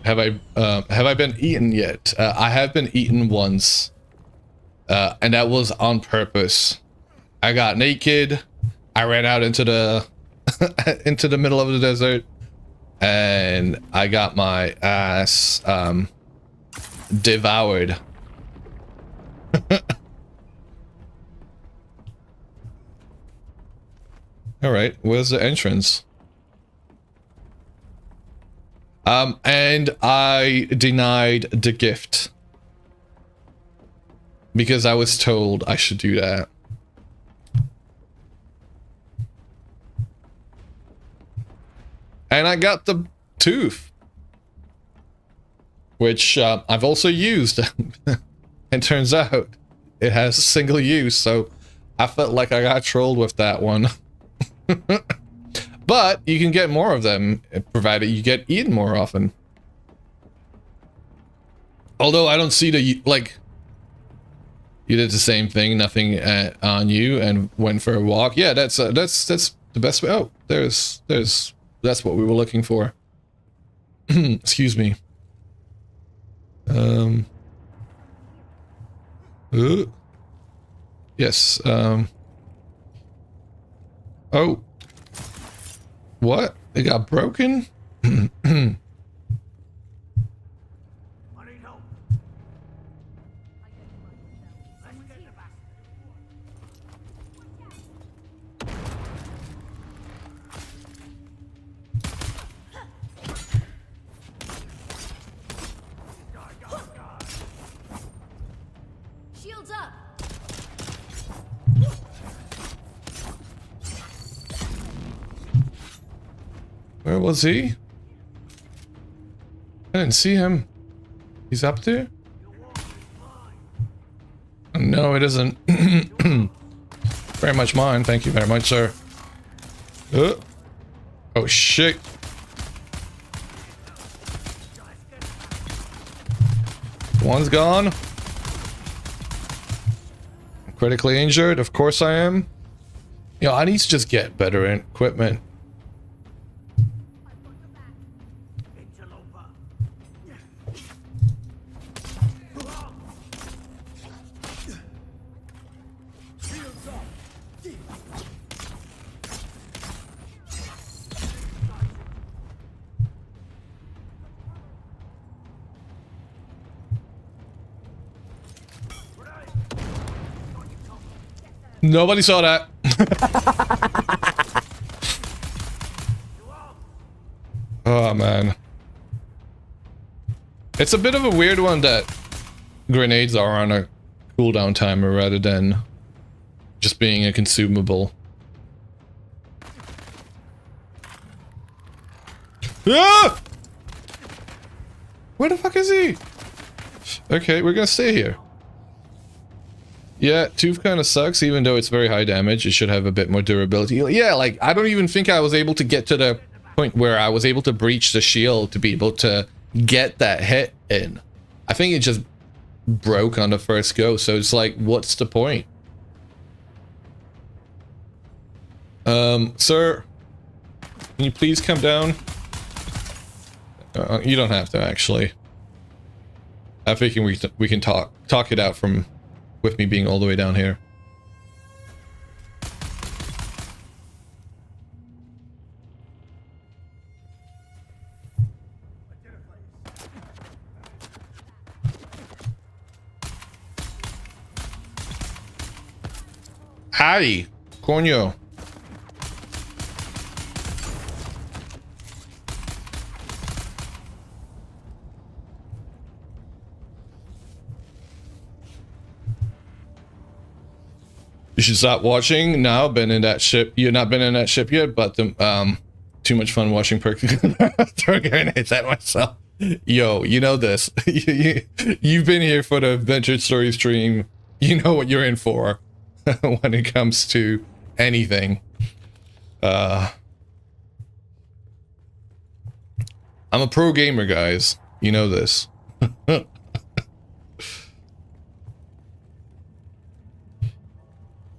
Have I been eaten yet? I have been eaten once, and that was on purpose. I got naked. I ran out into the into the middle of the desert, and I got my ass devoured Alright, where's the entrance? And I denied the gift. Because I was told I should do that. And I got the tooth. Which I've also used. And turns out it has single use, so I felt like I got trolled with that one. But you can get more of them, provided you get eaten more often. Although I don't see the, like... You did the same thing, nothing on you, and went for a walk. Yeah, that's the best way. Oh, that's what we were looking for. Excuse me. Yes. Oh. What? It got broken? Shields up. Where was he? I didn't see him. He's up there? No, it isn't. Very much mine. Thank you very much, sir. Oh, shit. One's gone. Critically injured. Of course I am. Yo, I need to just get better equipment. Nobody saw that. Oh, man. It's a bit of a weird one that grenades are on a cooldown timer rather than just being a consumable. Ah! Where the fuck is he? Okay, we're gonna stay here. Yeah, tooth kind of sucks, even though it's very high damage. It should have a bit more durability. Yeah, like, I don't even think I was able to get to the point where I was able to breach the shield to be able to get that hit in. I think it just broke on the first go, so it's like, what's the point? Sir, can you please come down? You don't have to, actually. I think we can talk it out from with me being all the way down here. Ay, coño. You should stop watching now. Been in that ship. You've not been in that ship yet, but too much fun watching throw grenades at myself. Yo, you know this. You've been here for the Adventure Story stream. You know what you're in for when it comes to anything. I'm a pro gamer, guys. You know this.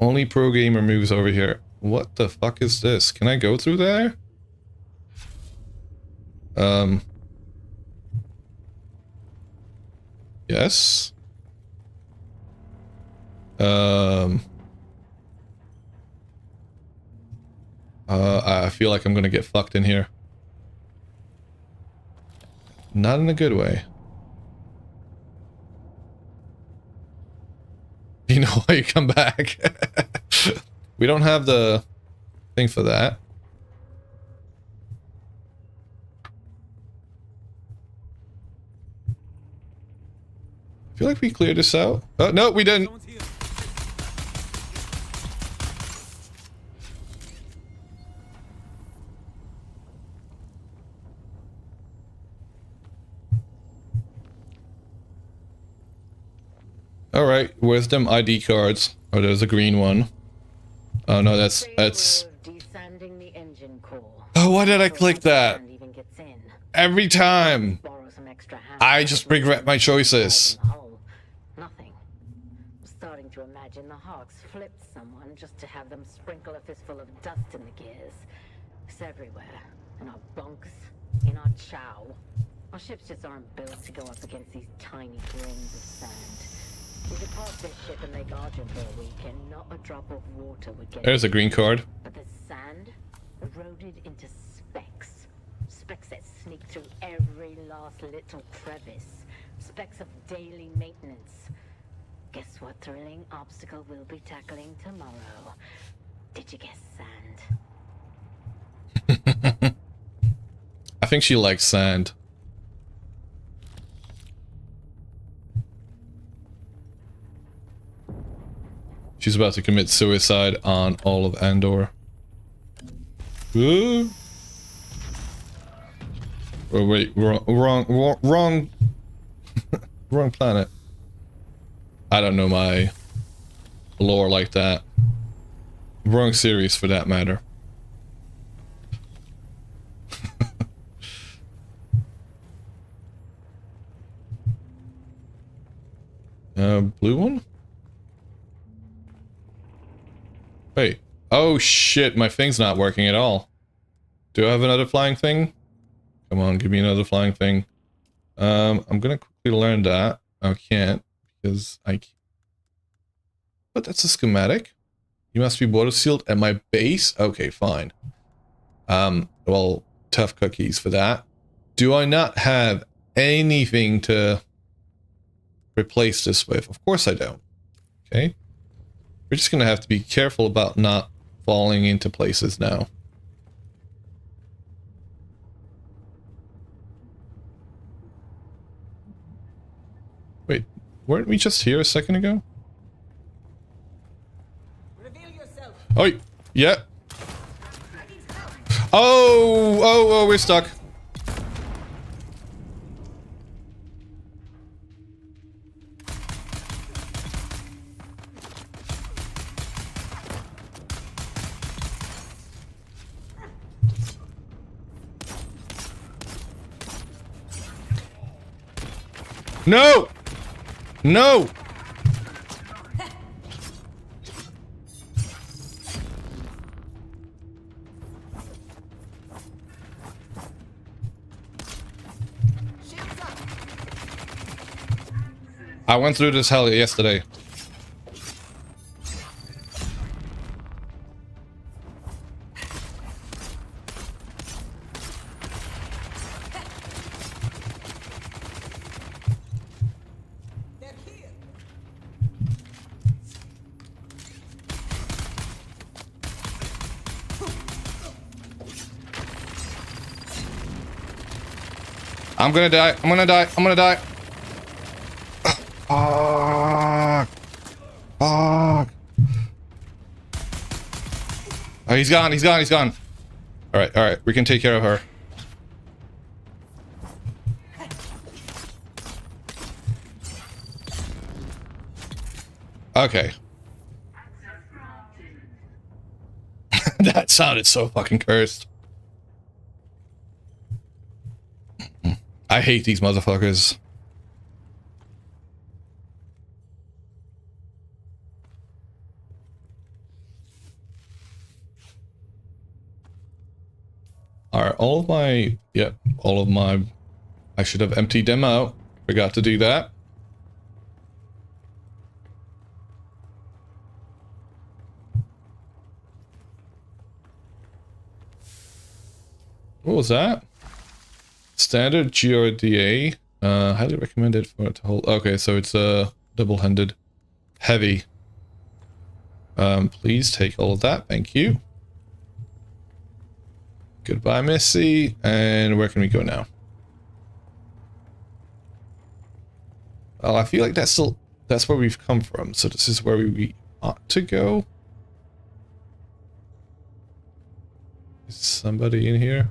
Only pro gamer moves over here. What the fuck is this? Can I go through there? Yes. I feel like I'm gonna get fucked in here. Not in a good way. You know why you come back. We don't have the thing for that. I feel like we cleared this out. Oh, no, we didn't. All right, where's them ID cards? Oh, there's a green one. Oh no, that's. Descending the engine core. Oh, why did I click that? Even gets in. Every time. Borrow some extra hands. I just regret my choices. Nothing. I'm starting to imagine the Hawks flipped someone just to have them sprinkle a fistful of dust in the gears. It's everywhere. In our bunks, in our chow. Our ships just aren't built to go up against these tiny grains of sand. We could park this ship and make Argent for a week, and not a drop of water would get. There's a green card. But the sand eroded into specks. Specks that sneak through every last little crevice. Specks of daily maintenance. Guess what thrilling obstacle we'll be tackling tomorrow? Did you guess sand? I think she likes sand. She's about to commit suicide on all of Andor. Oh wait, wrong wrong planet. I don't know my lore like that. Wrong series for that matter. Blue one? Wait. Oh shit, my thing's not working at all. Do I have another flying thing? Come on, give me another flying thing. I'm gonna quickly learn that. I can't, because I can't. But that's a schematic. You must be water sealed at my base? Okay, fine. Well, tough cookies for that. Do I not have anything to replace this with? Of course I don't. Okay. We're just gonna have to be careful about not falling into places now. Wait, weren't we just here a second ago? Reveal yourself. Oh, yeah. Oh, we're stuck. No! No! I went through this hell yesterday. I'm gonna die. I'm gonna die. I'm gonna die. Fuck. Fuck. Oh, he's gone. He's gone. He's gone. All right. All right. We can take care of her. Okay. That sounded so fucking cursed. I hate these motherfuckers. Alright, all of my... Yep, all of my... I should have emptied them out. Forgot to do that. What was that? Standard GRDA. Highly recommended for it to hold. Okay, so it's double-handed. Heavy. Please take all of that. Thank you. Goodbye, Missy. And where can we go now? Oh, I feel like that's where we've come from. So this is where we ought to go. Is somebody in here?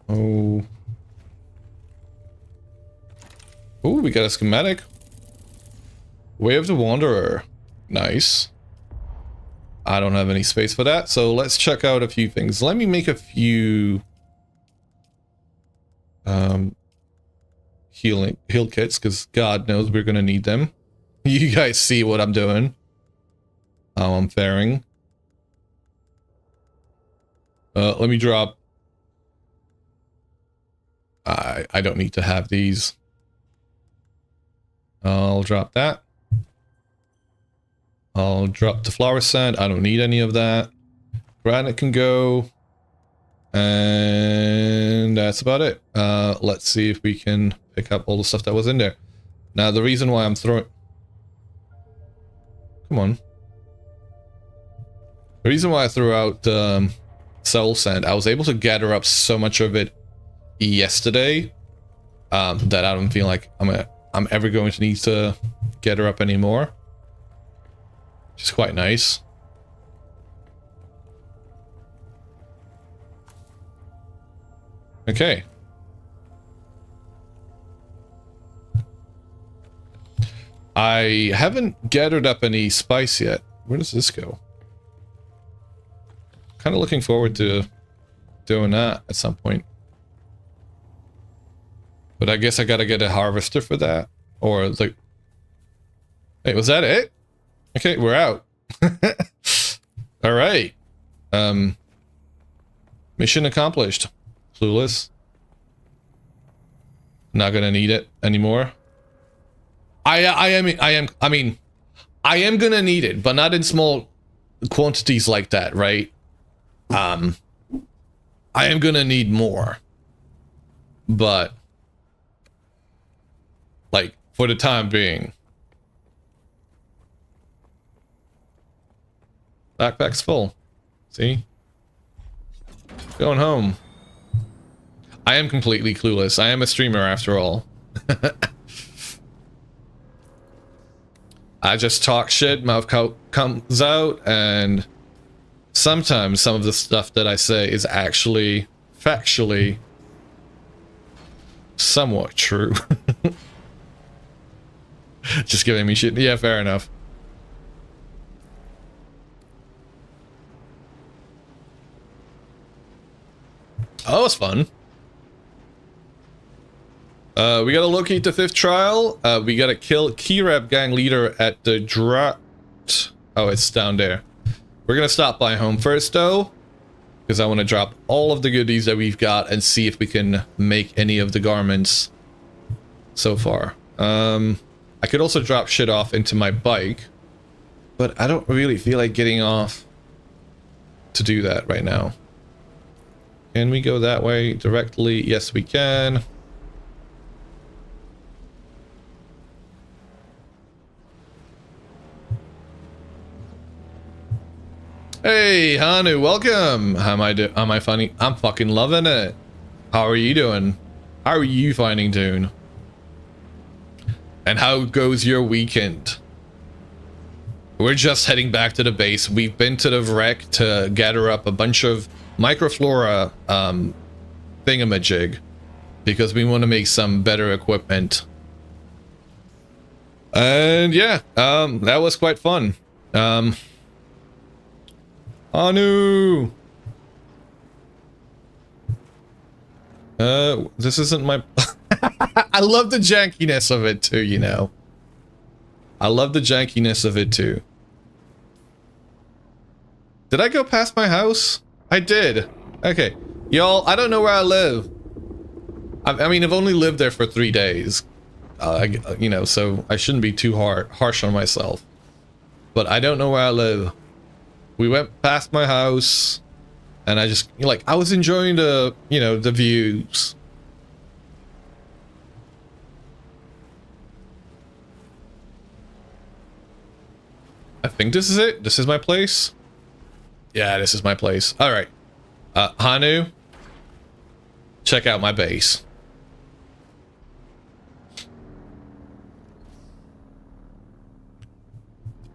Oh. Oh, we got a schematic. Way of the Wanderer. Nice. I don't have any space for that, so let's check out a few things. Let me make a few heal kits, because God knows we're gonna need them. You guys see what I'm doing. How I'm faring. Let me drop. I don't need to have these. I'll drop that. I'll drop the flower sand. I don't need any of that. Granite can go. And that's about it. Let's see if we can pick up all the stuff that was in there. Now, the reason why I'm throwing... Come on. The reason why I threw out soul sand, I was able to gather up so much of it yesterday that I don't feel like I'm ever going to need to gather up anymore. Which is quite nice. Okay. I haven't gathered up any spice yet. Where does this go? Kind of looking forward to doing that at some point. But I guess I gotta get a harvester for that. Or like... Wait, was that it? Okay, we're out. Alright. Mission accomplished. Clueless. Not gonna need it anymore. I am gonna need it, but not in small quantities like that, right? I am gonna need more. But like for the time being. Backpack's full. See? Going home. I am completely clueless. I am a streamer after all. I just talk shit, mouth comes out, and sometimes some of the stuff that I say is actually factually somewhat true. Just giving me shit. Yeah, fair enough. Oh, it's fun. We gotta locate the 5th trial. We gotta kill Kirab gang leader at the drought. Oh, it's down there. We're gonna stop by home first, though, because I want to drop all of the goodies that we've got and see if we can make any of the garments so far. I could also drop shit off into my bike, but I don't really feel like getting off to do that right now. Can we go that way directly? Yes, we can. Hey, Hanu, welcome. How am I finding? I'm fucking loving it. How are you doing? How are you finding Dune? And how goes your weekend? We're just heading back to the base. We've been to the wreck to gather up a bunch of microflora thingamajig because we want to make some better equipment. And yeah, that was quite fun. Anu! This isn't my... I love the jankiness of it too, you know. I love the jankiness of it too. Did I go past my house? I did. Okay. Y'all, I don't know where I live. I mean, I've only lived there for 3 days. You know, so I shouldn't be too harsh on myself. But I don't know where I live. We went past my house, and I just, like, I was enjoying the, you know, the views. I think this is it. This is my place. Yeah, this is my place. All right. Hanu, check out my base.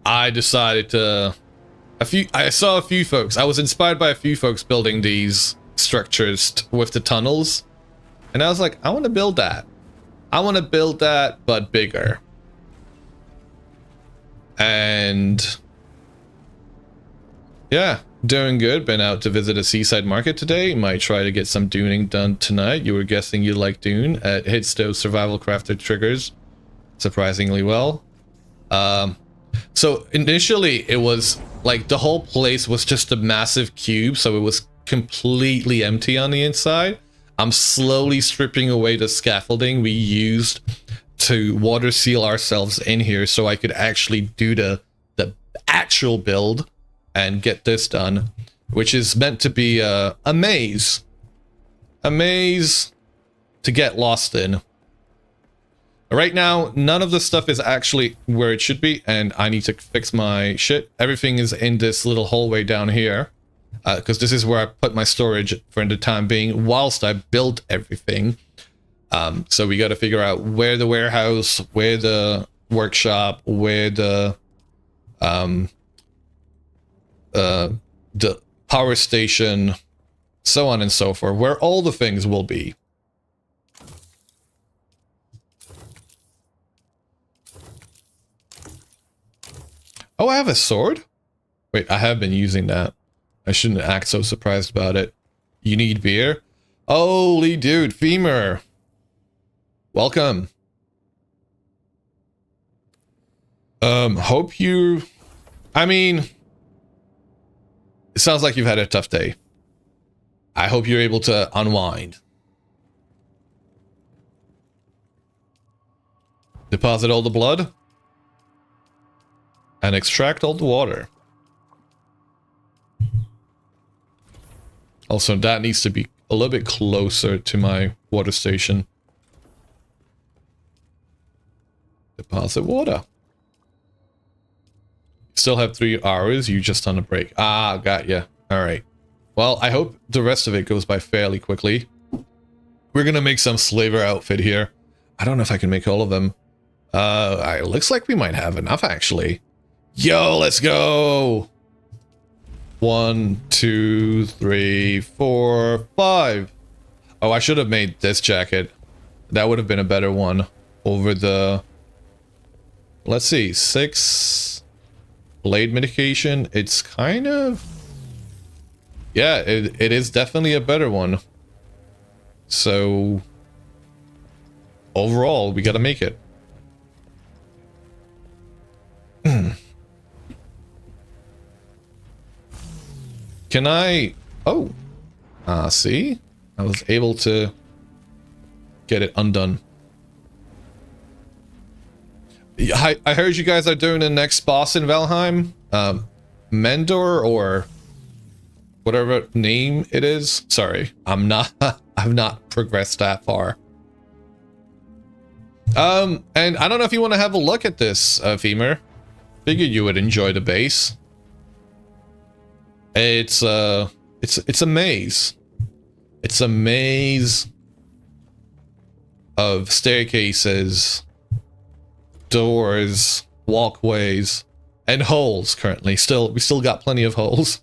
I decided to... I saw a few folks. I was inspired by a few folks building these structures with the tunnels. And I was like, I want to build that. I want to build that, but bigger. And... yeah, doing good. Been out to visit a seaside market today. Might try to get some Duning done tonight. You were guessing you like Dune. It hits those survival crafted triggers surprisingly well. So initially it was like the whole place was just a massive cube, so it was completely empty on the inside. I'm slowly stripping away the scaffolding we used to water seal ourselves in here so I could actually do the actual build and get this done, which is meant to be a maze. A maze to get lost in. Right now, none of the stuff is actually where it should be, and I need to fix my shit. Everything is in this little hallway down here, because this is where I put my storage for the time being, whilst I built everything. So we got to figure out where the warehouse, where the workshop, where the power station, so on and so forth, where all the things will be. Oh, I have a sword? Wait, I have been using that. I shouldn't act so surprised about it. You need beer? Holy dude, Femur! Welcome. Hope you... I mean... it sounds like you've had a tough day. I hope you're able to unwind. Deposit all the blood. And extract all the water. Also, that needs to be a little bit closer to my water station. Deposit water. Still have 3 hours, you just on a break. Ah, got ya. Alright. Well, I hope the rest of it goes by fairly quickly. We're gonna make some slaver outfit here. I don't know if I can make all of them. It looks like we might have enough, actually. Yo, let's go! 1, 2, 3, 4, 5. Oh, I should have made this jacket. That would have been a better one over the... let's see, 6 blade mitigation. It's kind of... yeah, it is definitely a better one. So... overall, we gotta make it. Can I... oh. See? I was able to get it undone. I heard you guys are doing the next boss in Valheim. Mendor or whatever name it is. Sorry, I'm not... I've not progressed that far. And I don't know if you want to have a look at this, Femur. Figured you would enjoy the base. It's a maze. It's a maze of staircases, doors, walkways, and holes currently. We still got plenty of holes.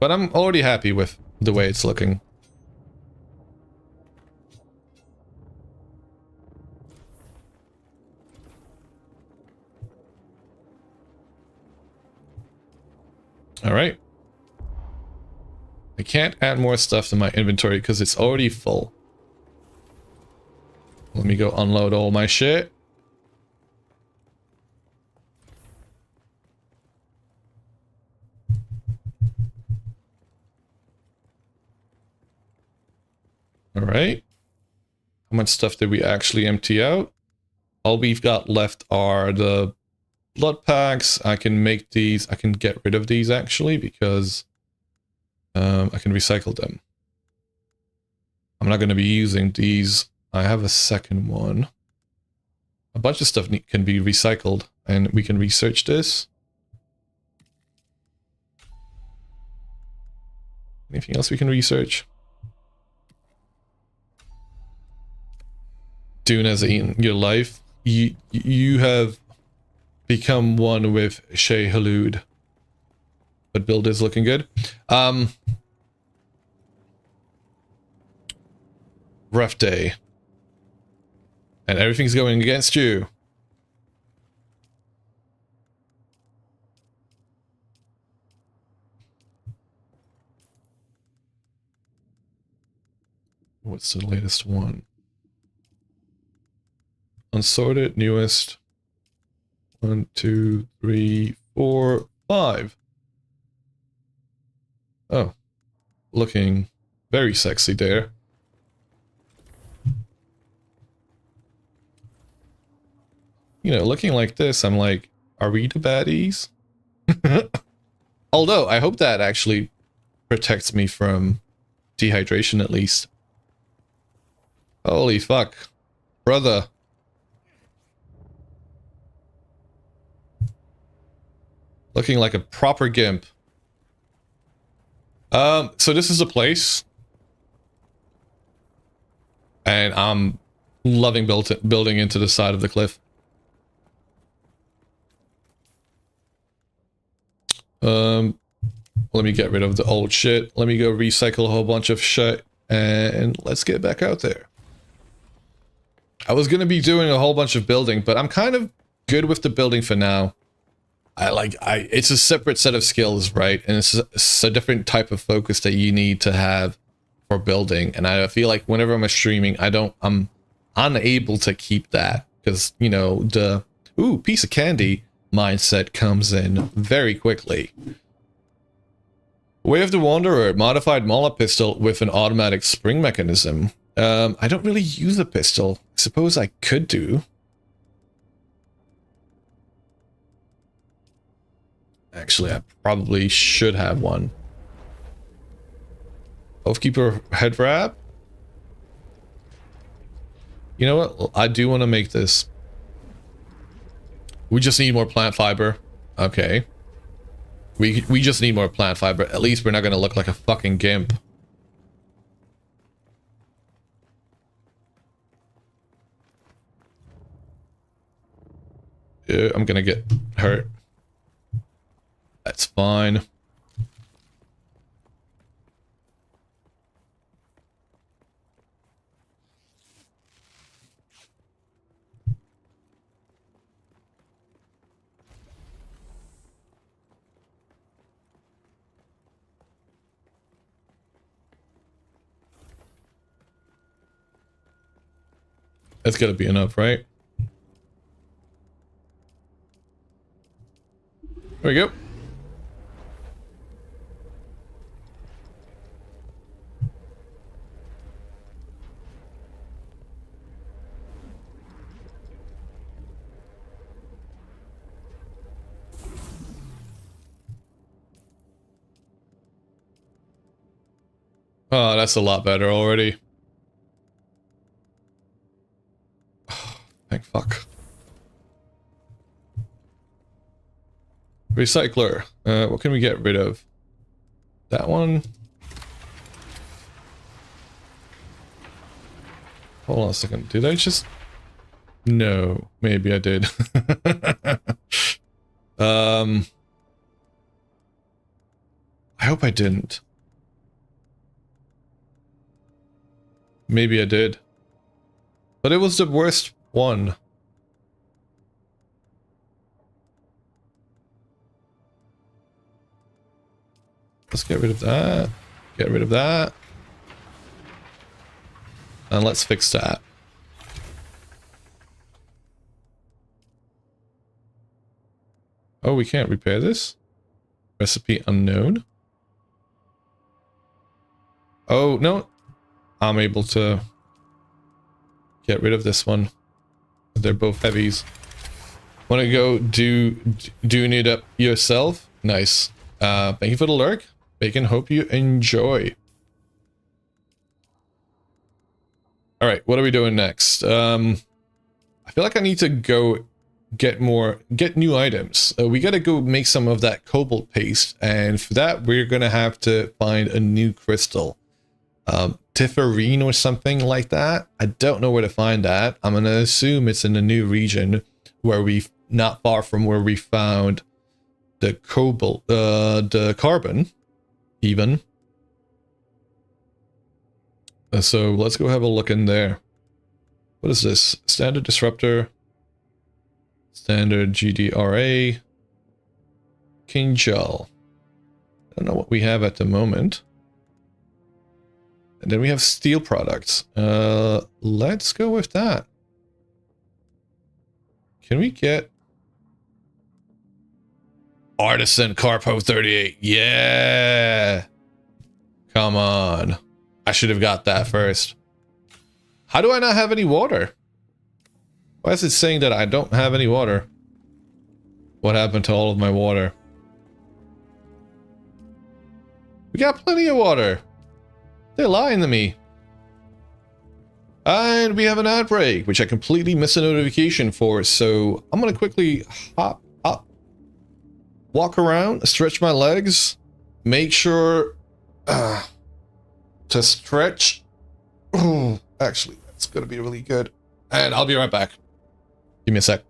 But I'm already happy with the way it's looking. All right. I can't add more stuff to my inventory because it's already full. Let me go unload all my shit. All right. How much stuff did we actually empty out? All we've got left are the blood packs. I can make these. I can get rid of these actually because I can recycle them. I'm not going to be using these. I have a second one. a bunch of stuff can be recycled, and we can research this. Anything else we can research? Dune has eaten your life. You have become one with Shea Halud. But build is looking good. Rough day. And everything's going against you. What's the latest one? Unsorted, newest. 1, 2, 3, 4, 5. Oh. Looking very sexy there. You know, looking like this, I'm like, are we the baddies? Although, I hope that actually protects me from dehydration at least. Holy fuck. Brother. Looking like a proper gimp. So this is a place. And I'm loving building into the side of the cliff. Let me get rid of the old shit. Let me go recycle a whole bunch of shit. And let's get back out there. I was gonna be doing a whole bunch of building, but I'm kind of good with the building for now. It's a separate set of skills, right? And it's a different type of focus that you need to have for building. And I feel like whenever I'm streaming, I'm unable to keep that because, you know, the ooh, piece of candy mindset comes in very quickly. Way of the Wanderer, modified Mauler pistol with an automatic spring mechanism. I don't really use a pistol. I suppose I could do. Actually, I probably should have one. Oathkeeper head wrap. You know what? I do want to make this. We just need more plant fiber. Okay. We just need more plant fiber. At least we're not going to look like a fucking gimp. I'm going to get hurt. That's fine. That's gotta be enough, right? There we go. Oh, that's a lot better already. Thank fuck. Recycler. What can we get rid of? That one. Hold on a second. Did I just... No. Maybe I did. I hope I didn't. Maybe I did. But it was the worst one. Let's get rid of that. Get rid of that. And let's fix that. Oh, we can't repair this? Recipe unknown? Oh, no. I'm able to get rid of this one. They're both heavies. Want to go Dune it up yourself? Nice. Thank you for the lurk. Bacon, hope you enjoy. Alright, what are we doing next? I feel like I need to go get new items. We gotta go make some of that cobalt paste, and for that we're gonna have to find a new crystal. Tifferine or something like that. I don't know where to find that. I'm gonna assume it's in a new region where not far from where we found the cobalt, the carbon, even. So let's go have a look in there. What is this? Standard disruptor, standard GDRA, King Gel. I don't know what we have at the moment. And then we have steel products. Let's go with that. Can we get Artisan Carpo 38? Yeah. Come on. I should have got that first. How do I not have any water? Why is it saying that I don't have any water? What happened to all of my water? We got plenty of water. They're lying to me. And we have an outbreak, which I completely missed a notification for, so I'm gonna quickly hop up, walk around, stretch my legs, make sure to stretch. Actually, that's gonna be really good. And I'll be right back. Give me a sec.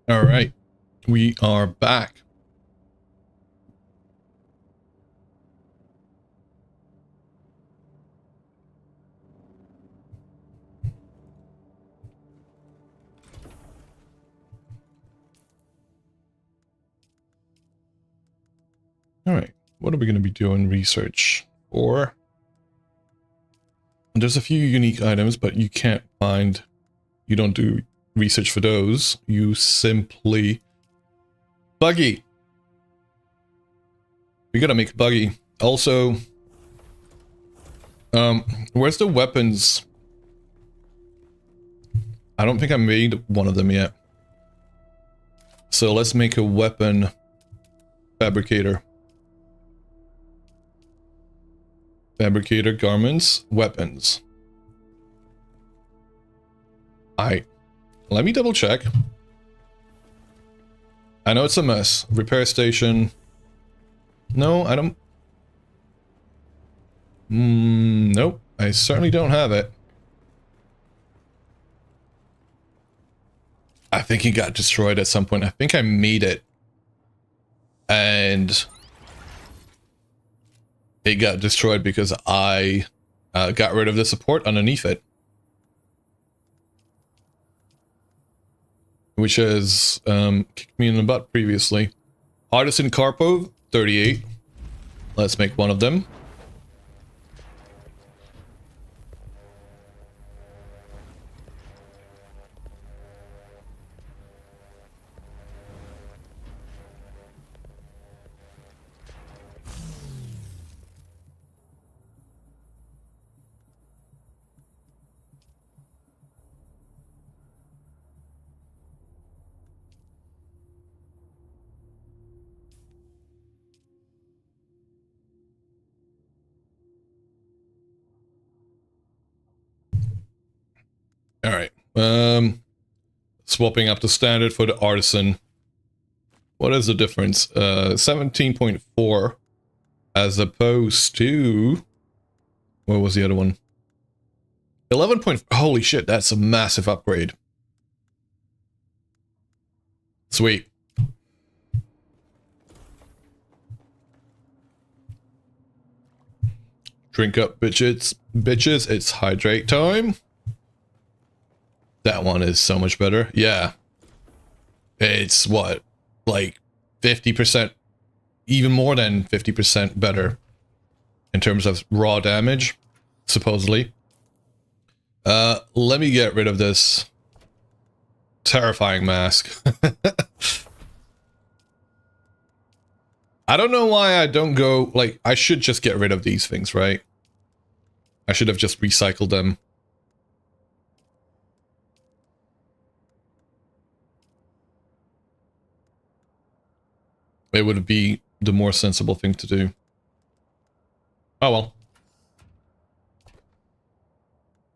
All right, we are back. All right, what are we going to be doing research for? There's a few unique items, but you can't find, you don't do research for those. You simply... Buggy! We gotta make a buggy. Also, where's the weapons? I don't think I made one of them yet. So let's make a weapon fabricator. Fabricator, garments, weapons. Alright. Let me double check. I know it's a mess. Repair station. No, I don't... Nope. I certainly don't have it. I think it got destroyed at some point. I think I made it. And... it got destroyed because I got rid of the support underneath it. Which has kicked me in the butt previously. Artisan Carpo 38. Let's make one of them. All right. Swapping up the standard for the artisan. What is the difference? 17.4 as opposed to, what was the other one? 11. Holy shit, that's a massive upgrade. Sweet. Drink up, bitches. Bitches, it's hydrate time. That one is so much better. Yeah. It's what? Like 50%, even more than 50% better in terms of raw damage, supposedly. Let me get rid of this terrifying mask. I don't know why I don't go, like, I should just get rid of these things, right? I should have just recycled them. It would be the more sensible thing to do. Oh well.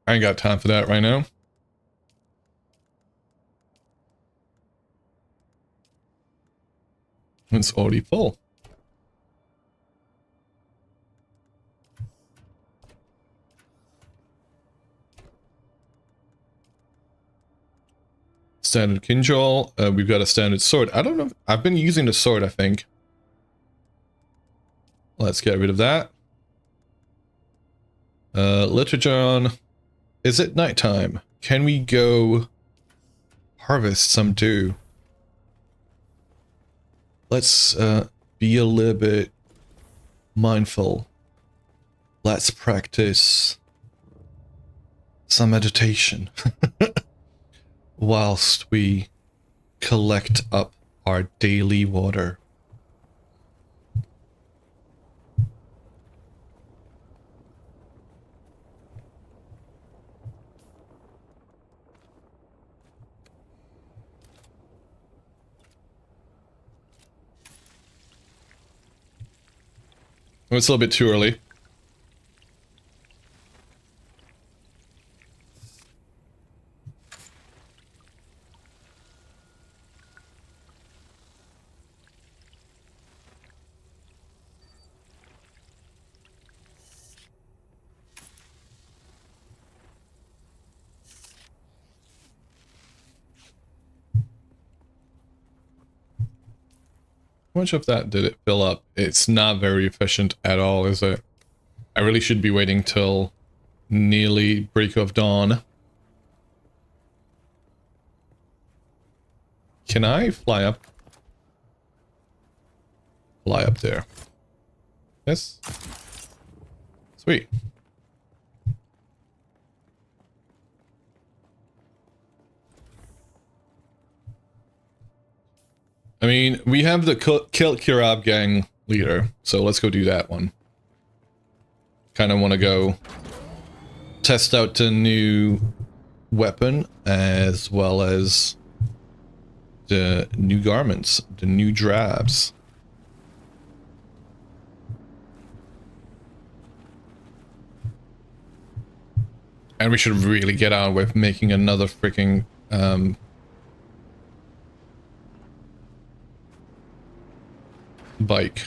I ain't got time for that right now. It's already full. Standard Kinjal. We've got a standard sword. I don't know. I've been using the sword, I think. Let's get rid of that. Liturgon. Is it nighttime? Can we go harvest some dew? Let's be a little bit mindful. Let's practice some meditation whilst we collect up our daily water. It's a little bit too early. How much of that did it fill up? It's not very efficient at all, is it? I really should be waiting till nearly break of dawn. Can I fly up? Fly up there. Yes. Sweet. I mean, we have the Kill Kirab gang leader, so let's go do that one. Kind of want to go test out the new weapon as well as the new garments, the new drabs. And we should really get on with making another freaking bike.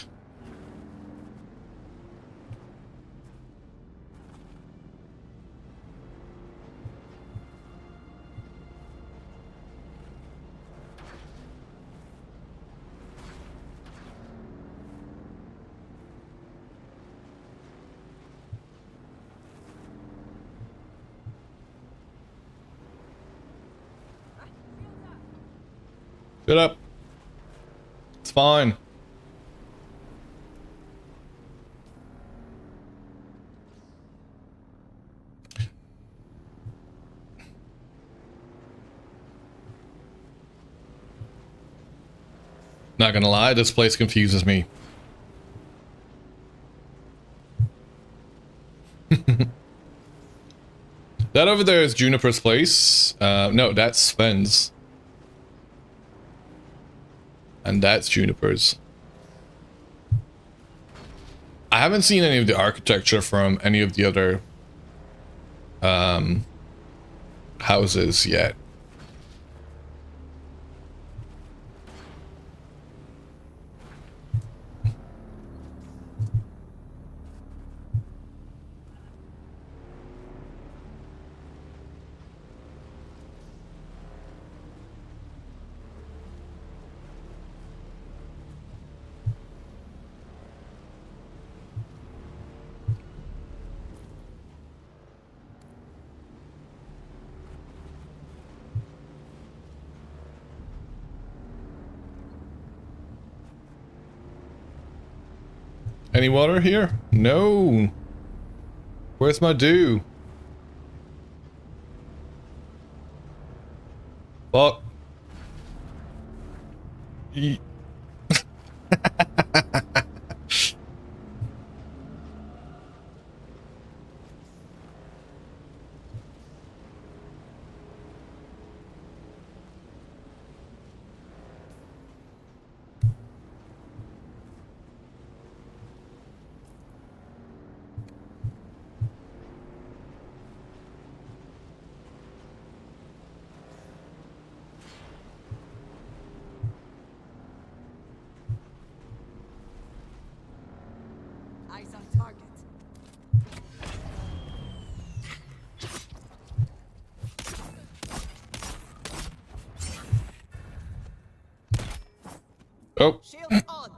Shut up. It's fine. Not gonna lie, this place confuses me. That over there is Juniper's place. No, that's Sven's. And that's Juniper's. I haven't seen any of the architecture from any of the other houses yet. Any water here? No. Where's my dew? Fuck. Eyes on target. Oh. Shield on.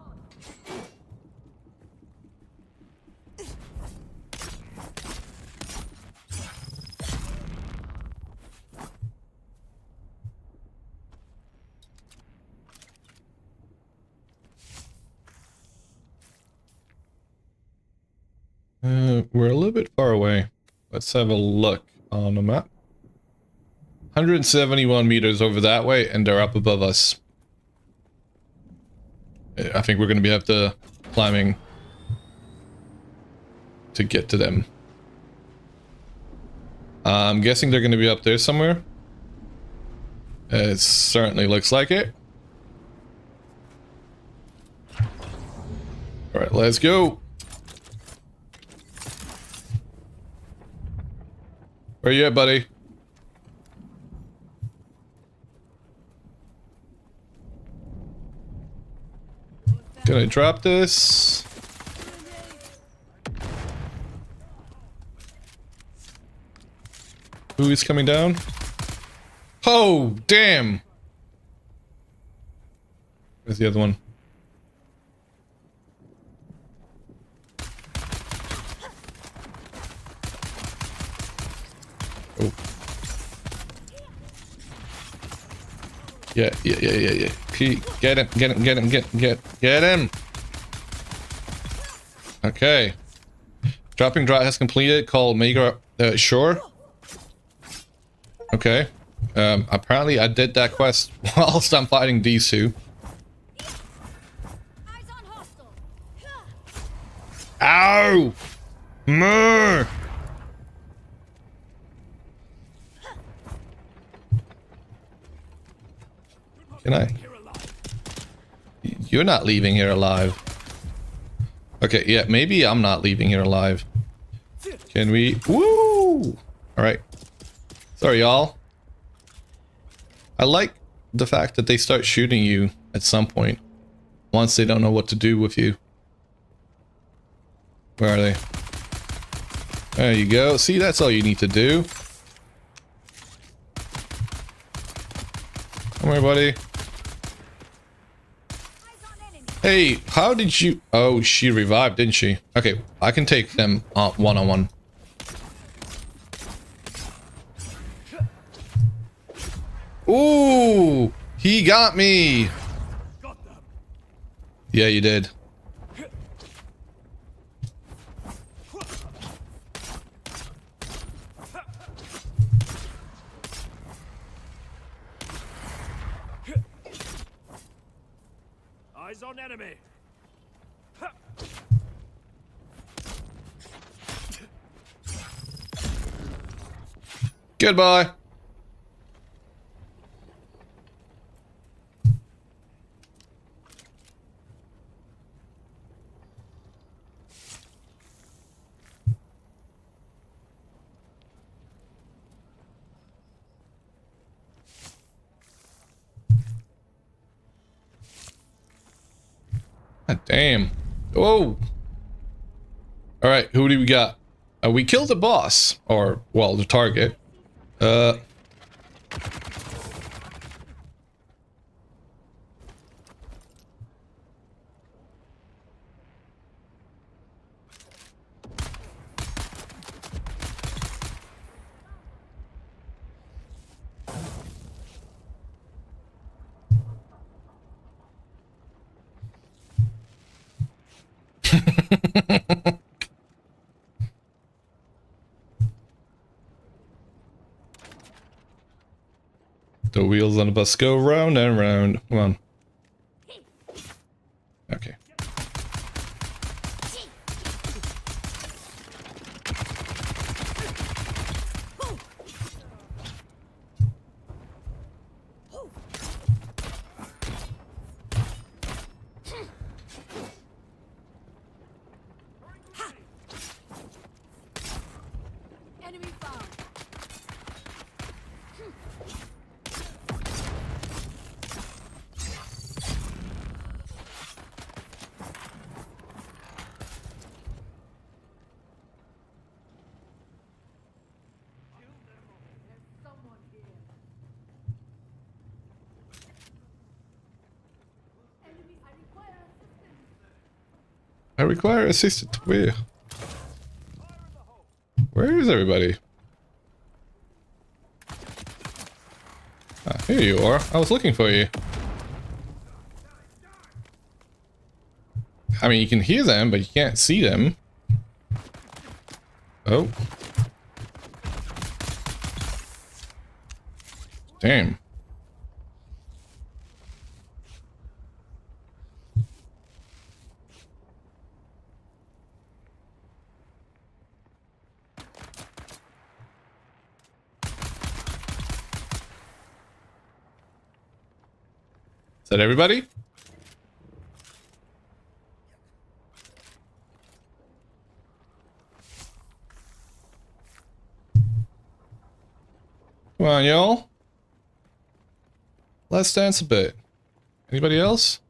We're a little bit far away. Let's have a look on the map. 171 meters over that way, and they're up above us. I think we're going to be up to climbing to get to them. I'm guessing they're going to be up there somewhere. It certainly looks like it. Alright, let's go. Where you at, buddy? Gonna drop this. Who is coming down? Oh, damn! Where's the other one? Oh. Yeah. Get him. Okay. Dropping drought has completed. Call Mega Shore. Okay. Apparently I did that quest whilst I'm fighting these two. Ow! More! Can I? You're not leaving here alive. Okay, yeah, maybe I'm not leaving here alive. Can we? Woo! Alright. Sorry, y'all. I like the fact that they start shooting you at some point. Once they don't know what to do with you. Where are they? There you go. See, that's all you need to do. Come here, buddy. Hey, how did you... Oh, she revived, didn't she? Okay, I can take them one-on-one. Ooh, he got me. Yeah, you did. Eyes on enemy. Goodbye. Damn. Whoa. All right, who do we got? We killed the boss, or well, the target. The wheels on the bus go round and round. Come on. Okay. Enemy found. I require assistance. Where? Where is everybody? Ah, here you are. I was looking for you. I mean, you can hear them, but you can't see them. Oh. Damn. Is that everybody? Come on, y'all. Let's dance a bit. Anybody else?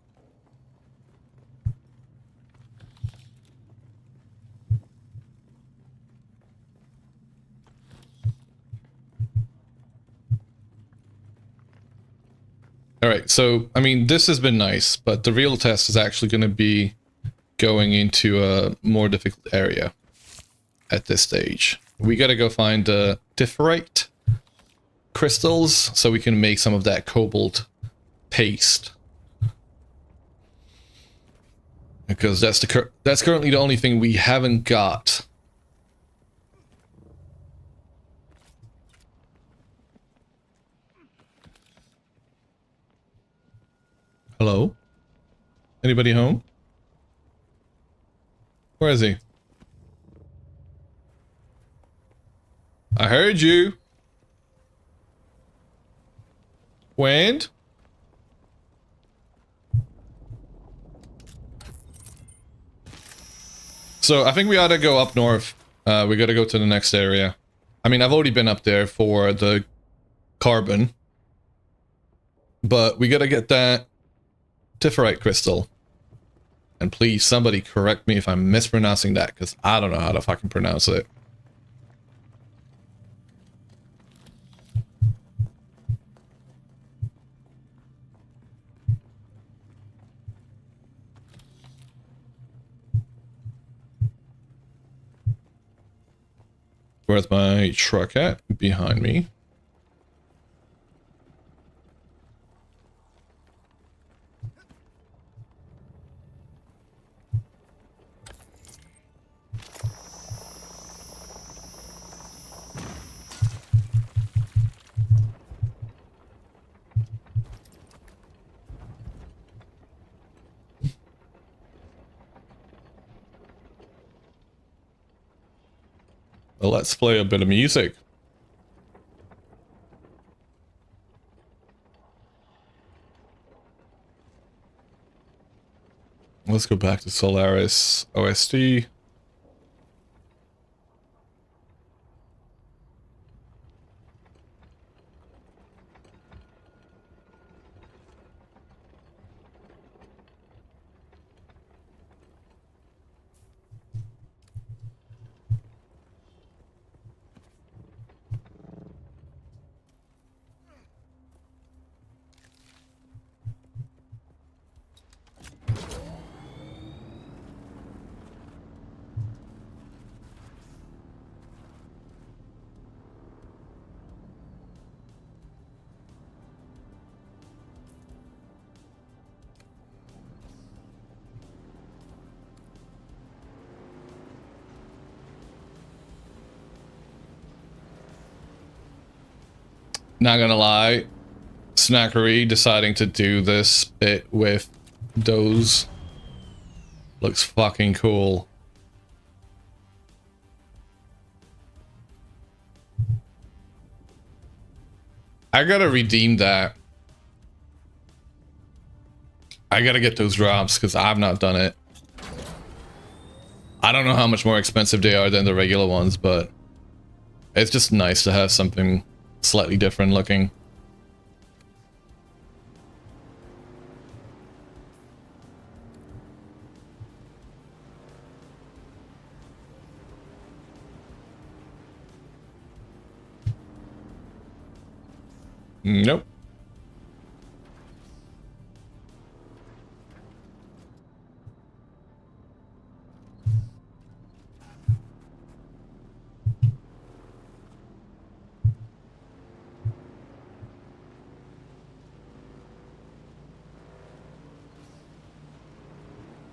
Alright, so, I mean, this has been nice, but the real test is actually going to be going into a more difficult area at this stage. We gotta go find differite crystals so we can make some of that cobalt paste. Because that's currently the only thing we haven't got. Hello? Anybody home? Where is he? I heard you. Wind? So I think we ought to go up north. We gotta go to the next area. I mean, I've already been up there for the carbon. But we gotta get that differite crystal. And please, somebody correct me if I'm mispronouncing that, because I don't know how to fucking pronounce it. Where's my truck at? Behind me. Well, let's play a bit of music. Let's go back to Solaris OST. Not gonna lie, Snackery deciding to do this bit with those looks fucking cool. I gotta redeem that. I gotta get those drops because I've not done it. I don't know how much more expensive they are than the regular ones, but it's just nice to have something slightly different looking. Nope.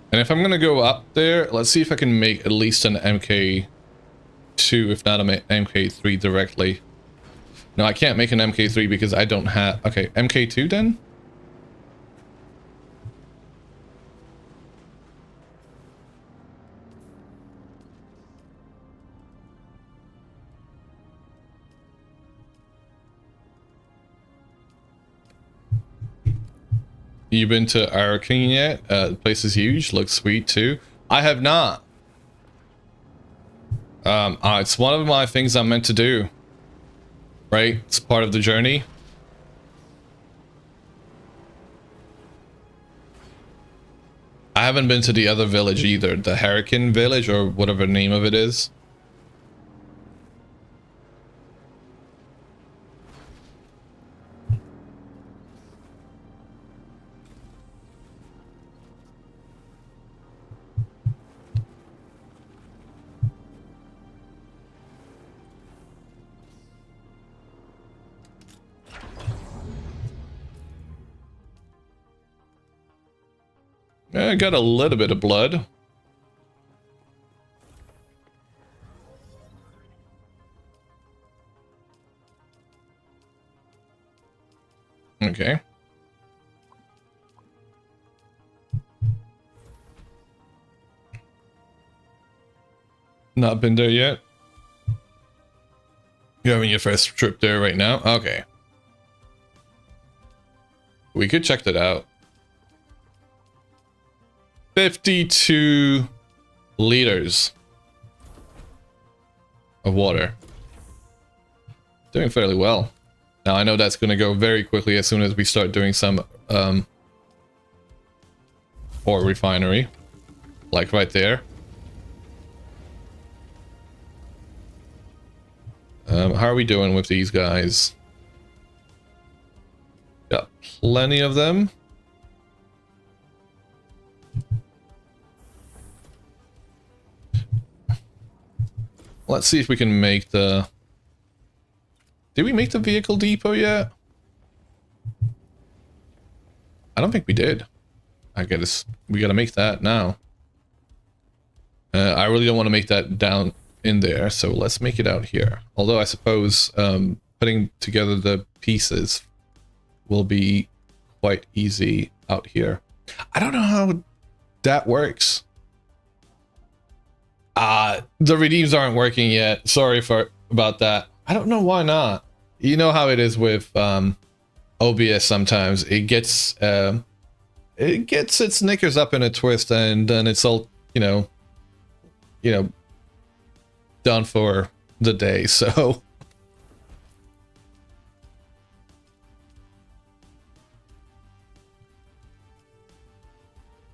And if I'm gonna go up there, let's see if I can make at least an MK2, if not an MK3 directly. No, I can't make an MK3 because I don't have... Okay, MK2 then? You been to Arakin yet? The place is huge, looks sweet too. I have not. It's one of my things I'm meant to do. Right? It's part of the journey. I haven't been to the other village either. The Hurricane village or whatever the name of it is. I got a little bit of blood. Okay. Not been there yet? You're having your first trip there right now? Okay. We could check that out. 52 liters of water. Doing fairly well. Now I know that's going to go very quickly as soon as we start doing some ore refinery. Like right there. How are we doing with these guys? Got plenty of them. Let's see if we can make the... Did we make the vehicle depot yet? I don't think we did. I guess we gotta make that now. I really don't want to make that down in there, so let's make it out here. Although I suppose putting together the pieces will be quite easy out here. I don't know how that works. The redeems aren't working yet. Sorry about that. I don't know why not. You know how it is with OBS sometimes. It gets its knickers up in a twist and then it's all, you know, done for the day. So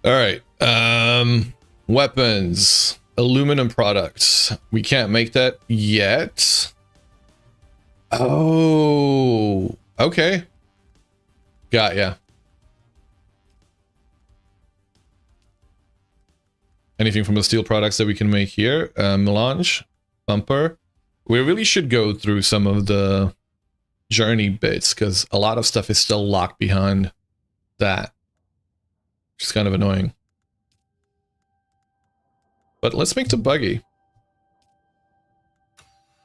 all right. Weapons. Aluminum products. We can't make that yet. Oh, okay. Got ya. Anything from the steel products that we can make here? Melange, bumper. We really should go through some of the journey bits because a lot of stuff is still locked behind that. Which is kind of annoying. But let's make the buggy.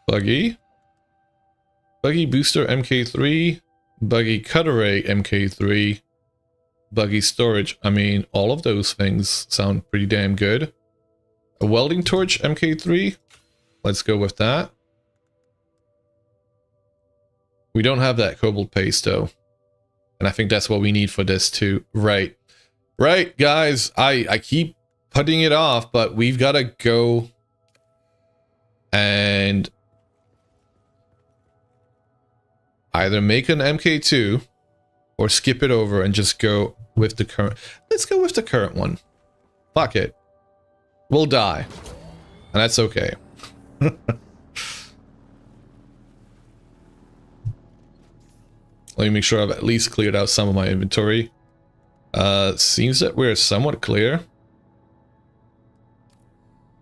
Buggy. Buggy booster MK3, buggy cutaway MK3, buggy storage. I mean, all of those things sound pretty damn good. A welding torch MK3. Let's go with that. We don't have that cobalt paste though. And I think that's what we need for this too. Right. Right, guys. I keep putting it off, but we've got to go and either make an MK2 or skip it over and just go with the current. Let's go with the current one. Fuck it. We'll die. And that's okay. Let me make sure I've at least cleared out some of my inventory. Seems that we're somewhat clear.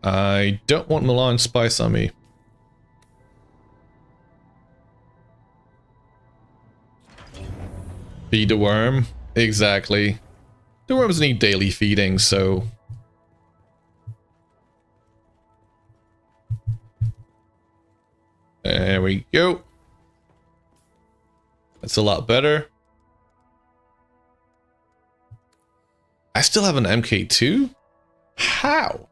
I don't want Milan spice on me. Feed the worm. Exactly. The worms need daily feeding, so... There we go. That's a lot better. I still have an MK2? How?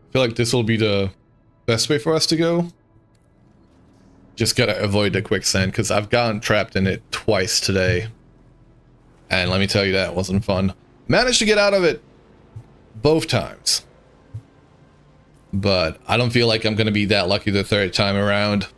I feel like this will be the best way for us to go. Just gotta avoid the quicksand because I've gotten trapped in it twice today. And let me tell you, that wasn't fun. Managed to get out of it both times. But I don't feel like I'm gonna be that lucky the third time around.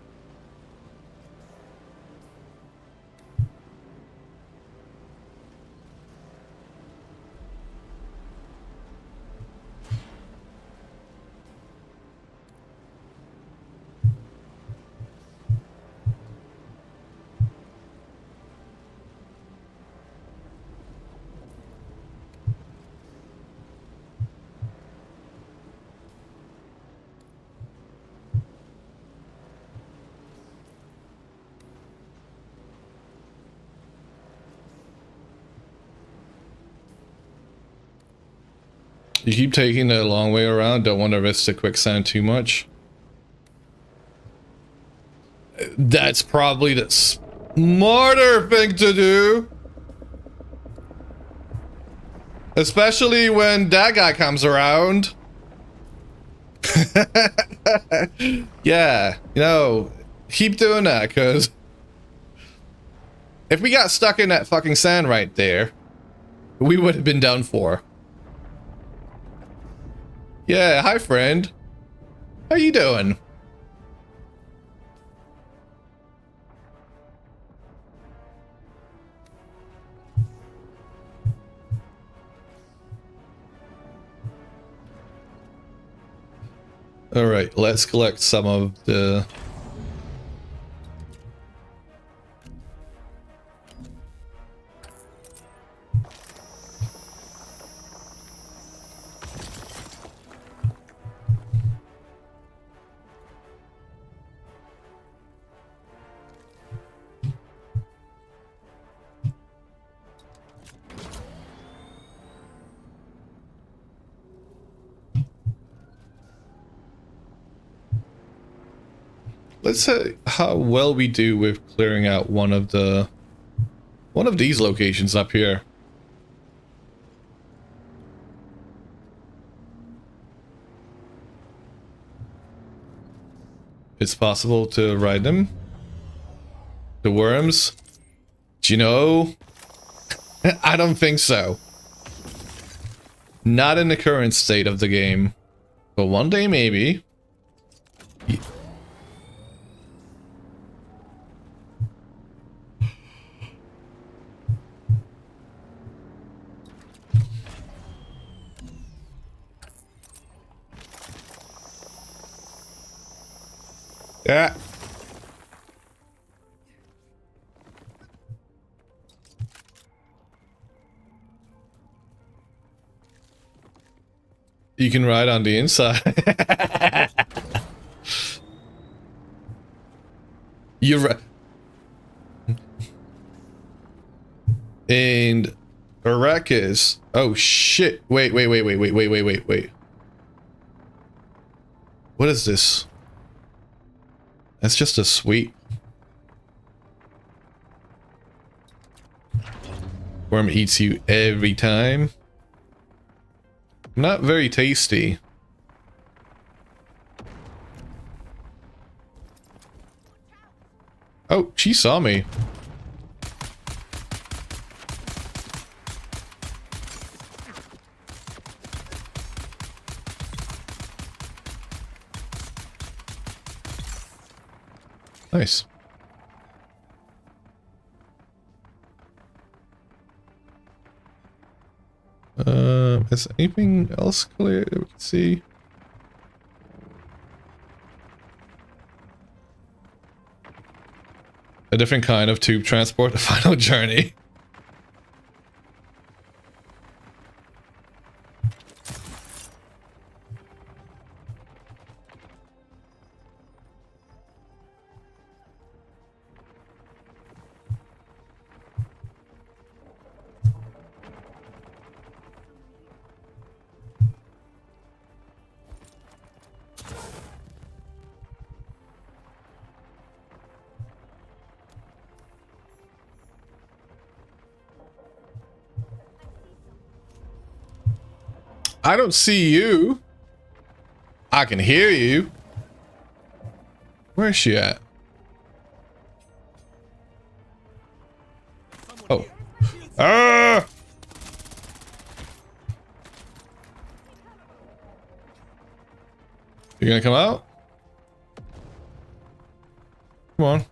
You keep taking the long way around, don't want to risk the quicksand too much. That's probably the smarter thing to do. Especially when that guy comes around. Yeah, you know, keep doing that, because if we got stuck in that fucking sand right there, we would have been done for. Yeah, hi friend. How you doing? All right, let's collect some of the... Let's see how well we do with clearing out one of these locations up here. It's possible to ride them. The worms. Do you know? I don't think so. Not in the current state of the game. But one day maybe. Yeah. You can ride on the inside. You're right. And Arrakis. Oh shit. Wait. What is this? That's just a sweet. Worm eats you every time. Not very tasty. Oh, she saw me. Nice. Is anything else clear that we can see? A different kind of tube transport, the final journey. I don't see you. I can hear you. Where is she at? Oh. Ah! You gonna come out? Come on.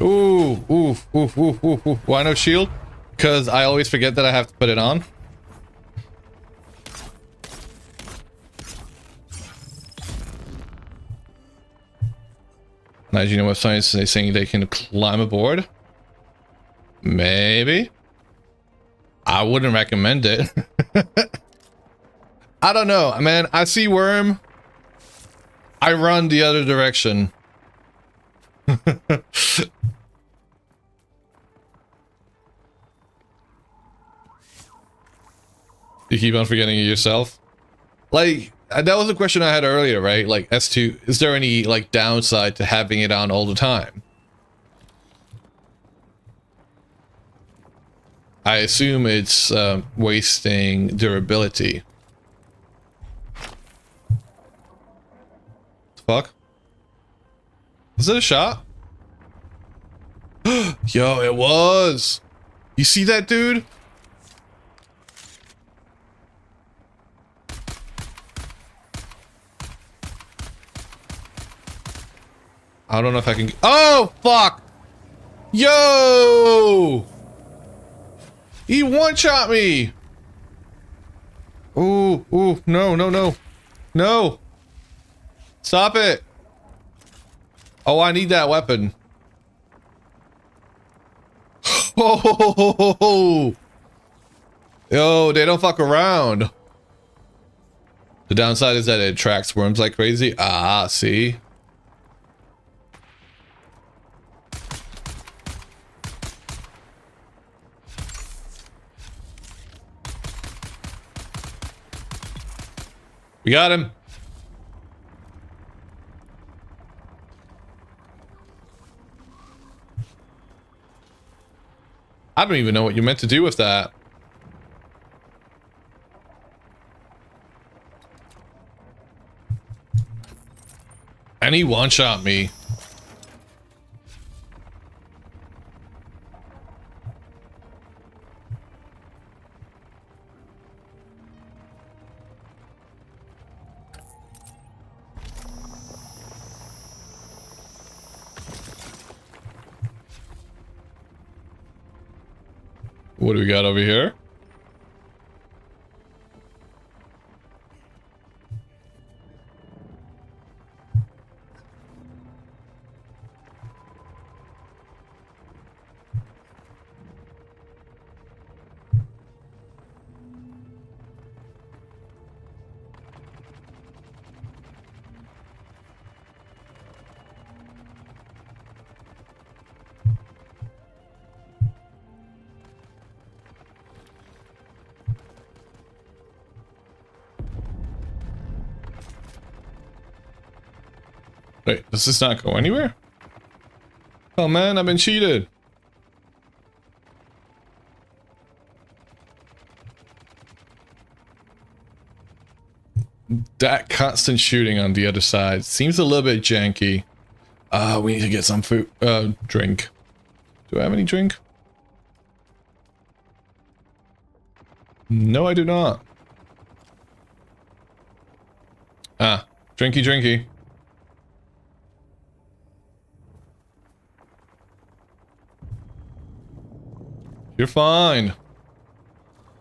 Ooh. Why no shield? Because I always forget that I have to put it on. Imagine a website they saying they can climb aboard. Maybe. I wouldn't recommend it. I don't know, man. I see worm. I run the other direction. You keep on forgetting it yourself. Like, that was a question I had earlier, right? Like, as to, is there any, like, downside to having it on all the time? I assume it's wasting durability. Fuck. Was it a shot? Yo, it was. You see that, dude? I don't know if I can. Oh, fuck. Yo. He one-shot me. Ooh, no. No. Stop it. Oh, I need that weapon. Oh, yo, they don't fuck around. The downside is that it attracts worms like crazy. Ah, see? We got him. I don't even know what you meant to do with that. And he one-shot me. What do we got over here? Wait, does this not go anywhere? Oh man, I've been cheated. That constant shooting on the other side seems a little bit janky. We need to get some food, drink. Do I have any drink? No, I do not. Ah, drinky drinky. You're fine.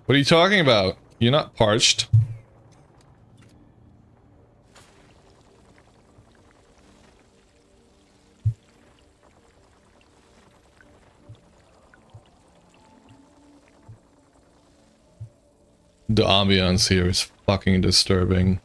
What are you talking about? You're not parched. The ambiance here is fucking disturbing.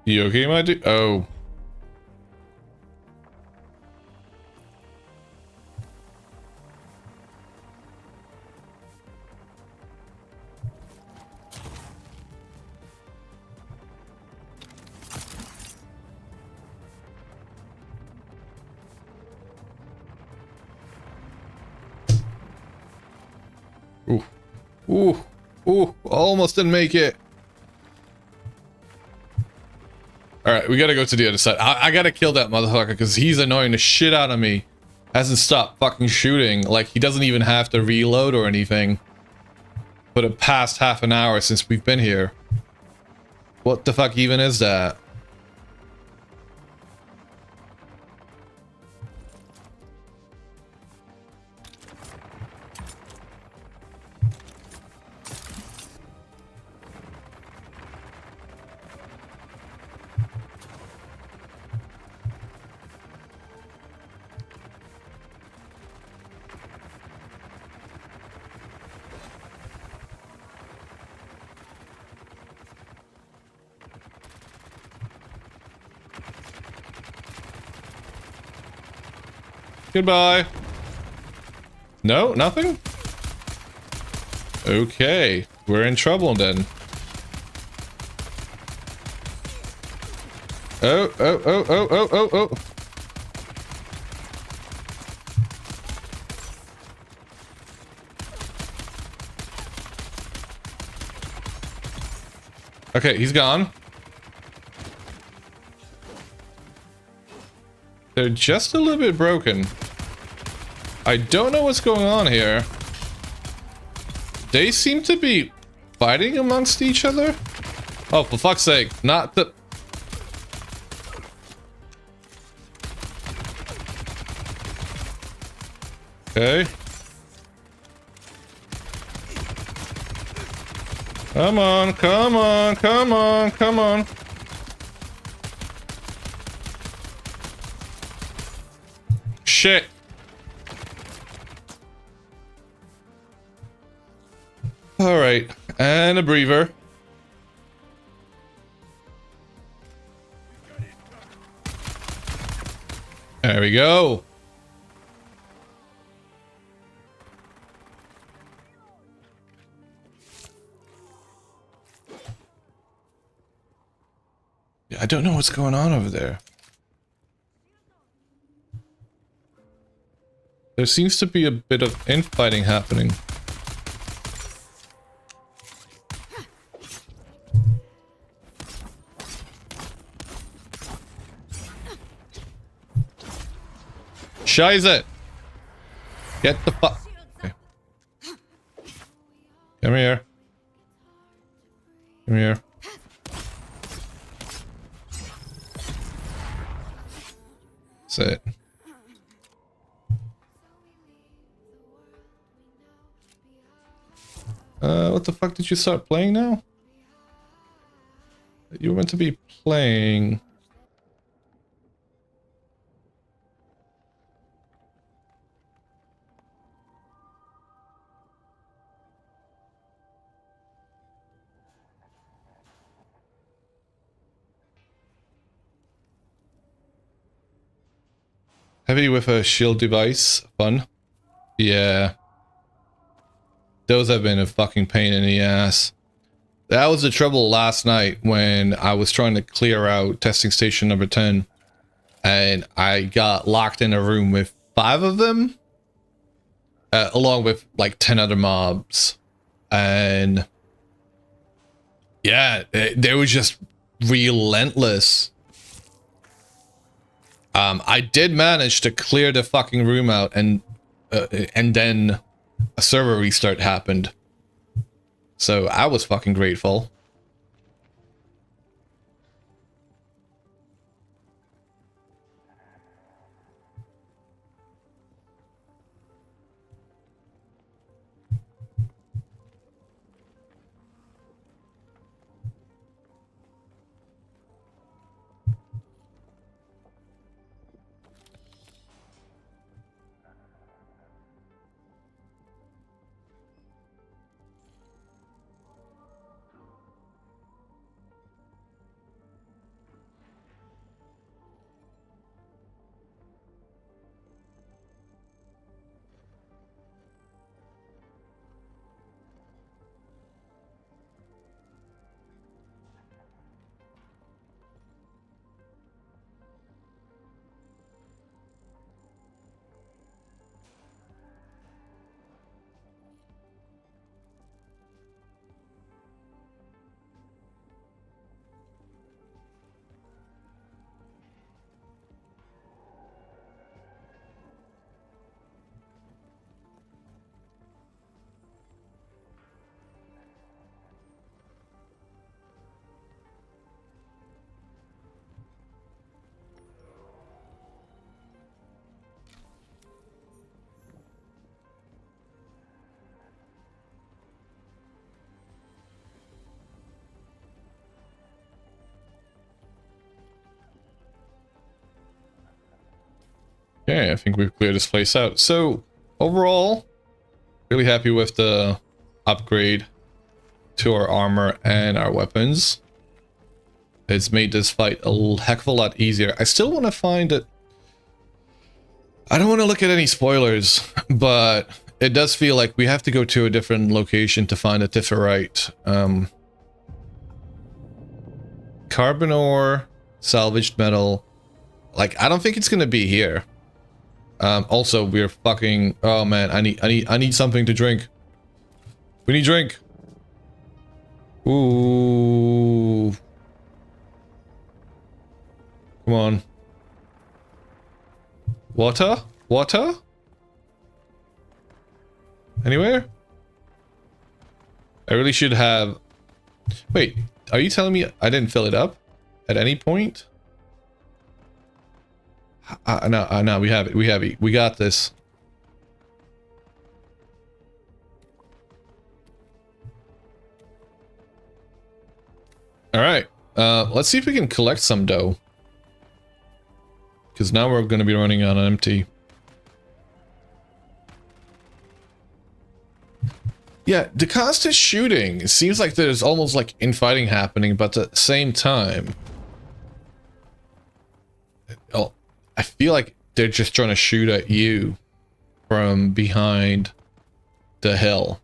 You okay, my dude? Oh. Ooh. Ooh. Ooh. Almost didn't make it. Alright, we gotta go to the other side. I gotta kill that motherfucker because he's annoying the shit out of me. Hasn't stopped fucking shooting. Like, he doesn't even have to reload or anything. For the past half an hour since we've been here. What the fuck even is that? Goodbye. No, nothing? Okay, we're in trouble then. Oh, oh, oh, oh, oh, oh, oh. Okay, he's gone. They're just a little bit broken. I don't know what's going on here. They seem to be fighting amongst each other. Oh, for fuck's sake, not the... Okay. Come on, come on, come on, come on. Shit. All right, and a breather. There we go. I don't know what's going on over there. There seems to be a bit of infighting happening. Scheiße! Get the fuck. Okay. Come here. Come here. That's it. What the fuck did you start playing now? You were meant to be playing. Heavy with a shield device. Fun. Yeah. Those have been a fucking pain in the ass. That was the trouble last night when I was trying to clear out testing station number 10. And I got locked in a room with 5 of them. Along with like 10 other mobs. And yeah, they were just relentless. I did manage to clear the fucking room out, and then a server restart happened. So I was fucking grateful. Okay, I think we've cleared this place out. So, overall, really happy with the upgrade to our armor and our weapons. It's made this fight a heck of a lot easier. I still want to find it. I don't want to look at any spoilers, but it does feel like we have to go to a different location to find a Tifferite. Carbon ore, salvaged metal. Like, I don't think it's going to be here. Also, we're fucking. Oh man, I need something to drink. We need drink. Ooh. Come on. Water? Water? Anywhere? I really should have. Wait, are you telling me I didn't fill it up at any point? No, we have it. We have it. We got this. All right. Let's see if we can collect some dough. Because now we're going to be running on empty. Yeah, the constant shooting. It seems like there's almost like infighting happening, but at the same time, oh, I feel like they're just trying to shoot at you from behind the hill.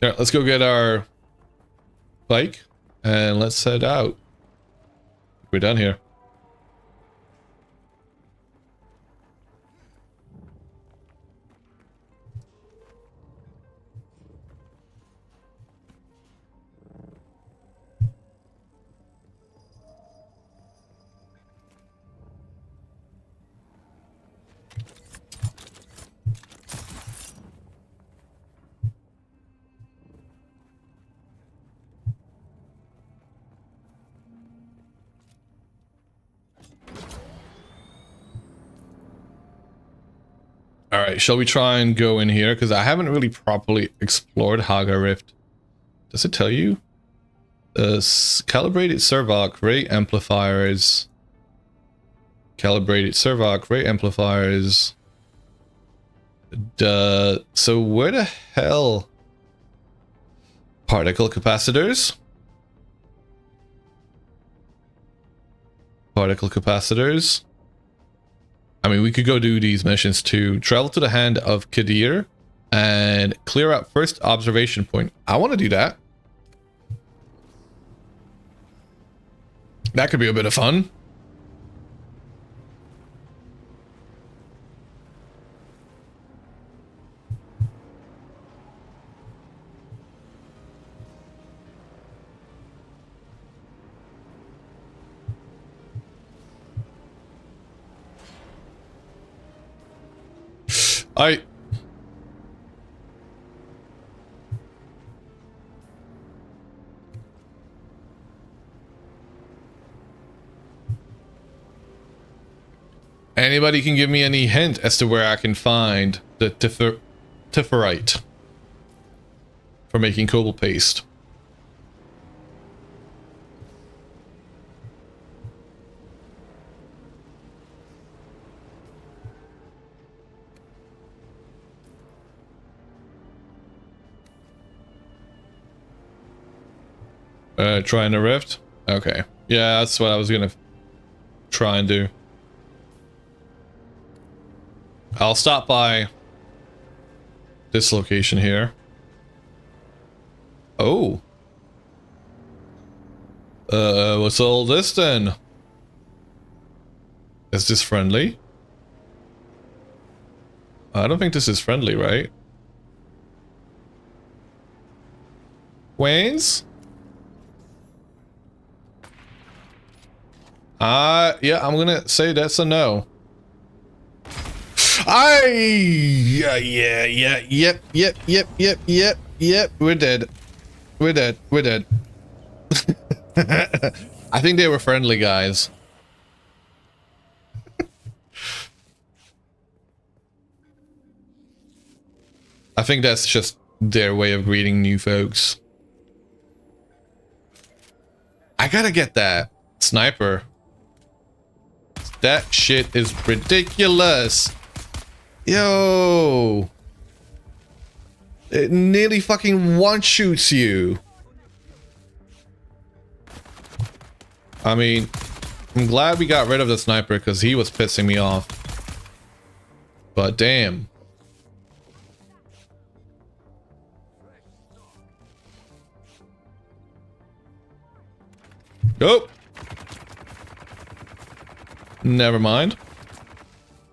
All right, let's go get our bike and let's head out. We're done here. All right, shall we try and go in here? Because I haven't really properly explored Haga Rift. Does it tell you? Calibrated Servoc rate amplifiers. Calibrated Servoc rate amplifiers. So where the hell? Particle capacitors? Particle capacitors. I mean, we could go do these missions too. Travel to the hand of Kadir and clear out first observation point. I want to do that. That could be a bit of fun. Anybody can give me any hint as to where I can find the Tifferite for making cobalt paste? Trying to rift? Okay. Yeah, that's what I was gonna try and do. I'll stop by this location here. Oh. What's all this then? Is this friendly? I don't think this is friendly, right? Wayne's? Yeah, I'm gonna say that's a no. Yep, we're dead. We're dead. I think they were friendly guys. I think that's just their way of greeting new folks. I gotta get that sniper. That shit is ridiculous. Yo. It nearly fucking one-shoots you. I mean, I'm glad we got rid of the sniper because he was pissing me off. But damn. Go. Never mind.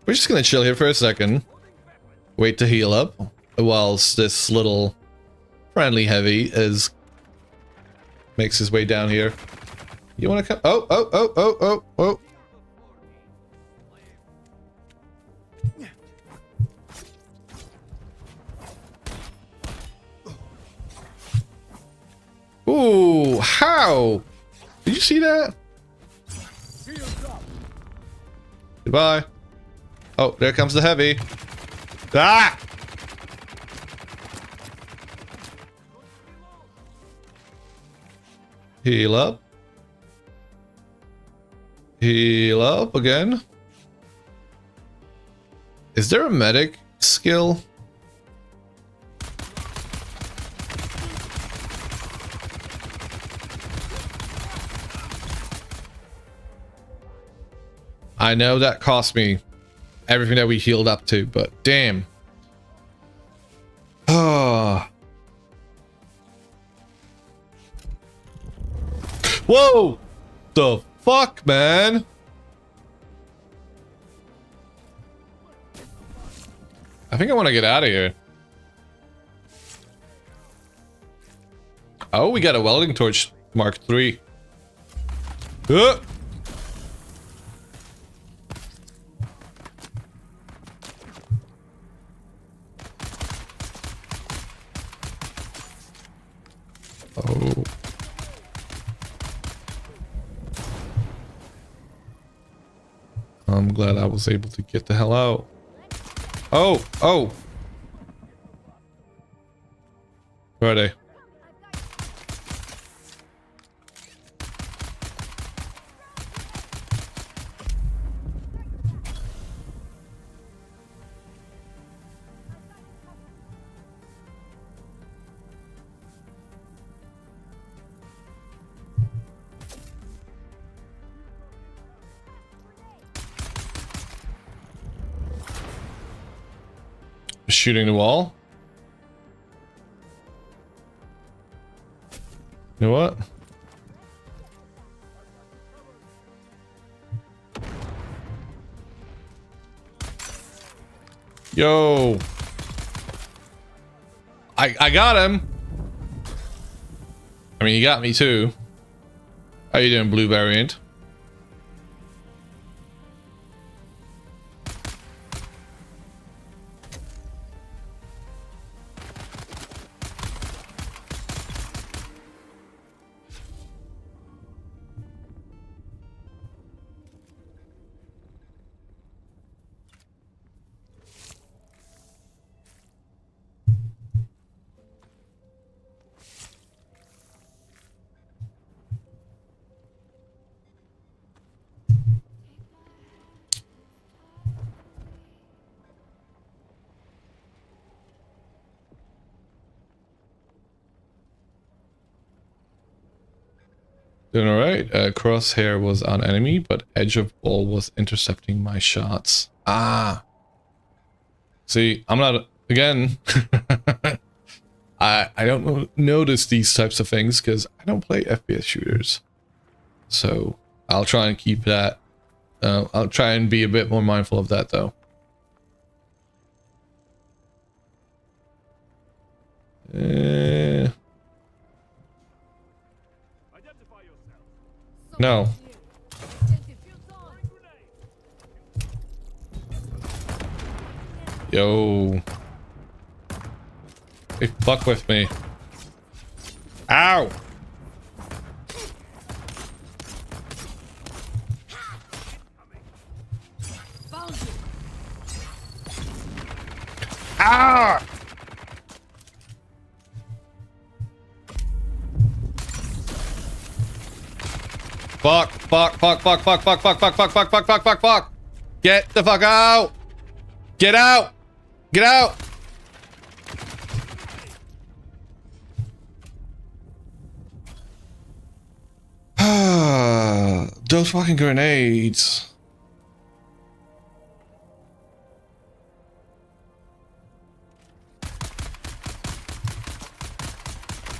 We're just gonna chill here for a second. Wait to heal up. Whilst this little friendly heavy makes his way down here. You wanna come? Oh. Ooh, how? Did you see that? Goodbye. Oh, there comes the heavy. Ah! Heal up. Heal up again. Is there a medic skill? I know that cost me everything that we healed up to, but damn. Oh. Whoa! The fuck, man? I think I want to get out of here. Oh, we got a welding torch Mark III. Oh. I'm glad I was able to get the hell out. Oh, oh. Where are they? Shooting the wall. You know what? Yo. I got him. I mean, he got me too. How you doing, blue variant? Doing alright. Crosshair was on enemy, but edge of ball was intercepting my shots. Ah. See, I'm not... Again. I don't notice these types of things because I don't play FPS shooters. So, I'll try and keep that. I'll try and be a bit more mindful of that, though. No. Yo. Hey, fuck with me. Ow! Ah! Fuck, fuck, fuck, fuck, fuck, fuck, fuck, fuck, fuck, fuck, fuck, fuck, fuck, fuck. Get the fuck out. Get out. Get out. Those fucking grenades.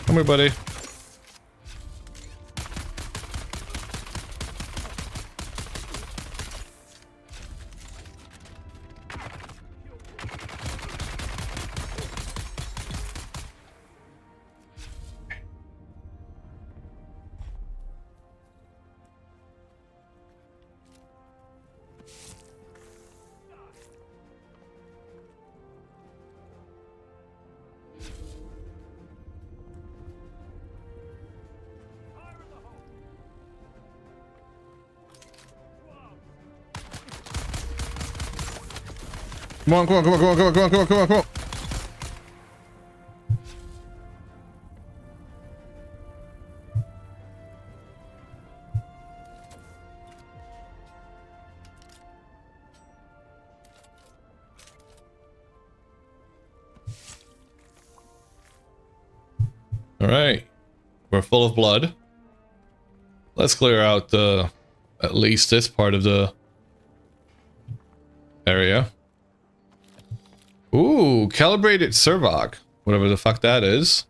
Come here, buddy. Come on, come on, come on, come on, come on, come on, come on, come on, come on. All right, we're full of blood. Let's clear out the at least this part of the area. Ooh, calibrated servoc, whatever the fuck that is.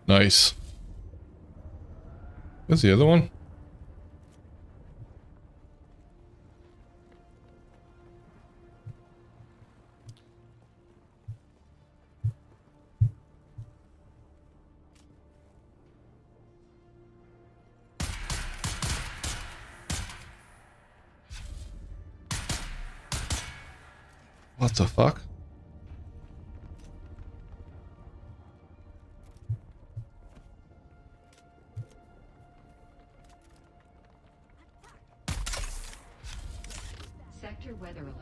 Nice. Where's the other one? What the fuck? Sector weather alert.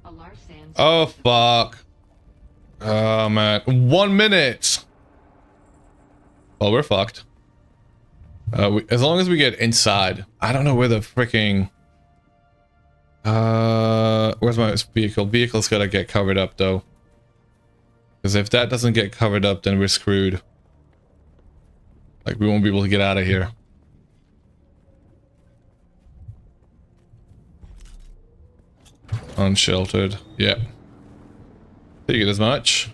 A large sandstorm. Oh fuck. Oh man. 1 minute. Well, we're fucked. As long as we get inside. I don't know where the freaking... where's my vehicle? Vehicle's gotta get covered up though. Because if that doesn't get covered up, then we're screwed. Like, we won't be able to get out of here. Unsheltered. Yep. Figured as much.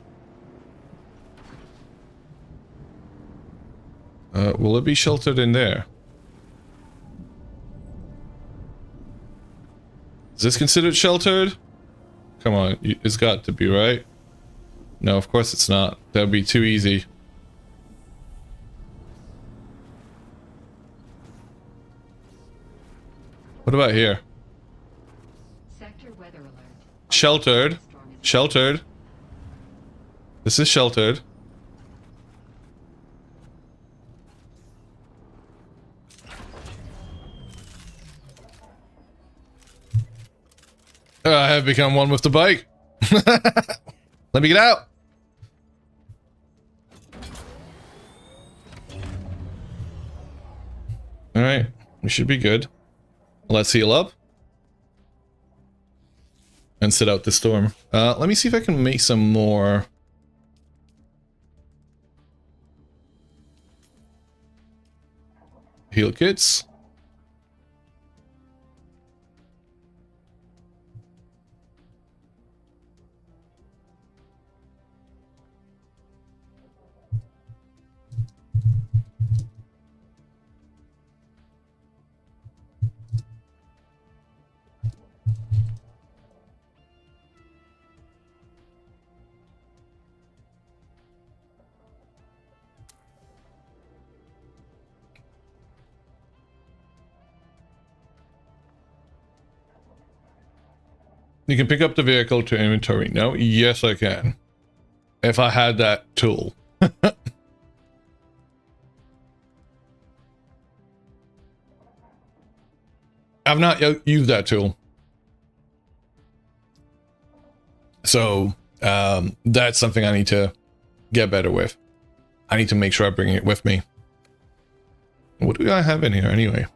Will it be sheltered in there? Is this considered sheltered? Come on, it's got to be, right? No, of course it's not. That would be too easy. What about here? Sector weather alert. Sheltered. Sheltered. This is sheltered. I have become one with the bike. Let me get out. All right, we should be good. Let's heal up and sit out the storm. Let me see if I can make some more heal kits. You can pick up the vehicle to inventory. No? Yes, I can. If I had that tool. I've not used that tool. So, that's something I need to get better with. I need to make sure I bring it with me. What do I have in here anyway?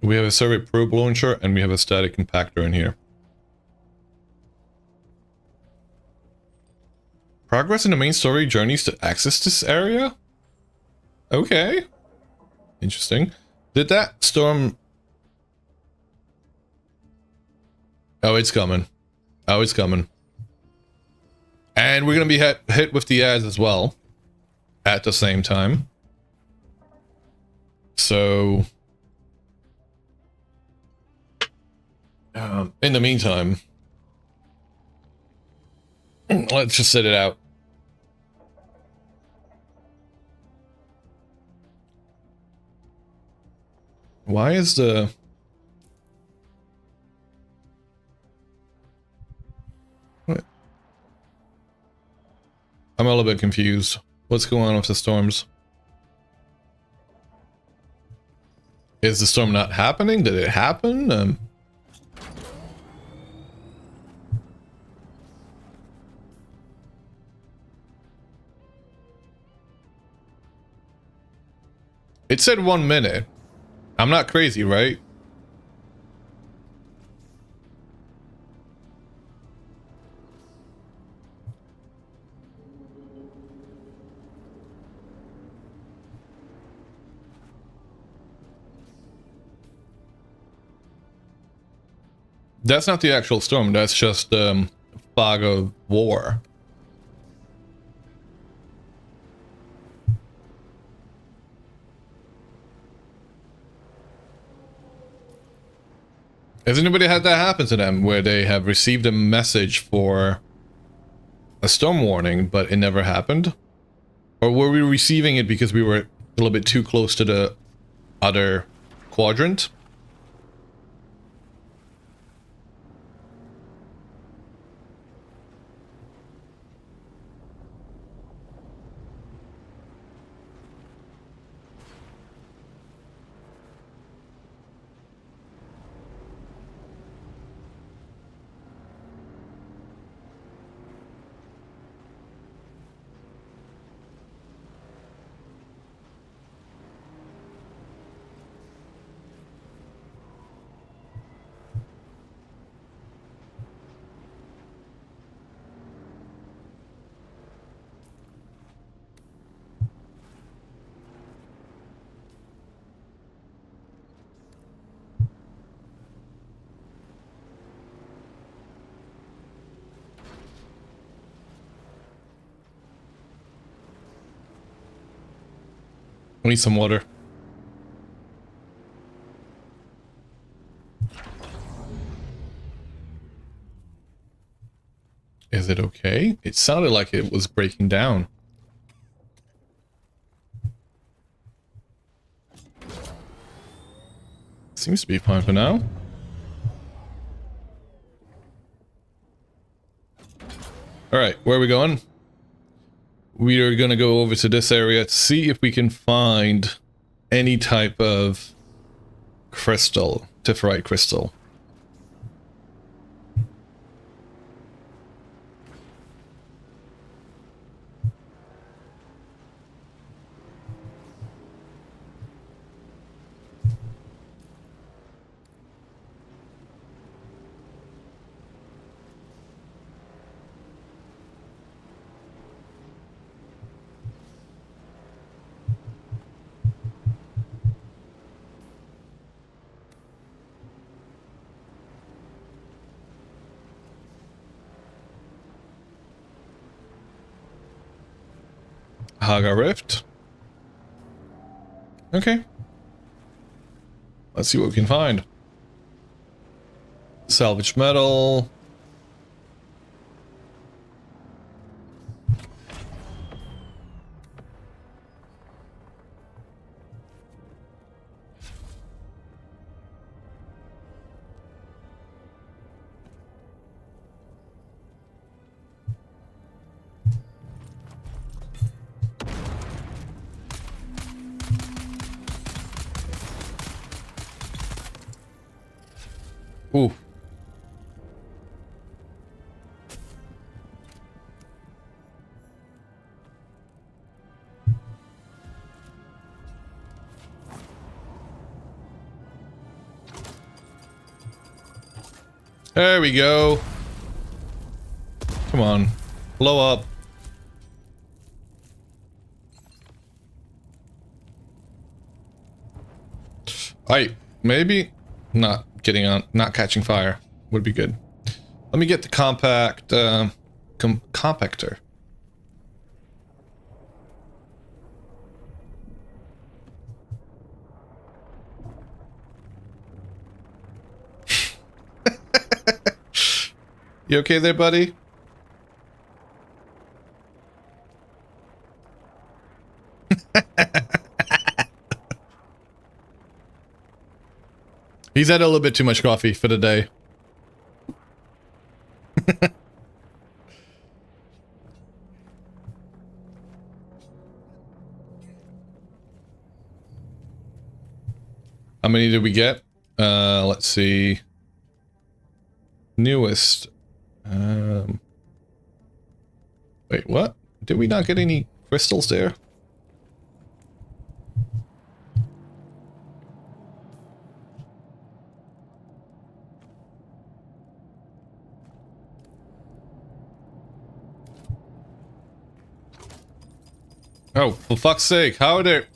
We have a survey probe launcher and we have a static compactor in here. Progress in the main story journeys to access this area? Okay. Interesting. Did that storm... Oh, it's coming. Oh, it's coming. And we're gonna be hit with the ads as well. At the same time. So... in the meantime, let's just sit it out. Why is the... What? I'm a little bit confused. What's going on with the storms? Is the storm not happening? Did it happen? It said 1 minute. I'm not crazy, right? That's not the actual storm. That's just fog of war. Has anybody had that happen to them where they have received a message for a storm warning, but it never happened? Or were we receiving it because we were a little bit too close to the other quadrant? We need some water. Is it okay? It sounded like it was breaking down. Seems to be fine for now. Alright, where are we going? We are going to go over to this area to see if we can find any type of crystal, Tiferite crystal. Haga Rift. Okay. Let's see what we can find. Salvaged metal. Ooh. There we go. Come on. Blow up. Alright, maybe not getting on, not catching fire would be good. Let me get the compactor. You okay there, buddy? He's had a little bit too much coffee for the day. How many did we get? Let's see. Newest. Wait, what? Did we not get any crystals there? Oh, for fuck's sake, how are there...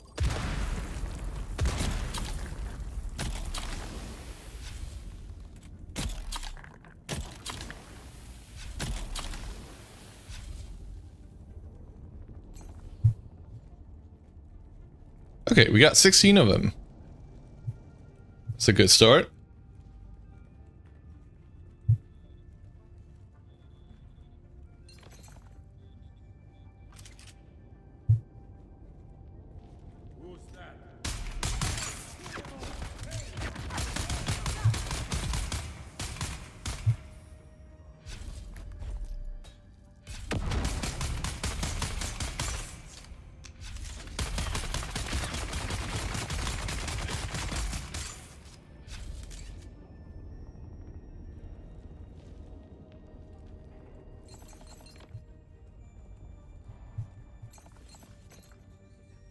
Okay, we got 16 of them. It's a good start.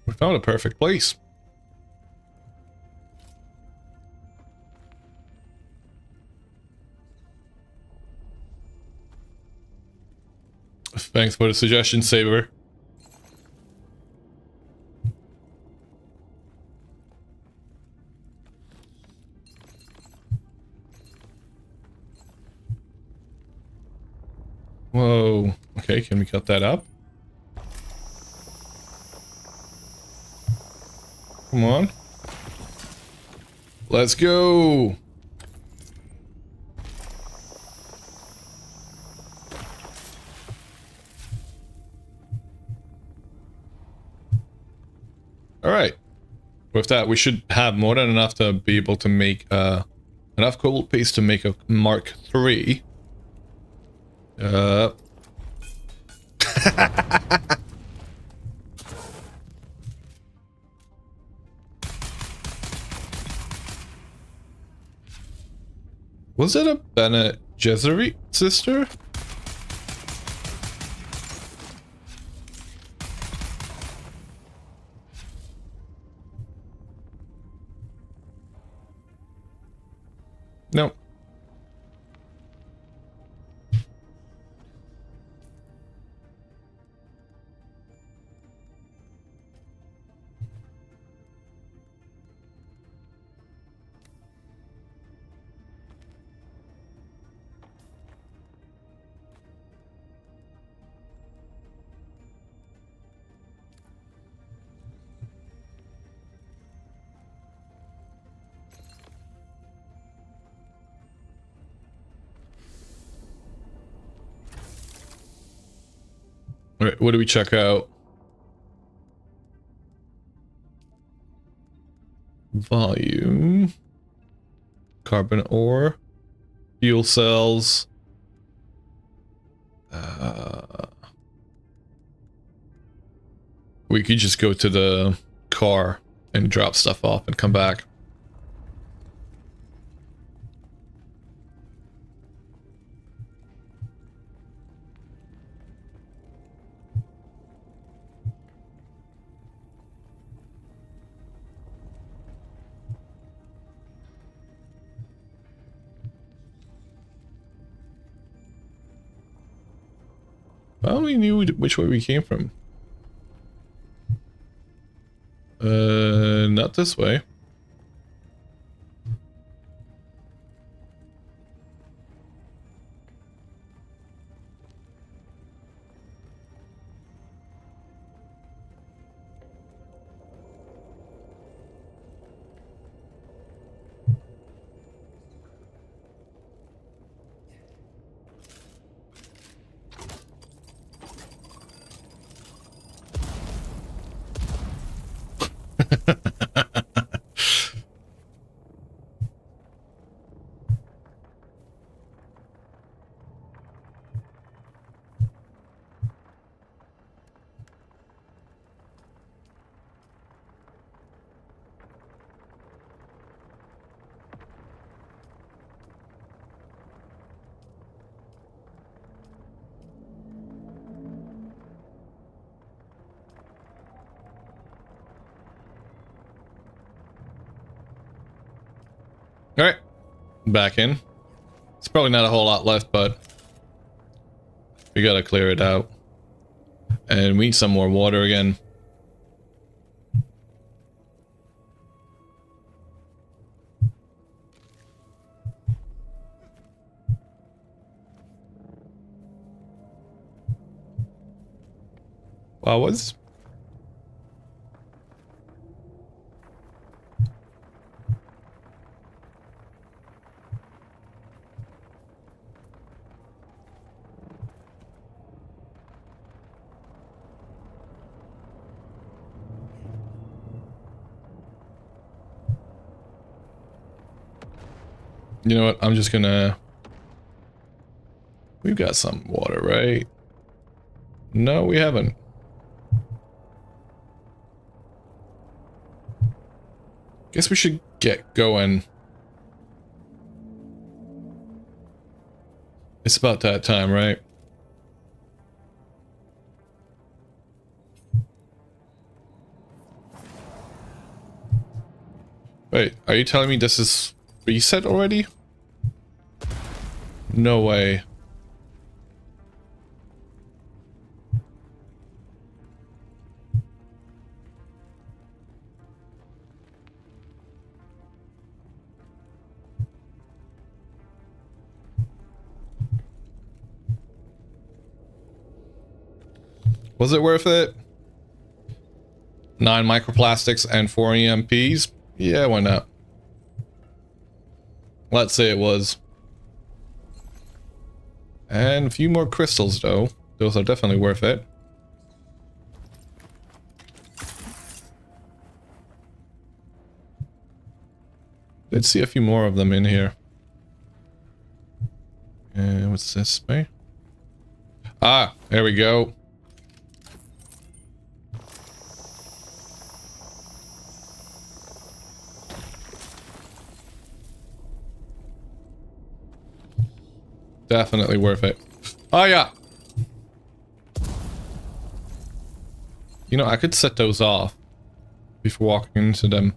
We found a perfect place. Thanks for the suggestion, Saber. Whoa. Okay, can we cut that up? Come on. Let's go. All right. With that, we should have more than enough to be able to make enough cobalt paste to make a Mark III. Was it a Bene Gesserit sister? No. All right, what do we check out? Volume, carbon ore, fuel cells. We could just go to the car and drop stuff off and come back. I only knew which way we came from. Not this way. All right, back in. It's probably not a whole lot left, but we gotta clear it out. And we need some more water again. Wow, You know what? I'm just gonna... We've got some water, right? No, we haven't. Guess we should get going. It's about that time, right? Wait, are you telling me this is reset already? No way. Was it worth it? 9 microplastics and 4 EMPs? Yeah, why not? Let's say it was. And a few more crystals, though. Those are definitely worth it. Did see a few more of them in here. And what's this way? Ah, there we go. Definitely worth it. Oh yeah. You know, I could set those off before walking into them.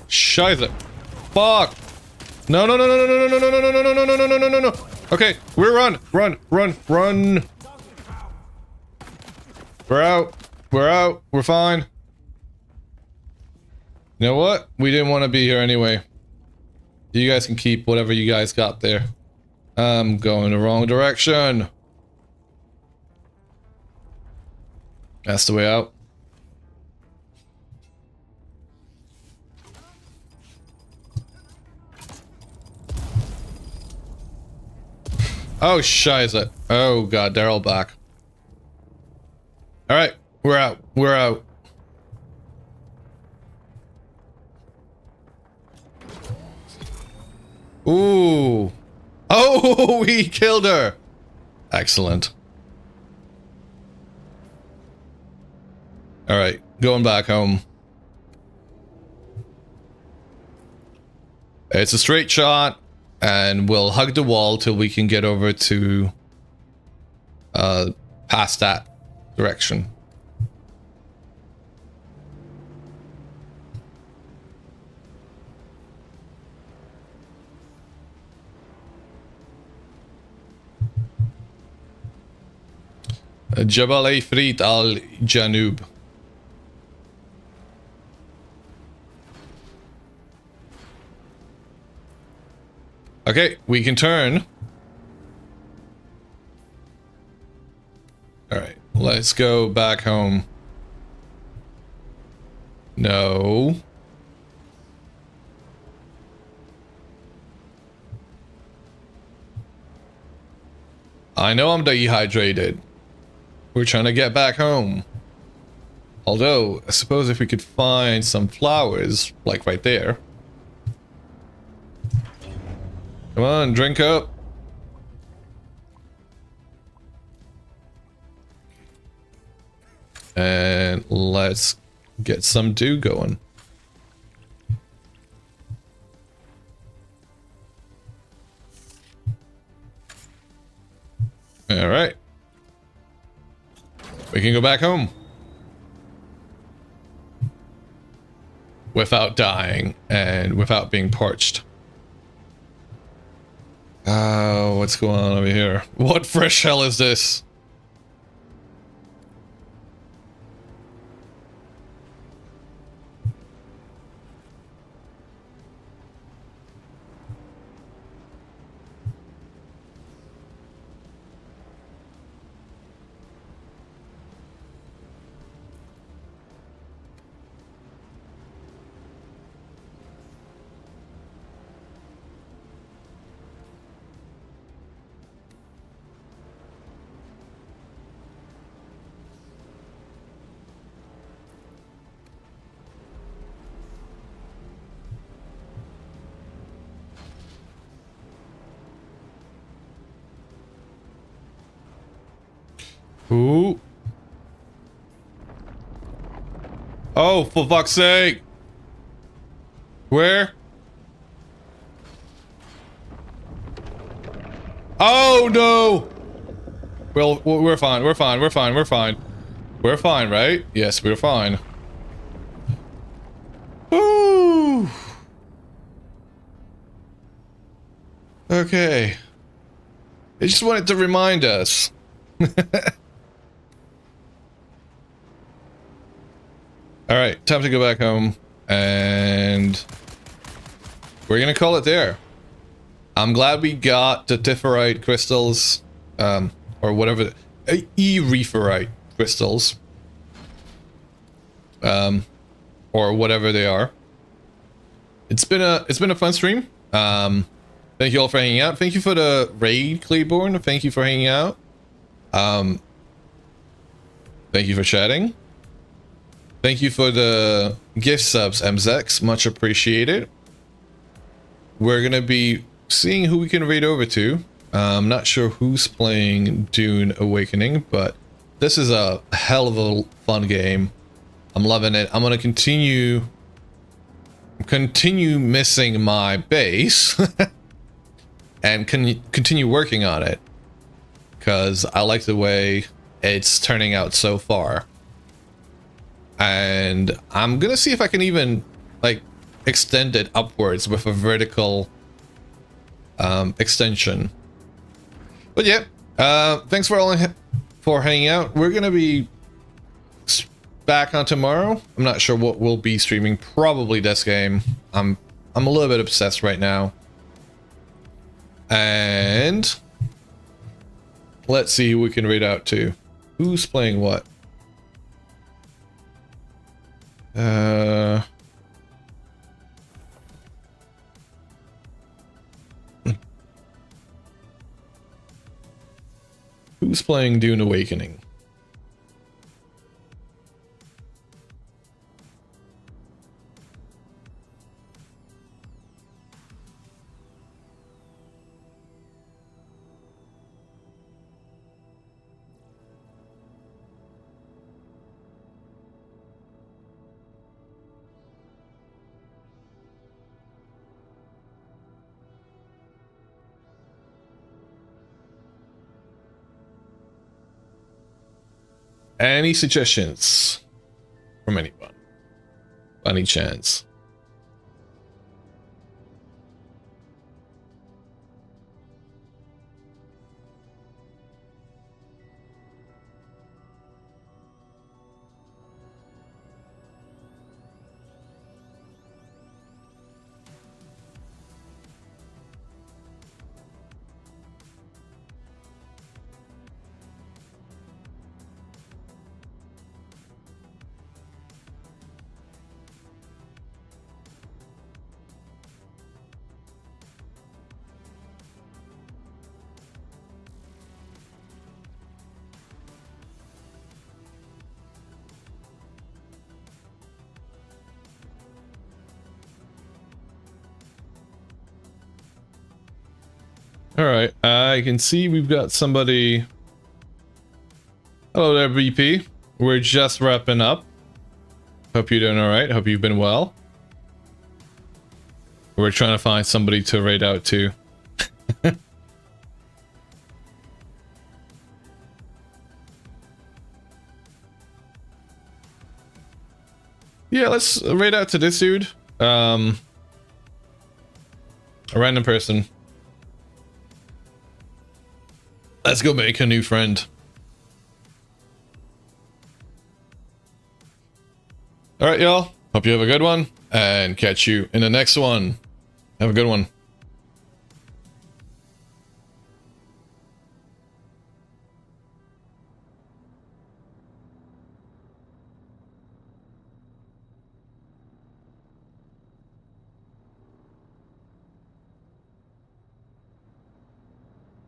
Scheiße. Fuck. No, no, no, no, no, no, no, no, no, no, no, no, no, no, no, no, no, no. Okay, we're run. Run. We're out. We're fine. You know what? We didn't want to be here anyway. You guys can keep whatever you guys got there. I'm going the wrong direction. That's the way out. Oh, scheiße. Oh god, they're all back. Alright, we're out. Ooh. Oh, we killed her. Excellent. Alright, going back home. It's a straight shot, and we'll hug the wall till we can get over to past that direction. Jabal Ifrit al Janub. Okay, we can turn. Alright, let's go back home. No. I know I'm dehydrated. We're trying to get back home. Although, I suppose if we could find some flowers, like right there. Come on, drink up. And let's get some dew going. All right. We can go back home. Without dying and without being parched. What's going on over here? What fresh hell is this? Ooh. Oh, for fuck's sake. Where? Oh no! Well, we're fine, we're fine, we're fine, we're fine. We're fine, right? Yes, we're fine. Ooh. Okay. I just wanted to remind us. Alright, time to go back home. And we're gonna call it there. I'm glad we got the Tiferite crystals. Or whatever. E-Referite crystals. Or whatever they are. It's been a fun stream. Thank you all for hanging out. Thank you for the raid, Claiborne. Thank you for hanging out. Thank you for chatting. Thank you for the gift subs, MZX. Much appreciated. We're gonna be seeing who we can raid over to. I'm not sure who's playing Dune Awakening, but this is a hell of a fun game. I'm loving it. I'm gonna continue missing my base and continue working on it because I like the way it's turning out so far. And I'm gonna see if I can even like extend it upwards with a vertical extension. But yeah, thanks for all for hanging out. We're gonna be back on tomorrow. I'm not sure what we'll be streaming. Probably this game. I'm a little bit obsessed right now. And let's see who we can read out to. Who's playing what? Who's playing Dune Awakening? Any suggestions from anyone? Any chance? All right, I can see we've got somebody. Hello there, BP. We're just wrapping up. Hope you're doing all right. Hope you've been well. We're trying to find somebody to raid out to. Yeah, let's raid out to this dude. A random person. Let's go make a new friend. All right, y'all. Hope you have a good one and catch you in the next one. Have a good one.